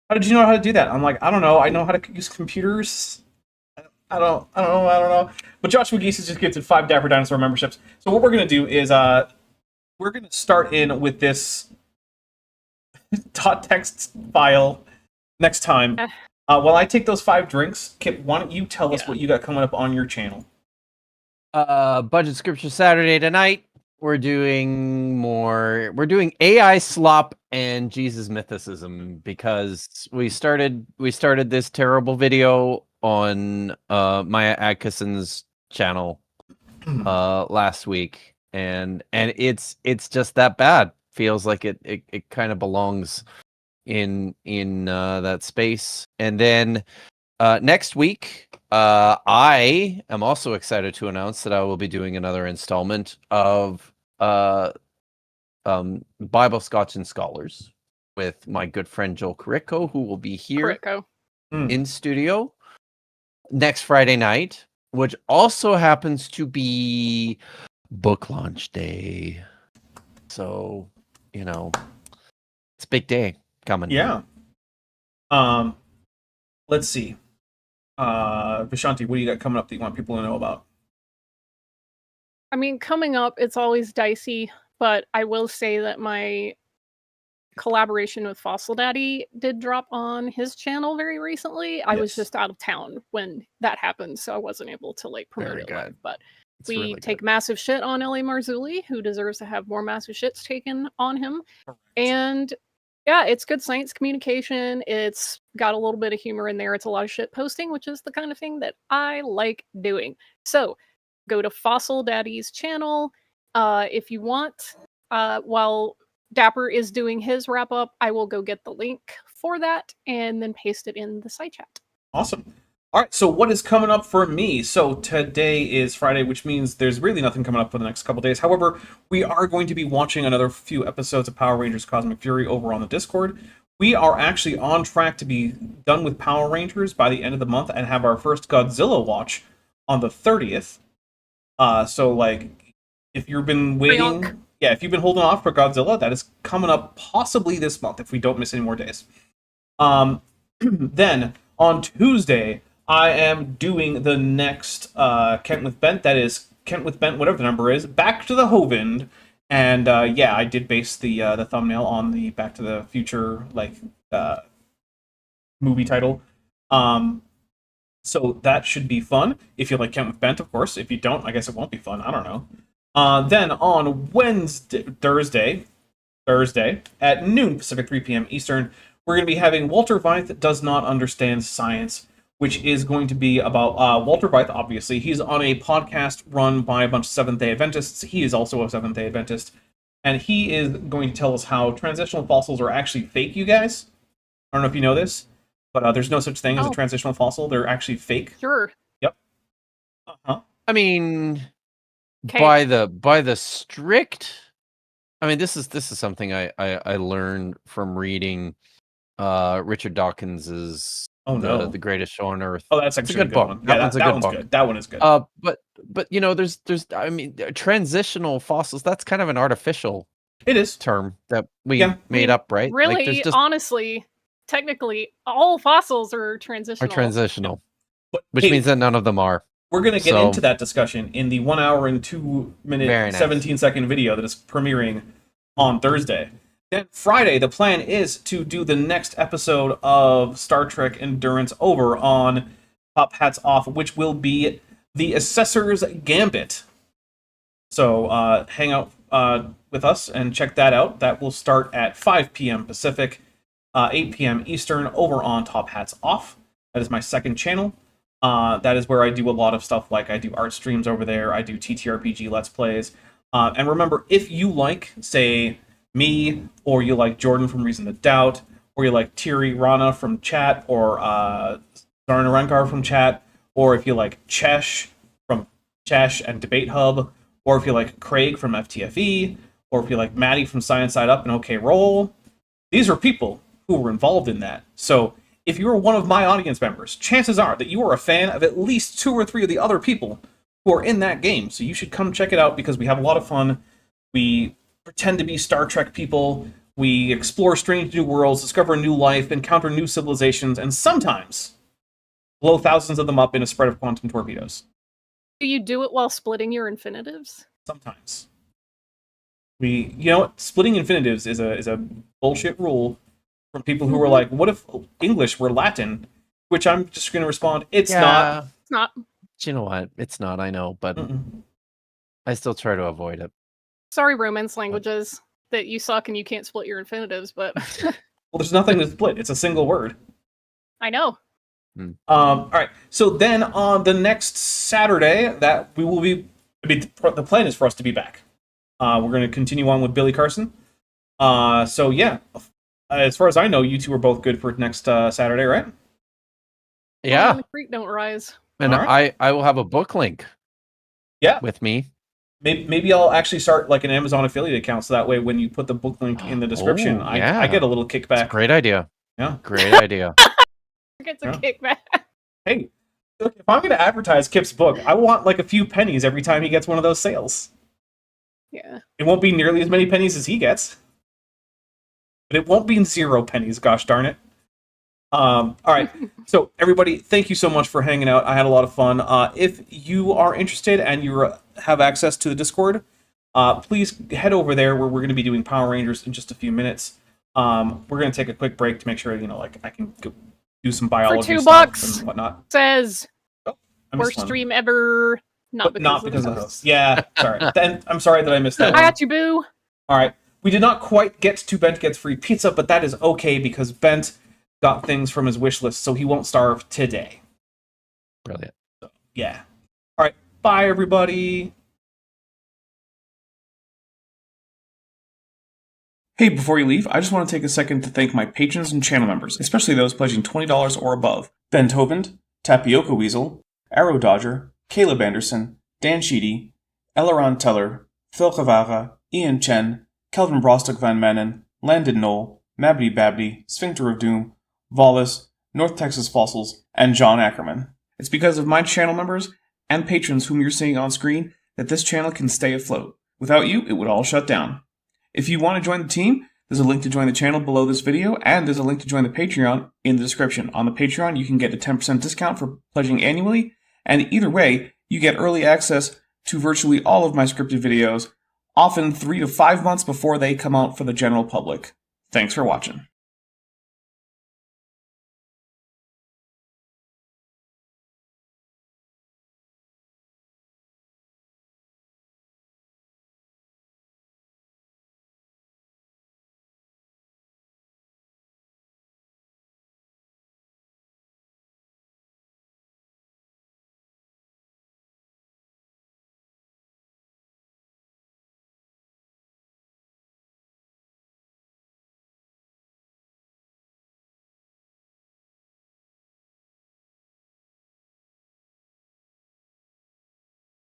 How did you know how to do that? I'm like, I don't know. I know how to use computers. I don't know. But Joshua Geese has just gifted 5 Dapper Dinosaur memberships. So what we're going to do is we're going to start in with this .text file next time. While I take those 5 drinks, Kip, why don't you tell us what you got coming up on your channel? Budget Scripture Saturday tonight. We're doing AI slop and Jesus mythicism because we started this terrible video on Maya Atkinson's channel last week, and it's just that bad. Feels like it kind of belongs in that space. And then next week, I am also excited to announce that I will be doing another installment of Bible Scotch and Scholars with my good friend Joel Carrico, who will be here Critico. in studio next Friday night, which also happens to be book launch day. So, it's a big day coming. Yeah. Let's see. Vishanti, what do you got coming up that you want people to know about? I mean, coming up, it's always dicey, but I will say that my collaboration with Fossil Daddy did drop on his channel very recently. I was Yes. just out of town when that happened, so I wasn't able to promote Very it good. live. But It's we really take good. massive shit on L.A. Marzulli, who deserves to have more massive shits taken on him. And yeah, it's good science communication. It's got a little bit of humor in there. It's a lot of shit posting, which is the kind of thing that I like doing. So go to Fossil Daddy's channel if you want. While Dapper is doing his wrap up, I will go get the link for that and then paste it in the side chat. Awesome. All right, so what is coming up for me? So today is Friday, which means there's really nothing coming up for the next couple days. However, we are going to be watching another few episodes of Power Rangers Cosmic Fury over on the Discord. We are actually on track to be done with Power Rangers by the end of the month and have our first Godzilla watch on the 30th. So, if you've been waiting... Freonk. Yeah, if you've been holding off for Godzilla, that is coming up possibly this month if we don't miss any more days. Then, on Tuesday, I am doing the next Kent with Bent. That is Kent with Bent, whatever the number is, Back to the Hovind. And yeah, I did base the thumbnail on the Back to the Future movie title. So that should be fun. If you like Kent with Bent, of course. If you don't, I guess it won't be fun. I don't know. Then on Thursday at noon Pacific, 3 p.m. Eastern, we're going to be having Walter Veith Does Not Understand Science, which is going to be about Walter Veith, obviously. He's on a podcast run by a bunch of Seventh-day Adventists. He is also a Seventh-day Adventist. And he is going to tell us how transitional fossils are actually fake, you guys. I don't know if you know this, but there's no such thing as a transitional fossil. They're actually fake. Sure. Yep. Uh-huh. I mean... Okay. By the strict, I mean this is something I learned from reading Richard Dawkins's The Greatest Show on Earth. Oh, that's It's a actually good book. One. Yeah, that one's a that good one's book. good. That one is good. But there's I mean transitional fossils. That's kind of an artificial. It is term that we made up, right? Really, there's just honestly, technically, all fossils are transitional. But, which means that none of them are. We're going to get into that discussion in the 1 hour and 2 minute, 17-second video that is premiering on Thursday. Then Friday, the plan is to do the next episode of Star Trek Endurance over on Top Hats Off, which will be the Assessor's Gambit. So hang out with us and check that out. That will start at 5 p.m. Pacific, 8 p.m. Eastern over on Top Hats Off. That is my second channel. That is where I do a lot of stuff, like I do art streams over there, I do TTRPG Let's Plays. And remember, if you like, say, me, or you like Jordan from Reason to Doubt, or you like Thierry Rana from chat, or Zarna Renkar from chat, or if you like Chesh from Chesh and Debate Hub, or if you like Craig from FTFE, or if you like Maddie from Science Side Up and OK Roll, these are people who were involved in that. So if you are one of my audience members, chances are that you are a fan of at least 2 or 3 of the other people who are in that game. So you should come check it out because we have a lot of fun. We pretend to be Star Trek people. We explore strange new worlds, discover new life, encounter new civilizations, and sometimes blow thousands of them up in a spread of quantum torpedoes. Do you do it while splitting your infinitives? Sometimes. You know what? Splitting infinitives is a bullshit rule from people who were like, what if English were Latin? Which I'm just going to respond, it's not. It's not. You know what? It's not, I know, but I still try to avoid it. Sorry, Romance languages, that you suck and you can't split your infinitives, but... Well, there's nothing to split. It's a single word. I know. All right. So then on the next Saturday, that we will be... the plan is for us to be back. We're going to continue on with Billy Carson. So yeah, as far as I know, you two are both good for next Saturday, right? Yeah. The creek don't rise. And All right. I will have a book link. Yeah. With me. Maybe I'll actually start like an Amazon affiliate account, so that way when you put the book link in the description, Oh, yeah. I get a little That's a kickback. great idea. Yeah. Great idea. Gets a Yeah. kickback. Hey, look, if I'm going to advertise Kip's book, I want like a few pennies every time he gets one of those sales. Yeah. It won't be nearly as many pennies as he gets, but it won't be 0 pennies. Gosh darn it! All right, so everybody, thank you so much for hanging out. I had a lot of fun. If you are interested and you have access to the Discord, please head over there where we're going to be doing Power Rangers in just a few minutes. We're going to take a quick break to make sure like I can go do some biology $2 stuff and whatnot. Says I missed worst one. stream ever. Not But because of the host. Yeah, sorry. Then I'm sorry that I missed that I one. got you, boo. All right. We did not quite get to Bent Gets Free Pizza, but that is okay because Bent got things from his wish list, so he won't starve today. Brilliant. Yeah. All right. Bye, everybody. Hey, before you leave, I just want to take a second to thank my patrons and channel members, especially those pledging $20 or above. Ben Tovand, Tapioca Weasel, Arrow Dodger, Caleb Anderson, Dan Sheedy, Eleron Teller, Phil Cavara, Ian Chen, Kelvin Brostock Van Manen, Landon Knoll, Mabdy Babdy, Sphincter of Doom, Volis, North Texas Fossils, and John Ackerman. It's because of my channel members and patrons whom you're seeing on screen that this channel can stay afloat. Without you, it would all shut down. If you want to join the team, there's a link to join the channel below this video, and there's a link to join the Patreon in the description. On the Patreon, you can get a 10% discount for pledging annually, and either way, you get early access to virtually all of my scripted videos, often 3 to 5 months before they come out for the general public. Thanks for watching.